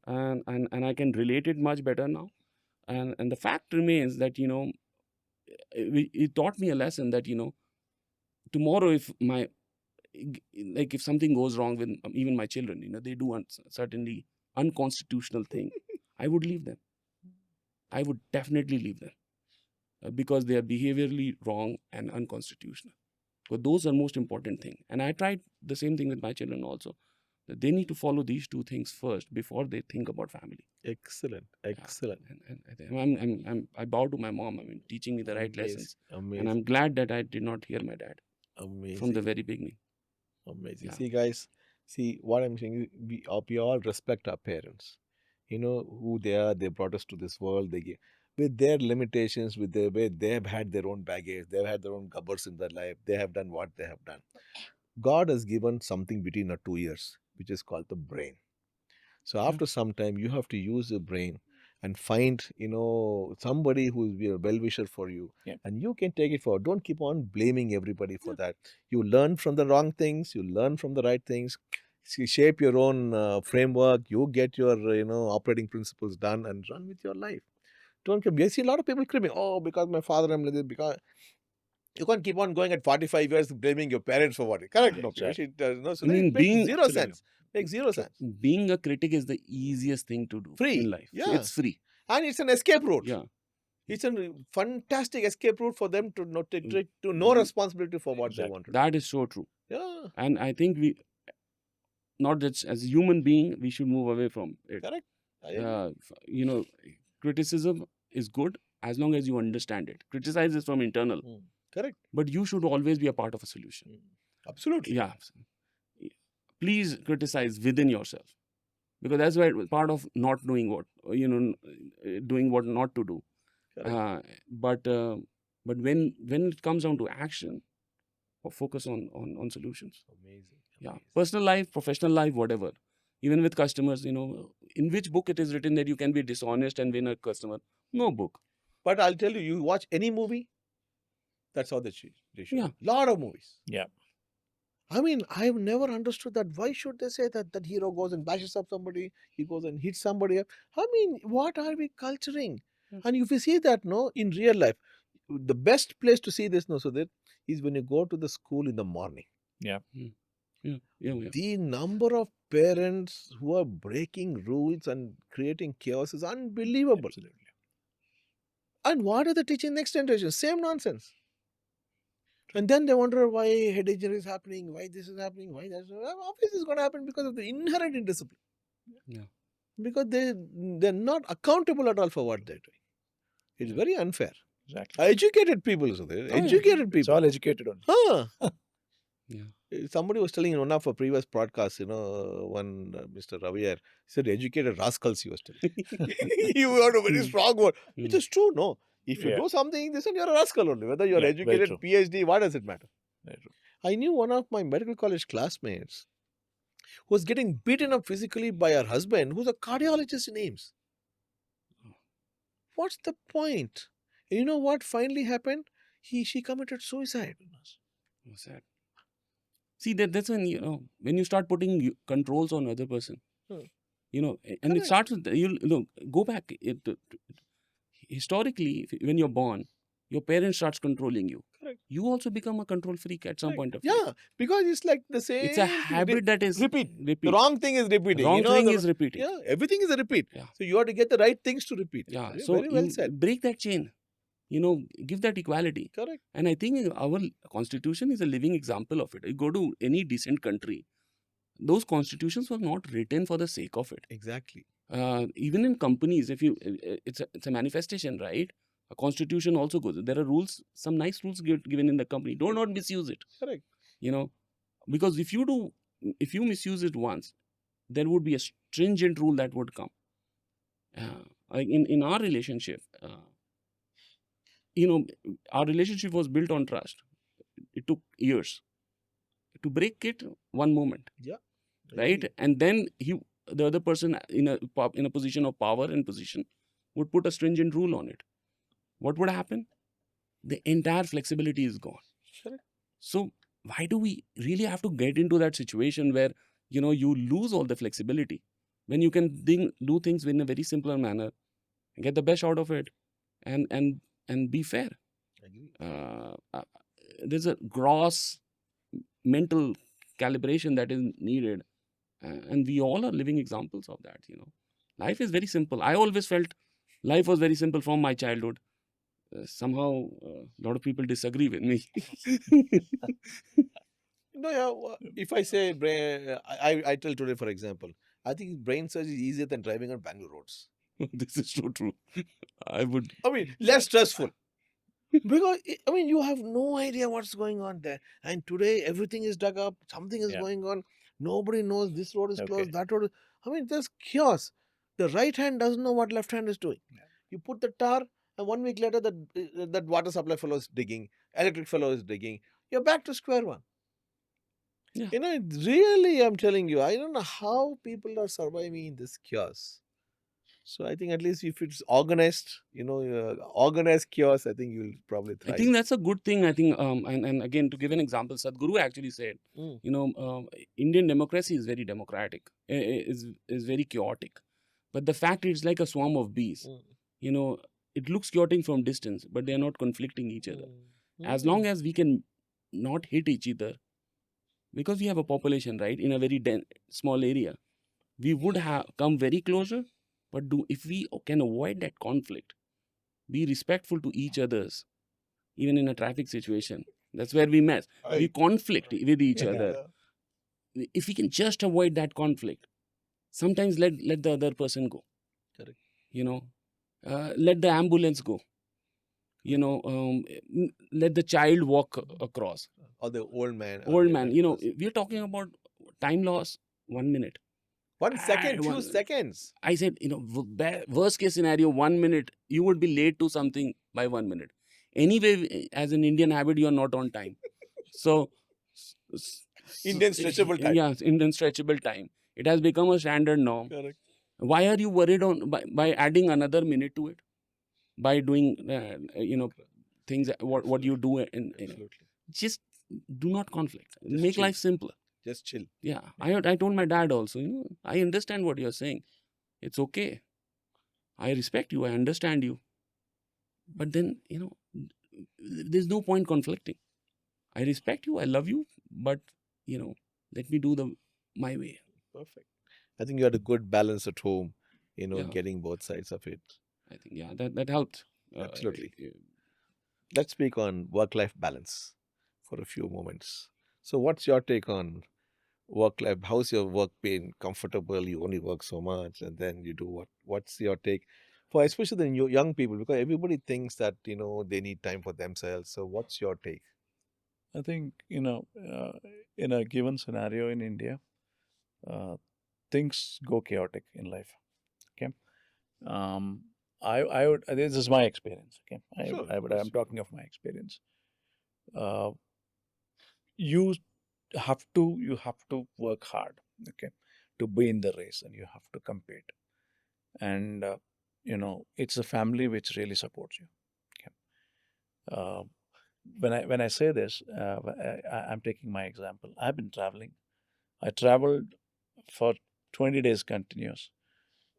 and I can relate it much better now. And the fact remains that it taught me a lesson that tomorrow if something goes wrong with even my children, they do certainly unconstitutional thing, I would leave them. I would definitely leave them, because they are behaviorally wrong and unconstitutional. But those are most important thing. And I tried the same thing with my children also. That they need to follow these two things first before they think about family. Excellent. And I bow to my mom. Teaching me the right lessons. And I'm glad that I did not hear my dad. From the very beginning. Amazing. See, guys, what I'm saying, we all respect our parents. Who they are. They brought us to this world. With their limitations, with their way, they have had their own baggage. They've had their own gubbers in their life. They have done what they have done. God has given something between our 2 ears, which is called the brain. So after some time, you have to use your brain and find, somebody who will be a well-wisher for you. Yeah. And you can take it forward. Don't keep on blaming everybody for that. You learn from the wrong things. You learn from the right things. Shape your own framework. You get your, operating principles done and run with your life. Don't I see a lot of people screaming, because my father, I'm like this, because... You can't keep on going at 45 years blaming your parents for what. Correct? No, Exactly. so it makes zero sense. Makes zero sense. Being a critic is the easiest thing to do in life. Yeah. It's free. And it's an escape route. Yeah. It's a fantastic escape route for them to not take no responsibility for what they want to do. That is so true. Yeah. And I think not that as a human being, we should move away from it. Correct. Criticism is good as long as you understand it. Criticize is from internal. Correct. But you should always be a part of a solution. Absolutely. Yeah. Please criticize within yourself, because that's why part of not knowing what, doing what not to do. But when it comes down to action, focus on solutions. Amazing. Yeah. Personal life, professional life, whatever. Even with customers, in which book it is written that you can be dishonest and win a customer? No book. But I'll tell you, you watch any movie, that's how they should. Yeah. Lot of movies. Yeah. I mean, I've never understood that. Why should they say that hero goes and bashes up somebody, he goes and hits somebody up? I mean, what are we culturing? And if you see that, in real life, the best place to see this, Sudhir, is when you go to the school in the morning. Yeah. Yeah. The number of parents who are breaking rules and creating chaos is unbelievable. Absolutely. And what are they teaching next generation? Same nonsense. And then they wonder why head injury is happening, why this is happening, why that is happening. Obviously, it's going to happen because of the inherent indiscipline. Yeah. Because they're not accountable at all for what they're doing. It's very unfair. Exactly. Educated people, so they're educated people. It's all educated on. Yeah. Somebody was telling in one of our previous podcasts, Mr. Ravier, he said educated rascals, he was telling. You are a very strong word. Which is true, no? If you do something, then you're a rascal only. Whether you're educated, PhD, what does it matter? Very true. I knew one of my medical college classmates who was getting beaten up physically by her husband, who's a cardiologist in AIMS. What's the point? You know what finally happened? She committed suicide. Sad. See, that's when you start putting controls on other person, Hmm. and it Correct. starts with, go back. Historically, when you're born, your parent starts controlling you. Correct. You also become a control freak at some point of Yeah, life. because it's like the same It's a thing. habit that is repeat. The repeat. wrong thing is repeating. Wrong thing is repeating. Yeah, everything is a repeat. Yeah. So you have to get the right things to repeat. Yeah. Very, So very well you said. break that chain. Give that equality. Correct. And I think our constitution is a living example of it. You go to any decent country, those constitutions were not written for the sake of it. Exactly. Even in companies, it's a manifestation, right? A constitution also goes. There are rules, some nice rules given in the company. Do not misuse it. Correct. Because if you misuse it once, there would be a stringent rule that would come. In our relationship, our relationship was built on trust. It took years to break it. One moment. Yeah. Right. And then the other person in a position of power and position would put a stringent rule on it. What would happen? The entire flexibility is gone. Correct. So why do we really have to get into that situation where you lose all the flexibility when you can do things in a very simpler manner, get the best out of it, and be fair? There's a gross mental calibration that is needed, and we all are living examples of that. Life is very simple. I always felt life was very simple from my childhood. Somehow a lot of people disagree with me. If I say brain, I tell today, for example, I think brain surgery is easier than driving on Bangalore roads. This is so true. I mean, less stressful. Because, you have no idea what's going on there. And today, everything is dug up. Something is going on. Nobody knows this road is closed, that road is... there's chaos. The right hand doesn't know what left hand is doing. Yeah. You put the tar, and 1 week later, that water supply fellow is digging. Electric fellow is digging. You're back to square one. Yeah. Really, I'm telling you, I don't know how people are surviving in this chaos. So I think at least if it's organized, organized chaos, I think you'll probably thrive. I think that's a good thing. I think, and again, to give an example, Sadhguru actually said, Indian democracy is very democratic, is very chaotic. But the fact is like a swarm of bees. It looks chaotic from distance, but they are not conflicting each other. As long as we can not hit each other, because we have a population, right, in a very small area, we would have come very closer. But if we can avoid that conflict, be respectful to each other's, even in a traffic situation, that's where we mess. We conflict with each other. If we can just avoid that conflict, sometimes let the other person go. Correct. Let the ambulance go. Let the child walk across. Or the old man. We're talking about time loss, 1 minute. 1 second, few seconds. I said, worst case scenario, 1 minute, you would be late to something by 1 minute. Anyway, as an Indian habit, you are not on time. So, Indian stretchable time. Yeah, Indian stretchable time. It has become a standard norm. Correct. Why are you worried by adding another minute to it? By doing, things, what you do. Just do not conflict. Make life simpler. Just chill. Yeah. I told my dad also, I understand what you're saying. It's okay. I respect you. I understand you. But then, there's no point conflicting. I respect you. I love you. But, let me do my way. Perfect. I think you had a good balance at home, getting both sides of it. I think, that helped. Absolutely. Let's speak on work-life balance for a few moments. So what's your take on work-life? How's your work been? Comfortable? You only work so much and then you do what? What's your take for especially the young people? Because everybody thinks that, they need time for themselves. So what's your take? I think, in a given scenario in India, things go chaotic in life. Okay. I would, this is my experience. Okay. I'm talking of my experience. You have to work hard, okay, to be in the race, and you have to compete. And it's a family which really supports you. Okay. Uh, when I say this, I'm taking my example. I've been traveling. I traveled for 20 days continuous,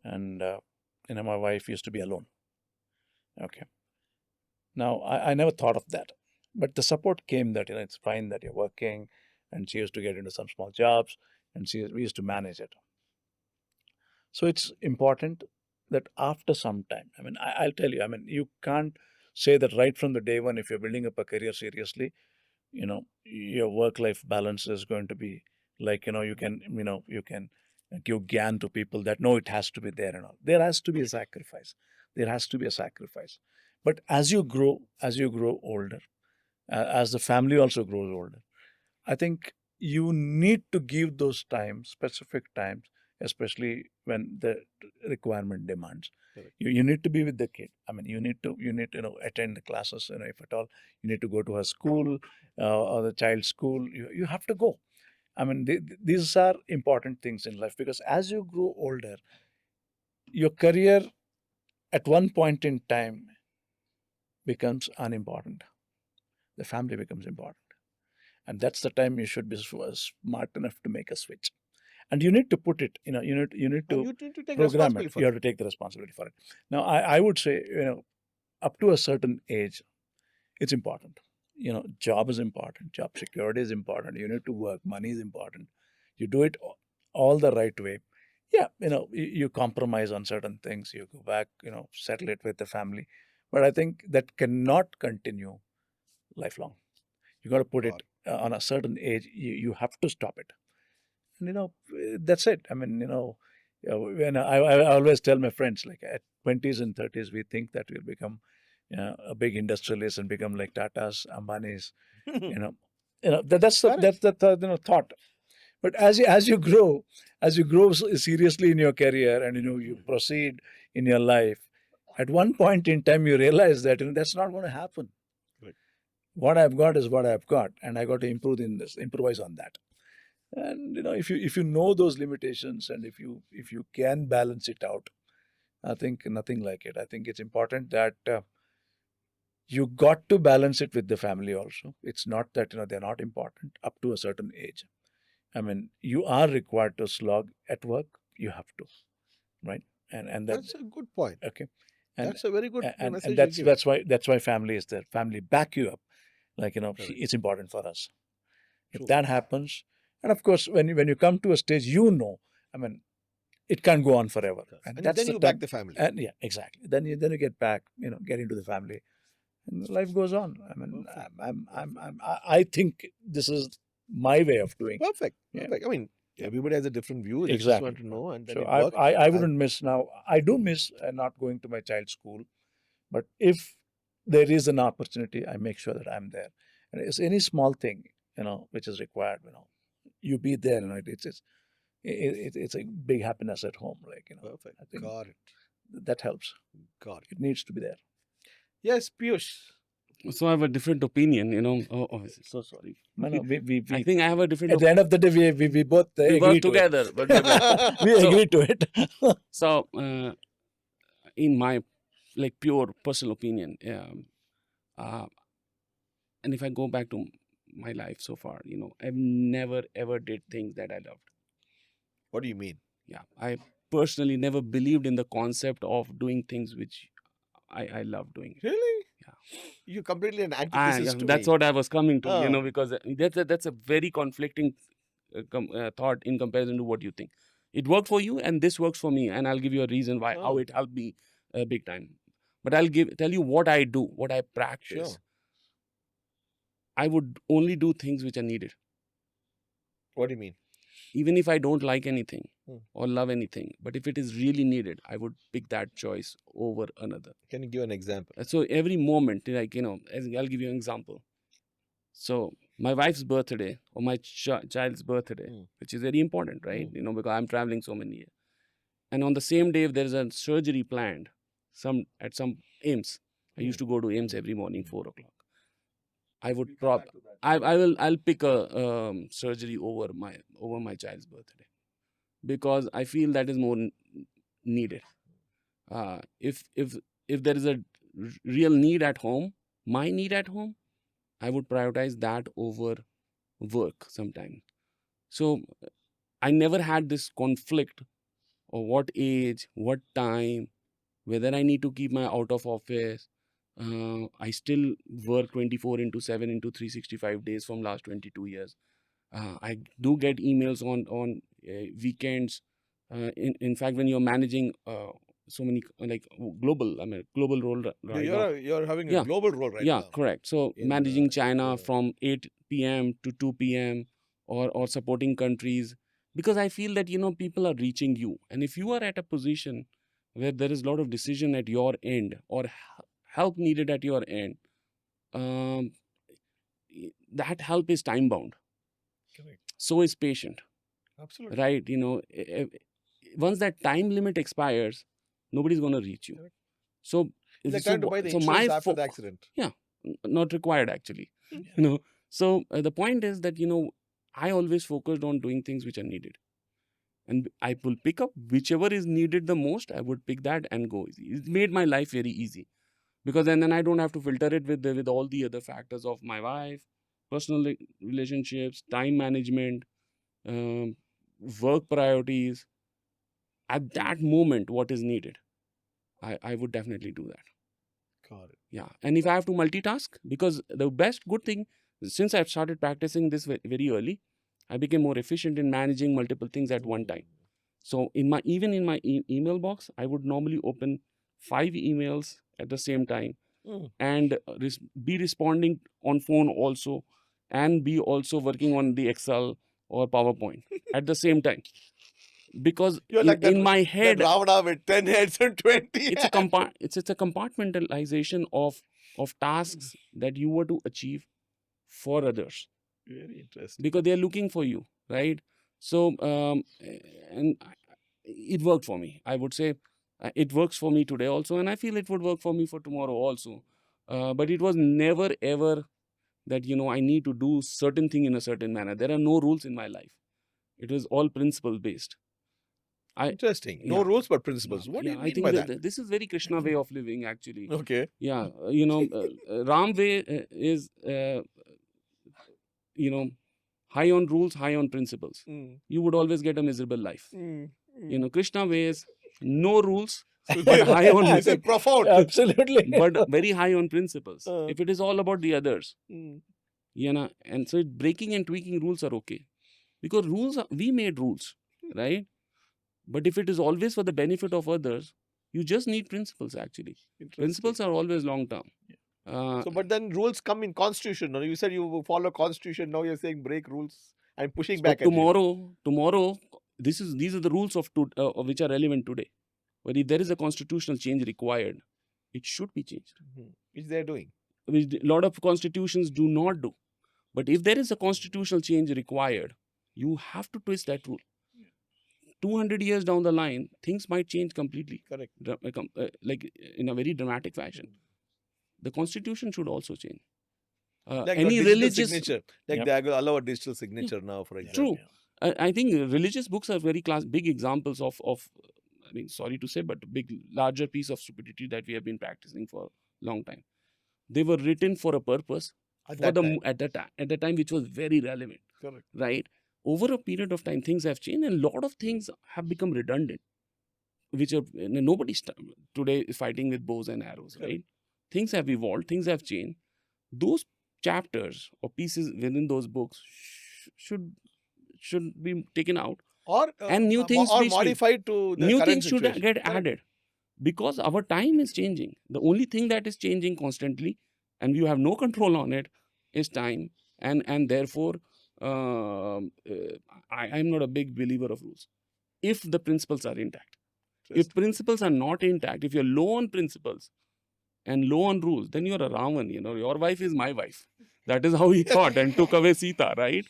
and my wife used to be alone. Okay. Now I never thought of that, but the support came that it's fine that you're working, and she used to get into some small jobs, and we used to manage it. So it's important that after some time, I'll tell you, you can't say that right from the day one, if you're building up a career seriously, your work-life balance is going to be like, you can give gyan to people that no, it has to be there and all. There has to be a sacrifice. There has to be a sacrifice. But as you grow older, as the family also grows older, I think you need to give those times, specific times, especially when the requirement demands. Correct. You need to be with the kid. You need to attend the classes. If at all you need to go to her school or the child's school, you have to go. These are important things in life, because as you grow older, your career at one point in time becomes unimportant. The family becomes important. And that's the time you should be smart enough to make a switch. And you need to put it, you need to And you need to take program responsibility it. for You it. have to take the responsibility for it. Now, I would say, up to a certain age, it's important. Job is important. Job security is important. You need to work. Money is important. You do it all the right way. Yeah, you compromise on certain things. You go back, settle it with the family. But I think that cannot continue lifelong. You got to put it on a certain age. You have to stop it. And that's it. When I always tell my friends, like at 20s and 30s, we think that we'll become a big industrialist and become like Tata's, Ambani's. That's the thought. But as you grow seriously in your career, and you proceed in your life, at one point in time you realize that that's not going to happen. Right. What I've got is what I've got, and I got to improvise on that. And if you know those limitations, and if you can balance it out, I think nothing like it. I think it's important that you got to balance it with the family also. It's not that they're not important up to a certain age. You are required to slog at work. You have to, right? And That's a good point. okay. And That's a very good and message and you're that's giving. that's why family is there. Family back you up. Like Correct. it's important for us. If True. that happens, and of course, when you come to a stage, I mean, it can't go on forever, and And that's then the you time. back the family. And yeah, exactly. Then you get back, get into the family, and life goes on. Perfect. I think this is my way of doing. Perfect. Yeah. Perfect. Everybody has a different view. They just Exactly. want to know, and then So it works. I wouldn't miss now. I do miss not going to my child's school, but if there is an opportunity, I make sure that I'm there. And it's any small thing, which is required, you be there. It's a big happiness at home. Perfect. I think Got it. that helps. Got it. It needs to be there. Yes, Piyush. So I have a different opinion, Oh, so sorry. No, we I think I have a different at the end of the day, we both we agree work to together, but we're back. it. We So- agree to it. So, in my pure personal opinion, uh, and if I go back to my life so far, I've never ever did things that I loved. What do you mean? Yeah, I personally never believed in the concept of doing things which I love doing. Really? Yeah. You're completely an antithesis to That's me. what I was coming to, Oh. because that's a very conflicting thought in comparison to what you think. It worked for you, and this works for me, and I'll give you a reason why how Oh. it helped me big time. But I'll tell you what I do, what I practice. Sure. I would only do things which are needed. What do you mean? Even if I don't like anything Hmm. or love anything, but if it is really needed, I would pick that choice over another. Can you give an example? So every moment, I'll give you an example. So my wife's birthday or my child's birthday, which is very important, right? Because I'm traveling so many years. And on the same day, if there's a surgery planned, at some AIMS, I used to go to AIMS every morning, 4 o'clock. I would I'll pick a surgery over my child's birthday, because I feel that is more needed. If there is a real need at home, my need at home, I would prioritize that over work sometimes. So I never had this conflict of what age, what time, whether I need to keep my out of office. I still work 24 into 7 into 365 days from last 22 years. I do get emails on weekends. In fact, when you're managing so many like global, I mean global role right now. You're having a Yeah. global role right Yeah, now. correct. So In, managing China yeah. from 8 p.m. to 2 p.m. or supporting countries, because I feel that people are reaching you, and if you are at a position where there is a lot of decision at your end or help needed at your end, um, that help is time bound. Correct. So is patient. Absolutely. Right? Once that time limit expires, nobody's going to reach you. Correct. So It's like trying to buy the so insurance my after the accident. yeah, not required actually. So the point is that I always focused on doing things which are needed, and I will pick up whichever is needed the most. I would pick that and go. It made my life very easy, because then I don't have to filter it with all the other factors of my wife, personal relationships, time management, um, work priorities. At that moment, what is needed, I would definitely do that. Got it. Yeah. And if I have to multitask, because the best good thing, since I've started practicing this very early, I became more efficient in managing multiple things at one time. So even in my email box, I would normally open 5 emails at the same time, and be responding on phone also, and be also working on the Excel or PowerPoint at the same time. Because You're like in my head, that Ravana with 10 heads and 20 it's a compartmentalization of tasks that you were to achieve for others. Very interesting. Because they're looking for you, right? So and it worked for me. I would say it works for me today also, and I feel it would work for me for tomorrow also. But it was never ever that I need to do certain thing in a certain manner. There are no rules in my life. It was all principle based. Interesting. No rules but principles. What do you mean by that? This is very Krishna way of living, actually. Okay. Yeah, Ram way is high on rules, high on principles. You would always get a miserable life. Krishna way is no rules, but high on I said profound. Absolutely. but very high on principles. If it is all about the others, and so breaking and tweaking rules are okay, because we made rules, right? But if it is always for the benefit of others, you just need principles, actually. Principles are always long term. So, but then rules come in constitution. No? You said you follow constitution. Now you're saying break rules. I'm pushing back at you. Tomorrow, these are the rules of which are relevant today. But if there is a constitutional change required, it should be changed. Which they're doing. Which a lot of constitutions do not do. But if there is a constitutional change required, you have to twist that rule. 200 years down the line, things might change completely. Correct. Like in a very dramatic fashion. The constitution should also change. Like any religious signature, like they allow a digital signature now, for example. True. I think religious books are very big examples of. I mean, sorry to say, but larger piece of stupidity that we have been practicing for a long time. They were written for a purpose at the time, which was very relevant. Correct. Right. Over a period of time, things have changed, and a lot of things have become redundant, which are nobody today is fighting with bows and arrows, right? Things have evolved, things have changed. Those chapters or pieces within those books should be taken out, and new things or modified to the new current things situation. Should get added, because our time is changing. The only thing that is changing constantly, and you have no control on it, is time, and therefore. I'm not a big believer of rules if the principles are intact. If principles are not intact, if you're low on principles and low on rules, then you're a Ravan. Your wife is my wife. That is how he thought and took away Sita, right?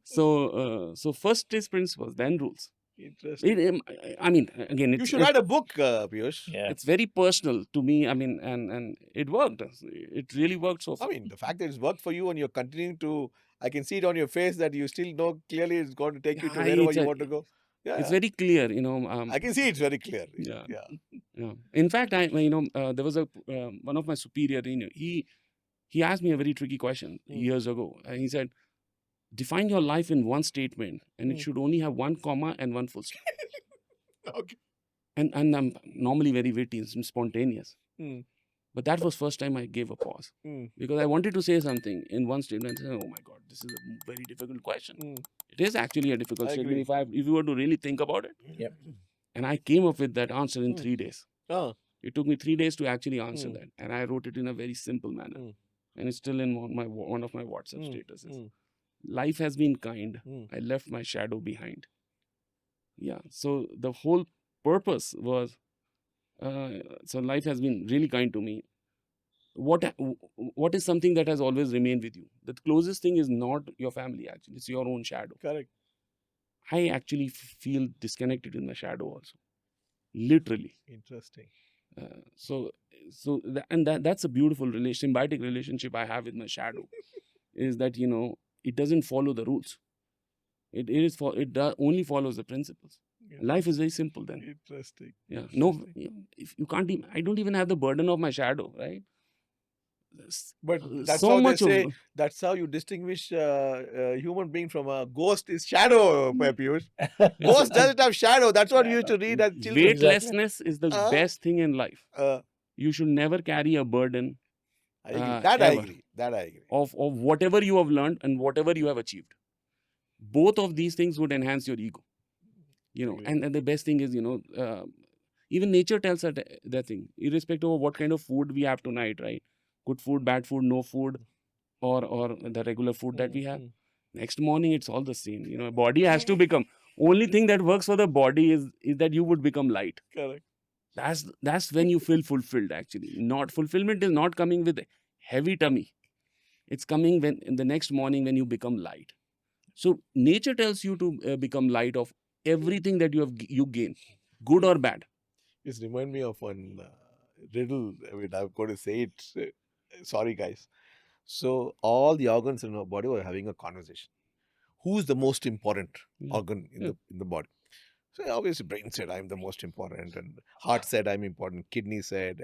So first is principles, then rules. Interesting. I mean, again, you should write a book, Piyush. Yeah. It's very personal to me. I mean, and it worked. It really worked so far. I mean, the fact that it's worked for you and you're continuing to, I can see it on your face that you still know clearly it's going to take you to wherever you want to go. It's very clear, I can see it's very clear. Yeah. Yeah. In fact, there was one of my superior, he asked me a very tricky question years ago. And he said, define your life in one statement, and it should only have one comma and one full stop. Okay. And I'm normally very witty and spontaneous. But that was first time I gave a pause. Because I wanted to say something in one statement. And I said, oh my God, this is a very difficult question. It is actually a difficult statement if you were to really think about it. Yep. And I came up with that answer in 3 days. Oh. It took me 3 days to actually answer that. And I wrote it in a very simple manner. And it's still in one of my WhatsApp statuses. Life has been kind. I left my shadow behind. Yeah. So the whole purpose was, so life has been really kind to me. What is something that has always remained with you? The closest thing is not your family, actually. It's your own shadow. Correct. I actually feel disconnected in the shadow also. Literally. Interesting. That's a beautiful symbiotic relationship I have with my shadow. Is that, it doesn't follow the rules. It only follows the principles. Yeah. Life is very simple then. Interesting. Yeah. No, if you can't even, I don't even have the burden of my shadow, right? But that's so how they say. That's how you distinguish human being from a ghost. Is shadow, Piyush. Ghost doesn't have shadow. That's what you used to read as children. Weightlessness is the best thing in life. You should never carry a burden. I agree. That I agree. Of whatever you have learned and whatever you have achieved. Both of these things would enhance your ego. And the best thing is, even nature tells us that thing, irrespective of what kind of food we have tonight, right? Good food, bad food, no food, or the regular food that we have. Next morning, it's all the same. Body has to become. Only thing that works for the body is that you would become light. Correct. That's when you feel fulfilled, actually. Not fulfillment is not coming with a heavy tummy. It's coming when in the next morning when you become light. So nature tells you to become light of everything that you gain, good or bad. This reminds me of one riddle. I mean, I'm going to say it. Sorry, guys. So all the organs in our body were having a conversation. Who's the most important organ in the body? So obviously, brain said I'm the most important, and heart said I'm important. Kidney said,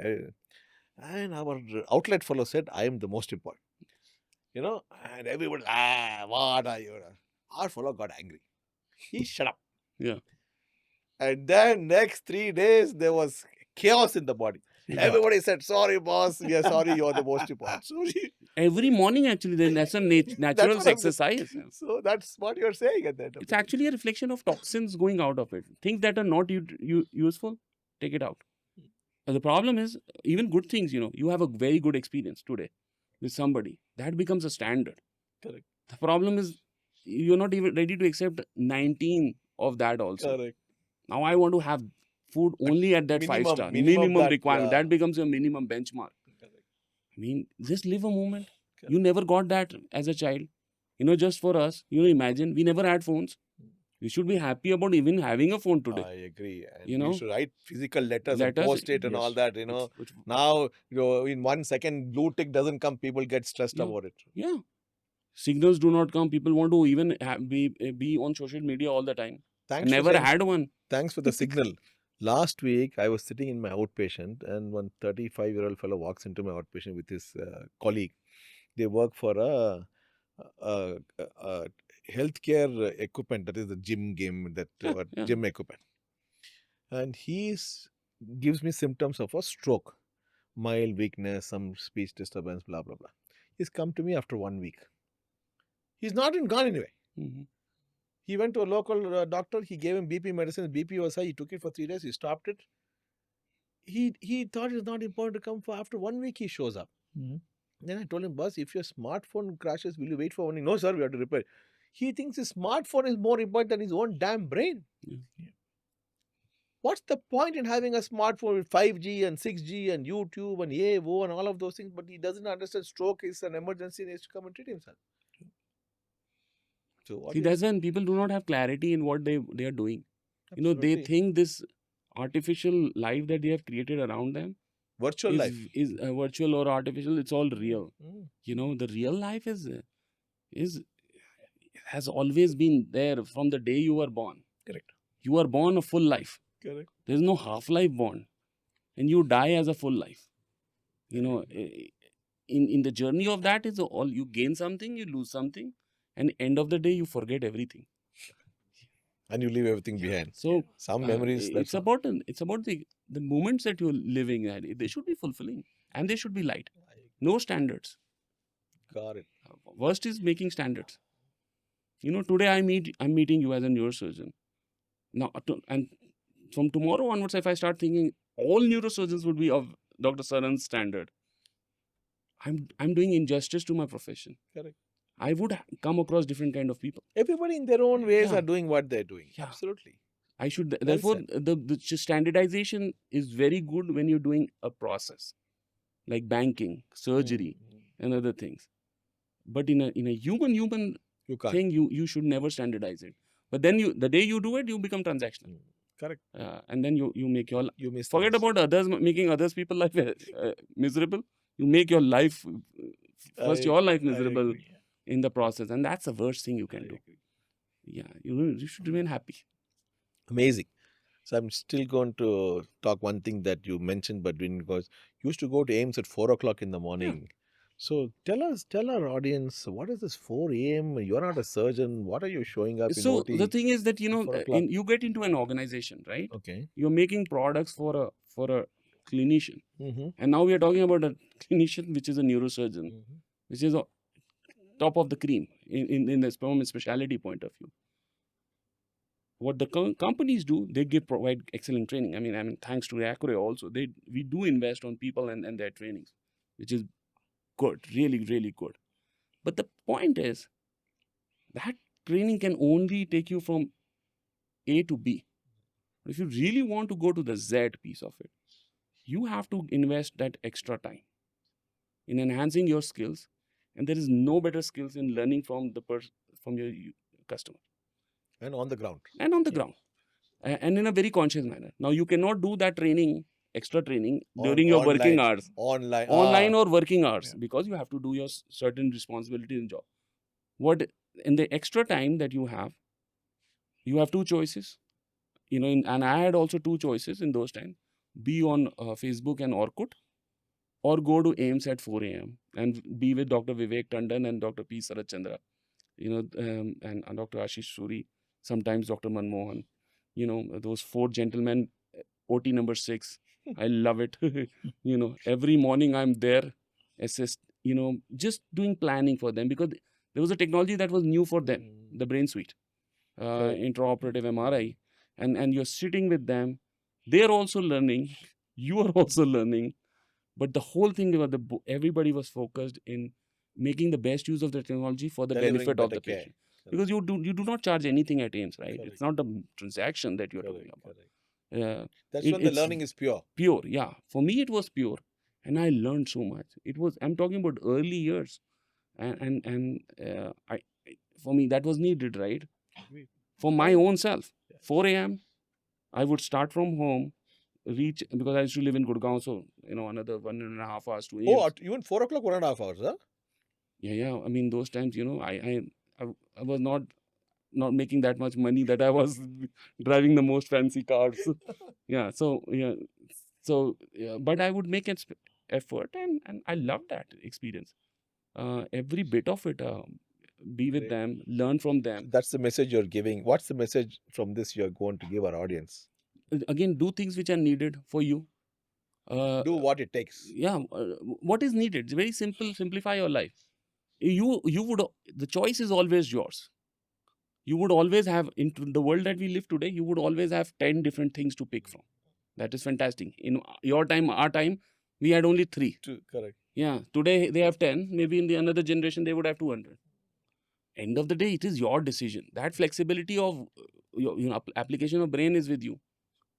and our outlet fellow said I am the most important. And everybody, what are you? Our fellow got angry. He shut up. Yeah. And then next 3 days, there was chaos in the body. Yeah. Everybody said, sorry, boss. We are sorry. You are the most important. Sorry. Every morning, actually, that's a natural exercise. So that's what you're saying at that. It's actually a reflection of toxins going out of it. Things that are not useful, take it out. The problem is, even good things, you have a very good experience today with somebody. That becomes a standard. Correct. The problem is, you're not even ready to accept 19 of that also. Correct. Now I want to have food only at that 5-star. Minimum requirement. That becomes your minimum benchmark. Correct. I mean, just live a moment. Correct. You never got that as a child. Just for us, imagine, we never had phones. We should be happy about even having a phone today. I agree. And you should write physical letters and post it and all that, Now, in 1 second, blue tick doesn't come, people get stressed about it. Yeah. Signals do not come. People want to even be on social media all the time. Never had one. Thanks for the signal. Last week, I was sitting in my outpatient and one 35-year-old fellow walks into my outpatient with his colleague. They work for a healthcare equipment, that is the gym gym equipment. And he gives me symptoms of a stroke, mild weakness, some speech disturbance, blah, blah, blah. He's come to me after 1 week. He's not gone anyway. He went to a local doctor. He gave him BP medicine. BP was high. He took it for 3 days. He stopped it. He thought it's not important to come for. After 1 week, he shows up. Then I told him, boss, if your smartphone crashes, will you wait for 1 week? No, sir, we have to repair it. He thinks his smartphone is more important than his own damn brain. What's the point in having a smartphone with 5G and 6G and YouTube and AVO and all of those things? But he doesn't understand stroke is an emergency and he has to come and treat himself. So that's when people do not have clarity in what they are doing. Absolutely. They think this artificial life that they have created around them, virtual life is virtual or artificial. It's all real. The real life has always been there from the day you were born. Correct. You are born a full life. Correct. There is no half-life born. And you die as a full life. You know, in the journey of that is all, you gain something, you lose something, and end of the day you forget everything. And you leave everything behind. So some memories. It's about the moments that you're living at. They should be fulfilling and they should be light. No standards. Got it. Worst is making standards. You know, today I'm meeting you as a neurosurgeon. Now, and from tomorrow onwards, if I start thinking all neurosurgeons would be of Dr. Sharan's standard, I'm doing injustice to my profession. Correct. I would come across different kind of people. Everybody in their own ways Yeah. are doing what they're doing. Yeah. Absolutely. I should Well therefore said. the standardization is very good when you're doing a process like banking, surgery, and other things. But in a human You can't. thing, you should never standardize it. But then the day you do it, you become transactional. Correct. And then you make your You miss forget things. about others, making others people life miserable. You make your life first your life I miserable agree. in the process, and that's the worst thing you I can do. agree. Yeah, you should remain happy. Amazing. So I'm still going to talk one thing that you mentioned, but didn't, because you used to go to AIMS at 4 o'clock in the morning. So tell our audience, what is this 4 a.m.? You're not a surgeon. What are you showing up in So OT? the thing is that 4 o'clock. you get into an organization, right? Okay. You're making products for a clinician, Mm-hmm. and now we are talking about a clinician which is a neurosurgeon, Mm-hmm. which is a top of the cream in the from a specialty point of view. What the companies do, they provide excellent training. I mean, thanks to Accuray also, we do invest on people and their trainings, which is good, really, really good. But the point is that training can only take you from A to B. If you really want to go to the Z piece of it, you have to invest that extra time in enhancing your skills, and there is no better skills in learning from from your customer And on the ground. and on the ground, and in a very conscious manner. Now you cannot do that training, extra training during your working hours, Online. online or working hours, Yeah. because you have to do your certain responsibilities in job. What in the extra time that you have two choices. You know, and I had also two choices in those times: be on Facebook and Orkut, or go to AIMS at 4 a.m. and be with Dr. Vivek Tandon and Dr. P. Sarat Chandra, you know, and Dr. Ashish Suri, sometimes Dr. Manmohan, you know, those four gentlemen, OT number 6. I love it. You know, every morning I'm there, assist, you know, just doing planning for them, because there was a technology that was new for them, the brain suite, Correct. intraoperative MRI, and you're sitting with them. They're also learning. You are also learning. But the whole thing about everybody was focused in making the best use of the technology for the Delivering benefit of better the care. patient. Because you do not charge anything at AIMS, right? Correct. It's not the transaction that you're talking Correct. about. Correct. That's when the it's learning is pure. pure. Yeah, for me it was pure, and I learned so much. I'm talking about early years, and for me that was needed, right? Agreed. For my own self. Yes. 4 a.m. I would start from home, reach, because I used to live in Gurgaon, so you know, another 1.5 hours to AIMS. Oh, even 4 o'clock, 1.5 hours, huh? Yeah. I mean, those times, you know, I was not making that much money that I was driving the most fancy cars. Yeah. So but I would make an effort, and I loved that experience. Every bit of it. Be with Great. them, learn from them. That's the message you're giving. What's the message from this you're going to give our audience? Again, do things which are needed for you. Do what it takes. Yeah, what is needed? It's very simple. Simplify your life. You would, the choice is always yours. You would always have, in the world that we live today, you would always have 10 different things to pick from. That is fantastic. In your time, our time, we had only 3. Correct. Yeah, today they have 10. Maybe in the another generation they would have 200. End of the day, it is your decision. That flexibility of your application of brain is with you.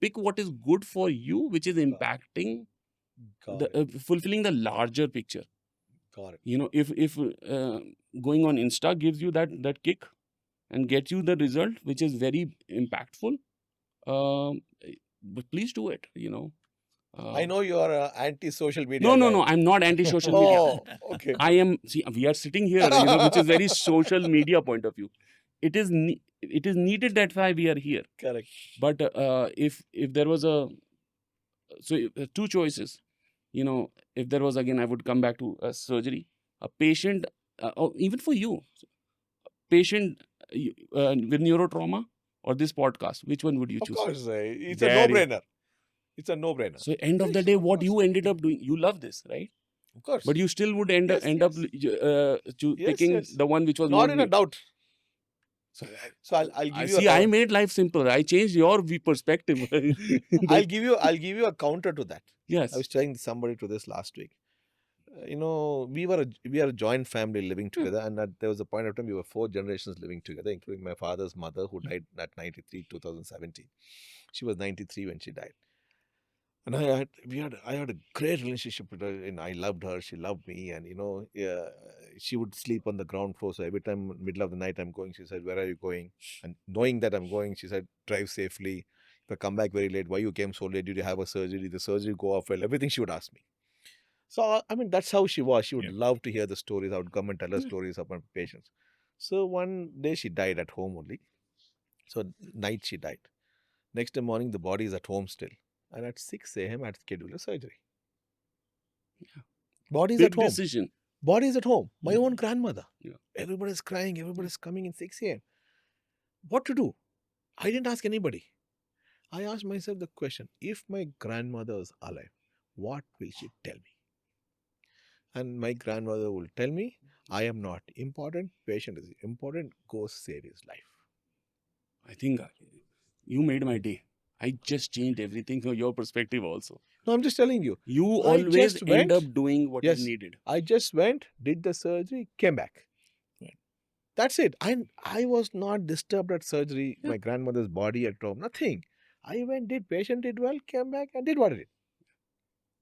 Pick what is good for you, which is impacting, fulfilling the larger picture. Got it. You know, if going on Insta gives you that kick and gets you the result, which is very impactful, but please do it. You know. I know you are anti-social media. No. I'm not anti-social media. Oh, okay. I am. See, we are sitting here, you know, which is very social media point of view. it is needed, that's why we are here. Correct. But if there was two choices, if there was, again, I would come back to surgery. A patient, or even for you, patient with neurotrauma or this podcast, which one would you Of choose? course, it's a There you- no-brainer. It's a no-brainer. So end of Yes, the day, of what course. you ended up doing, you love this, right? Of course. But you still would end Yes, up Yes, picking yes. the one which was Not in a doubt. So, So I'll give you see, a I counter. made life simpler. I changed your perspective. I'll give you a counter to that. Yes. I was telling somebody to this last week. We are a joint family living together, and there was a point of time we were 4 generations living together, including my father's mother, who died at 93, 2017. She was 93 when she died. And I had a great relationship with her, and I loved her. She loved me, and she would sleep on the ground floor. So every time, middle of the night, I'm going, she said, "Where are you going?" And knowing that I'm going, she said, "Drive safely. If I come back very late, why you came so late? Did you have a surgery? Did the surgery go off well?" Everything she would ask me. So I mean, that's how she was. She would love to hear the stories. I would come and tell her stories of my patients. So one day she died at home only. So night she died. Next day morning, the body is at home still. And at 6 a.m., I had scheduled a surgery. Body is Big at home. decision. Body is at home. My own grandmother. Yeah. Everybody's crying. Everybody's coming in 6 a.m. What to do? I didn't ask anybody. I asked myself the question, if my grandmother is alive, what will she tell me? And my grandmother will tell me, I am not important. Patient is important. Go save his life. I think you made my day. I just changed everything from your perspective also. No, I'm just telling you. You I always just end went- up doing what Yes. is needed. I just went, did the surgery, came back. That's it. I was not disturbed at surgery, my grandmother's body at home, nothing. I went, did patient did well, came back and did what I did.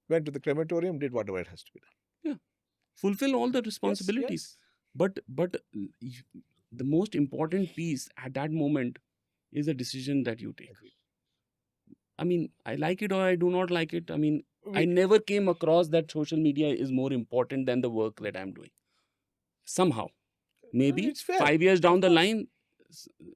Went to the crematorium, did whatever it has to be done. Fulfill all the responsibilities. Yes. But the most important piece at that moment is the decision that you take. Agreed. I mean, I like it or I do not like it. I mean, I We- never came across that social media is more important than the work that I'm doing. Somehow. Maybe it's fair. 5 years down Of the course. line,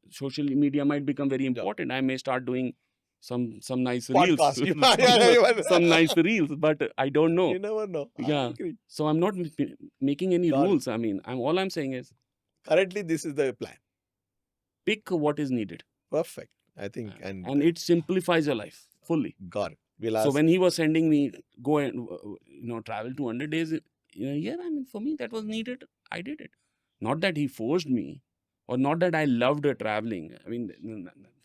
social media might become very important. I may start doing some nice Podcast. reels. Yeah, some nice reels, but I don't know. You never know. I Yeah. agree. So I'm not making any Got it. rules. I mean, all I'm saying is Currently, this is the plan. pick what is needed. Perfect. I think. And it simplifies your life fully. Got it. We'll ask. So when he was sending me, go and travel 200 days in a year, I mean, for me, that was needed. I did it. Not that he forced me, or not that I loved traveling. I mean,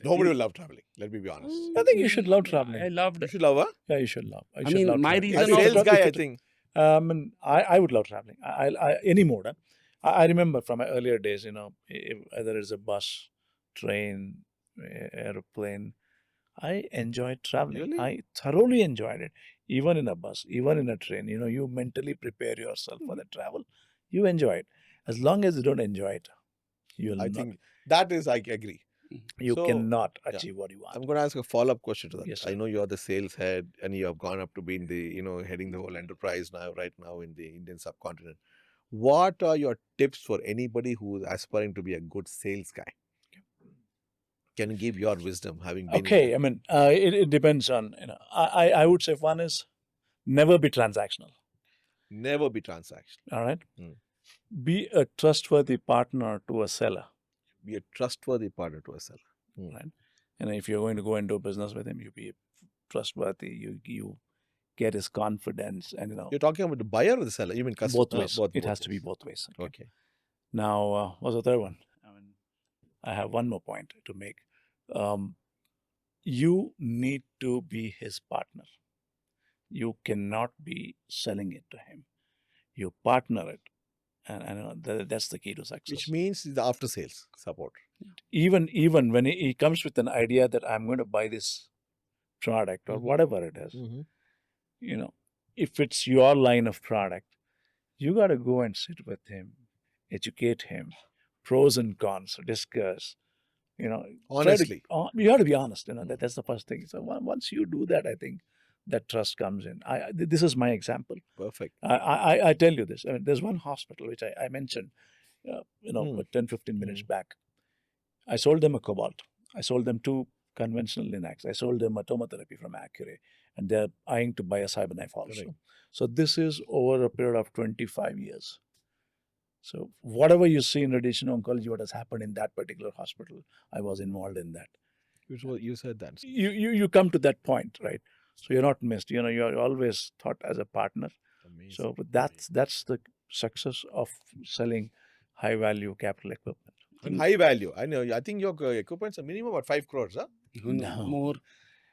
Nobody will love traveling. Let me be honest. I think you should love traveling. I loved You should love her. Yeah, you should love. I mean, my traveling. reason As of- a sales guy, I think. And I would love traveling. Any mode. I remember from my earlier days, whether it's a bus, train, airplane, I enjoyed traveling. Really? I thoroughly enjoyed it. Even in a bus, even in a train, you mentally prepare yourself for the travel. You enjoy it. As long as you don't enjoy it, I think that is, I agree. you so, cannot yeah. achieve what you want. I'm going to ask a follow-up question to that. Yes, I sir. know you're the sales head and you have gone up to being the, heading the whole enterprise right now in the Indian subcontinent. What are your tips for anybody who is aspiring to be a good sales guy? Can you give your wisdom having been Okay, I mean, it depends on, I would say one is never be transactional. never be transactional. All right. Mm. Be a trustworthy partner to a seller. Be a trustworthy partner to a seller. Right. And if you're going to go and do business with him, you be trustworthy. You get his confidence, and You're talking about the buyer or the seller? You mean customer? both ways. It has to be both ways. Okay. Now, what's the third one? I have one more point to make. You need to be his partner. You cannot be selling it to him. You partner it, and that's the key to success. Which means the after sales support. Even when he comes with an idea that I'm going to buy this product or whatever it is, if it's your line of product, you got to go and sit with him, educate him, pros and cons, discuss. Honestly. You have to be honest. That's the first thing. So once you do that, I think that trust comes in. This is my example. Perfect. I tell you this. I mean, there's one hospital which I mentioned, 10, 15 minutes back. I sold them a cobalt. I sold them 2 conventional Linux. I sold them a tomotherapy from Accuray, and they're eyeing to buy a CyberKnife also. Correct. So this is over a period of 25 years. So whatever you see in radiation oncology, what has happened in that particular hospital, I was involved in that. You said that. You come to that point, right? So you're not missed. You know, you're always thought as a partner. Amazing. So that's the success of selling high value capital equipment. And high value. I know. I think your equipment's a minimum about 5 crores, huh? No. More.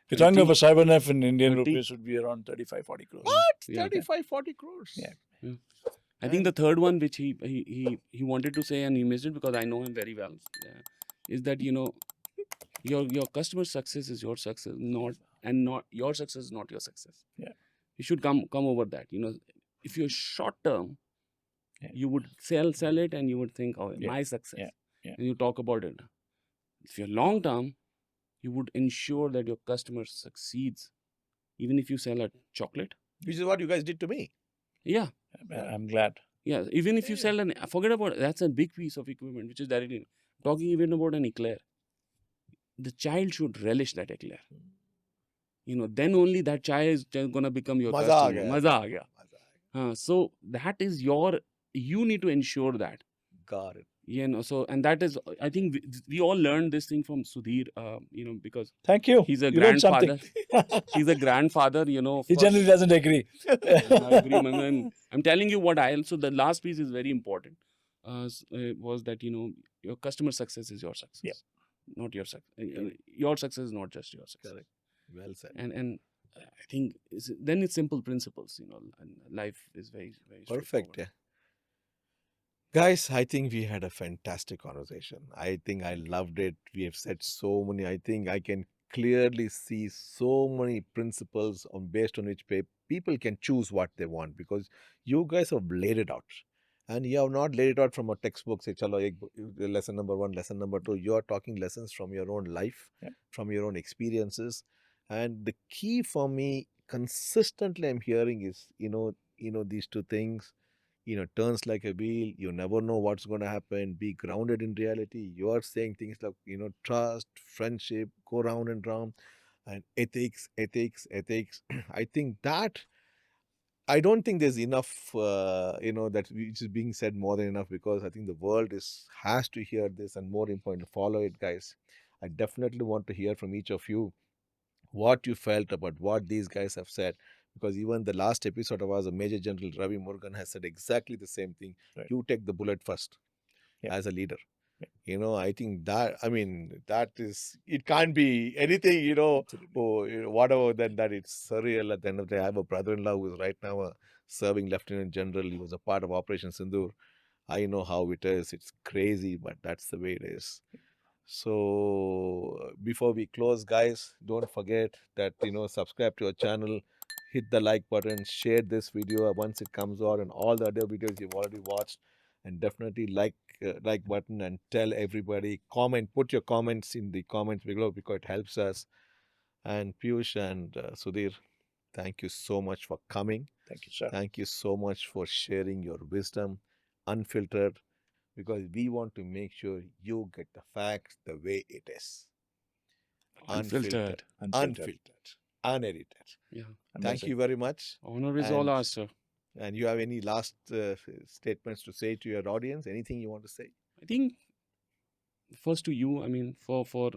You're talking about CyberKnife in Indian 30. rupees should be around 35-40 crores. What? Yeah. 35-40 crores? Yeah. I think the third one, which he wanted to say and he missed it because I know him very well, is that your customer success is your success, not your success is not your success. Yeah. You should come over that. If you're short term, you would sell it and you would think, oh, my success, and you talk about it. If you're long term, you would ensure that your customer succeeds, even if you sell a chocolate. Which is what you guys did to me. Yeah. I'm glad. Yeah, even if you sell forget about it, that's a big piece of equipment, which is directly talking even about an eclair. The child should relish that eclair. Then only that child is going to become your customer. Maza aa gaya. So that is you need to ensure that. Got it. So, and that is, I think we all learned this thing from Sudhir, because Thank you. He's a You learned grandfather. something. He's a grandfather, He generally doesn't agree. I agree, man. I'm telling you what so the last piece is very important. Was that, your customer success is your success. Yeah. Not your success. Your success is not just your success. Correct. Well said. And I think then it's simple principles, and life is very, very Perfect. straightforward. Yeah. Guys, I think we had a fantastic conversation. I think I loved it. We have said so many. I think I can clearly see so many principles based on which people can choose what they want, because you guys have laid it out. And you have not laid it out from a textbook, say, chalo, lesson number 1, lesson number 2. You are talking lessons from your own life, from your own experiences. And the key for me, consistently I'm hearing is, these 2 things. Turns like a wheel. You never know what's going to happen. Be grounded in reality. You are saying things like, trust, friendship, go round and round, and ethics. I think that, I don't think there's enough, that which is being said more than enough, because I think the world has to hear this, and more important, follow it, guys. I definitely want to hear from each of you what you felt about what these guys have said, because even the last episode of ours, Major General Ravi Murugan has said exactly the same thing. Right. You take the bullet first as a leader. I think that is, it can't be anything, whatever than that. It's surreal. At the end of the day, I have a brother-in-law who is right now a serving Lieutenant General. He was a part of Operation Sindoor. I know how it is. It's crazy, but that's the way it is. So before we close, guys, don't forget that, subscribe to our channel, hit the like button, share this video once it comes out, and all the other videos you've already watched, and definitely like button, and tell everybody, put your comments in the comments below, because it helps us. And Piyush and Sudhir, thank you so much for coming. Thank you, sir. Thank you so much for sharing your wisdom, unfiltered, because we want to make sure you get the facts the way it is. Unfiltered. Unedited. Yeah. Thank you very much. Honor is all ours, sir. And you have any last statements to say to your audience? Anything you want to say? I think first to you, for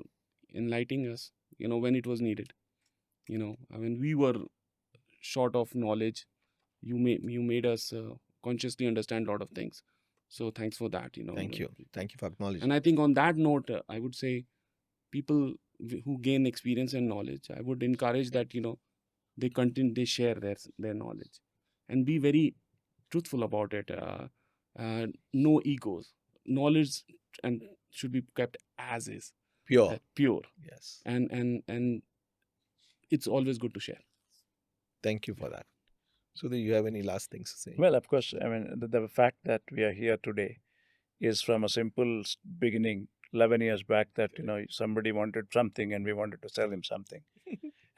enlightening us, when it was needed. We were short of knowledge. You made us consciously understand a lot of things. So thanks for that. Thank you. Thank you for acknowledging. And I think on that note, I would say people who gain experience and knowledge, I would encourage that, they share their knowledge and be very truthful about it. No egos. Knowledge and should be kept as is. Pure. Pure. Yes. And it's always good to share. Thank you for that. So do you have any last things to say? Well, of course, the fact that we are here today is from a simple beginning 11 years back, that somebody wanted something and we wanted to sell him something,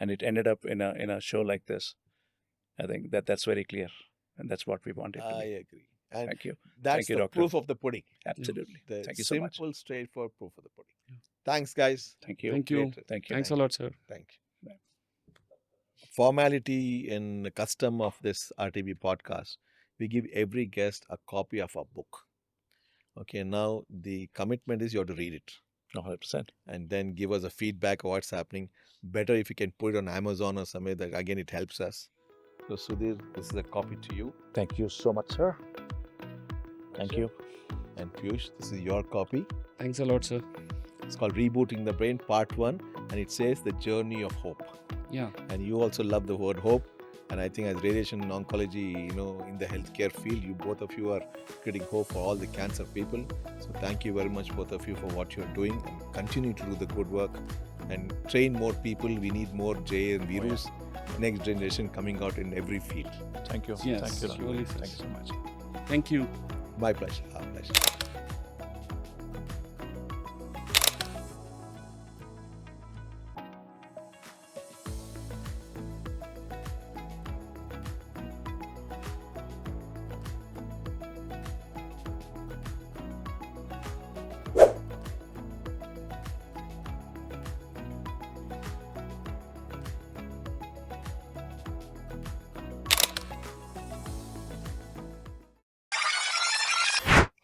and it ended up in a show like this. I think that's very clear, and that's what we wanted to I be. agree. And Thank you. that's Thank you, the doctor. proof of the pudding. Absolutely. The Thank you so much. simple, straightforward proof of the pudding. Thanks, guys. Thank you. Thank you. Great. Thank you. Thanks a lot, sir. Thank you. Formality and custom of this RTB podcast, we give every guest a copy of a book. Okay, now the commitment is you have to read it 100%. and then give us a feedback of what's happening. Better if you can put it on Amazon or somewhere, that again it helps us. So Sudhir, this is a copy to you. Thank you so much, sir. Thank you. And Piyush, this is your copy. Thanks a lot, sir. It's called Rebooting the Brain Part 1 and it says the journey of hope. Yeah. And you also love the word hope. And I think as radiation oncology, in the healthcare field, you both of you are creating hope for all the cancer people. So thank you very much, both of you, for what you're doing and continue to do the good work and train more people. We need more J and Virus, next generation coming out in every field. Thank you. Yes, Thank you, doctor. surely, sir. Thank you so much. Thank you. My pleasure. Our pleasure.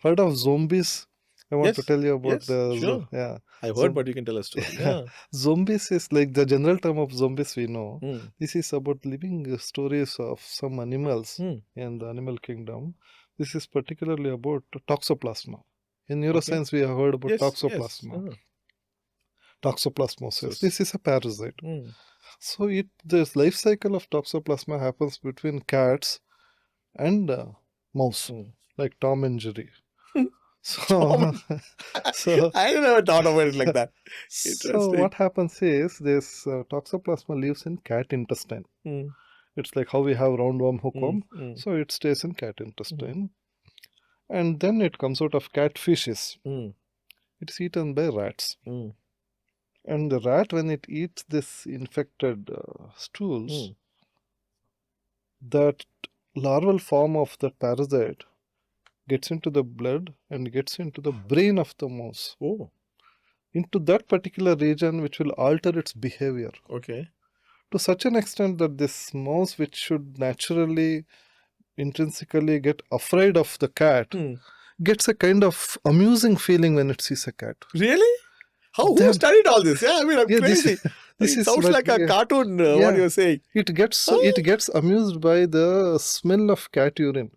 Heard of zombies? I want to Yes, tell you about yes, sure. yeah. I've So- heard, but you can tell a story. Yeah. Zombies is like the general term of zombies we know. Hmm. This is about living stories of some animals Hmm. in the animal kingdom. This is particularly about toxoplasma. In neuroscience, we have heard about Yes, toxoplasma, yes. toxoplasmosis. So- This is a parasite. Hmm. So the life cycle of toxoplasma happens between cats and mouse, Hmm. like Tom and Jerry. So, Tom so I never thought about it like that. So Interesting. what happens is this toxoplasma lives in cat intestine. Hmm. It's like how we have roundworm, hookworm. Hmm. So it stays in cat intestine. And then it comes out of cat feces. Hmm. It's eaten by rats. Hmm. And the rat, when it eats this infected stools, Hmm. that larval form of the parasite gets into the blood and gets into the brain of the mouse, Oh, into that particular region which will alter its behavior. okay. To such an extent that this mouse, which should naturally, intrinsically get afraid of the cat, Hmm. gets a kind of amusing feeling when it sees a cat. Really? Who Then- studied all this? Yeah, I mean, I'm Yeah, this- crazy. this it is sounds what- like a yeah. cartoon, what Yeah. you're saying. It gets amused by the smell of cat urine,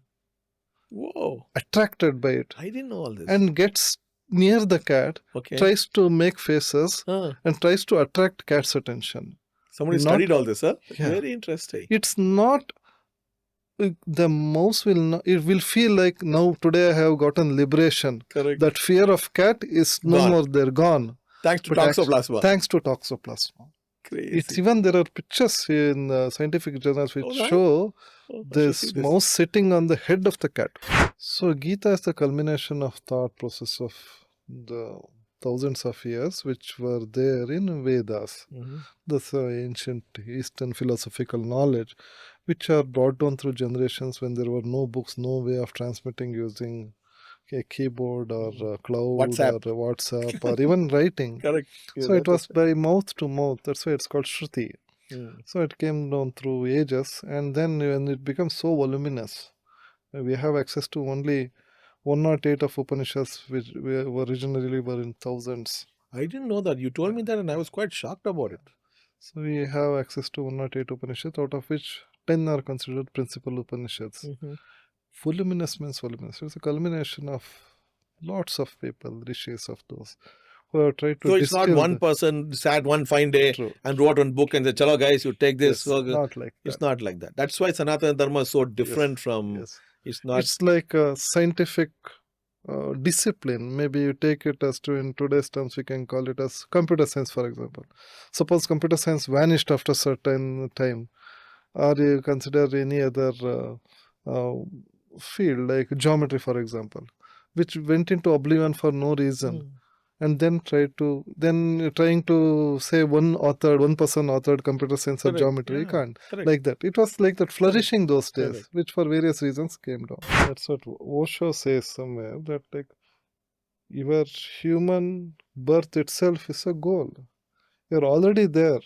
Whoa. attracted by it, I didn't know all this. and gets near the cat, okay. tries to make faces, Huh. and tries to attract cat's attention. Somebody not- studied all this, huh? Yeah. Very interesting. It's not the mouse will not, it will feel like now today I have gotten liberation. Correct. That fear of cat is no Gone. more, they're gone. Thanks to But actu- toxoplasma. Thanks to toxoplasma. Crazy. It's even there are pictures in scientific journals which Oh, right. show Oh, I should this see this. mouse sitting on the head of the cat. So Gita is the culmination of thought process of the thousands of years which were there in Vedas. Mhm. That's ancient Eastern philosophical knowledge which are brought down through generations when there were no books, no way of transmitting using a keyboard or cloud WhatsApp. or WhatsApp or even writing. Correct. Yeah, So it was that's- by mouth to mouth. That's why it's called Shruti. Hmm. So it came down through ages, and then when it becomes so voluminous, we have access to only 108 of Upanishads, which originally were in thousands. I didn't know that. You told me that and I was quite shocked about it. So we have access to 108 Upanishads, out of which 10 are considered principal Upanishads. Mhm. Voluminous means voluminous. It's a culmination of lots of people, rishis of those, who have tried to So it's not distill one person sat one fine day True. and wrote one book and said, "Chalo guys, you take this." Yes, So not like it's that. not like that. That's why Sanatana Dharma is so different from. Yes. It's not. It's like a scientific discipline. Maybe you take it as to, in today's terms, we can call it as computer science, for example. Suppose computer science vanished after a certain time, or you consider any other field like geometry, for example, which went into oblivion for no reason. and then trying to say one person authored computer science or Correct, geometry. You yeah, can't correct. like that. It was like that flourishing those days, correct. which for various reasons came down. That's what Osho says somewhere, that like your human birth itself is a goal. You're already there.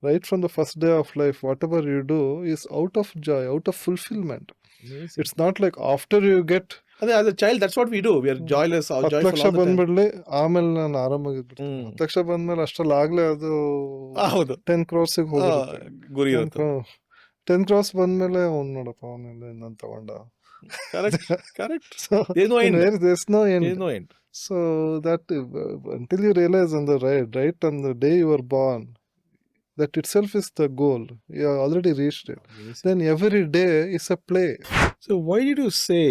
Right from the first day of life, whatever you do is out of joy, out of fulfillment. Amazing. It's not like after you get And as a child, that's what we do. We are joyless or 10 joyful lakh all the time. ಬಂದ್ಬಿಡ್ಲಿ ಆಮೇಲೆ ನಾನು ಆರಾಮಾಗಿರ್ಬಿಡ್ತೀನಿ. ಹ್ಮ್. 10 ಲಕ್ಷ ಬಂದ್ಮೇಲೆ ಅಷ್ಟರಲ್ಲಿ ಆಗ್ಲೇ ಅದು ಹೌದು 10 crores ಹೋಗಿರುತ್ತೆ. ಗುರಿ 10 ಇರುತ್ತೆ. crore- 10 crores ಬಂದ್ಮೇಲೆ ಅವ್ನು ನೋಡಪ್ಪ ಅವನೆಲ್ಲ ಇನ್ನೊಂದು ತಗೊಂಡ. Correct, correct. So There's no end. there's no end. There's no end. So that until you realize on the right on the day you were born, that itself is the goal. You have already reached it. Amazing. Then every day is a play. So why did you say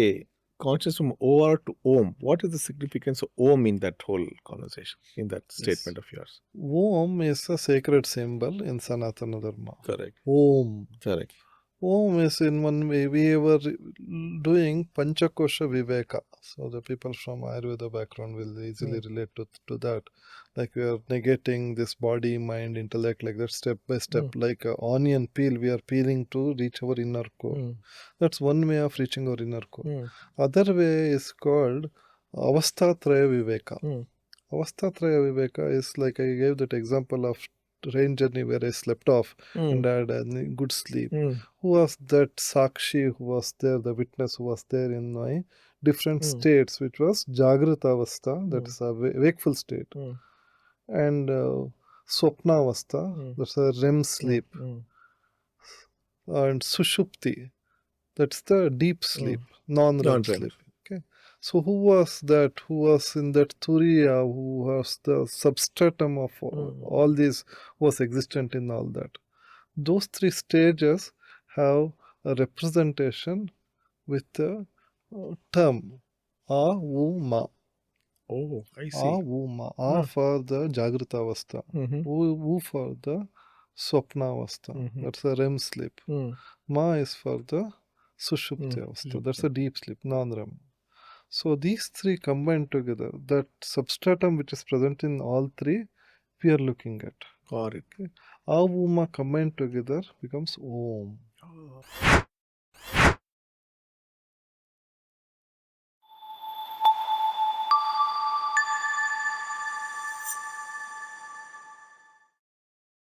conscious from OR to OM? What is the significance of OM in that whole conversation, in that statement of yours? Om is a sacred symbol in Sanatana Dharma. Correct. Om. Correct. Om is in one way we were doing Panchakosha Viveka. So the people from Ayurveda background will easily relate to that. Like we are negating this body, mind, intellect, like that step by step. Like an onion peel, we are peeling to reach our inner core. That's one way of reaching our inner core. Other way is called Avastatraya Viveka. Avastatraya Viveka is like I gave that example of train journey where I slept off and had a good sleep. Who was that Sakshi who was there, the witness who was there in my different states, which was Jagrata Avastha, that is a wakeful state, and Swapna Avastha, that's a REM sleep, and Sushupti, that's the deep sleep, non-REM sleep. Okay. So who was that? Who was in that Turiya? Who was the substratum of all these? Was existent in all that? Those three stages have a representation with the term A, U, Ma. Oh, I A, see. U, Ma. A for the Jagrata Avastha. U for the Swapna Avastha. That's a REM sleep. Ma is for the Sushupti Avastha. That's a deep sleep, non-REM. So these three combined together, that substratum which is present in all three, we are looking at. Got it. Avuma combined together becomes Om.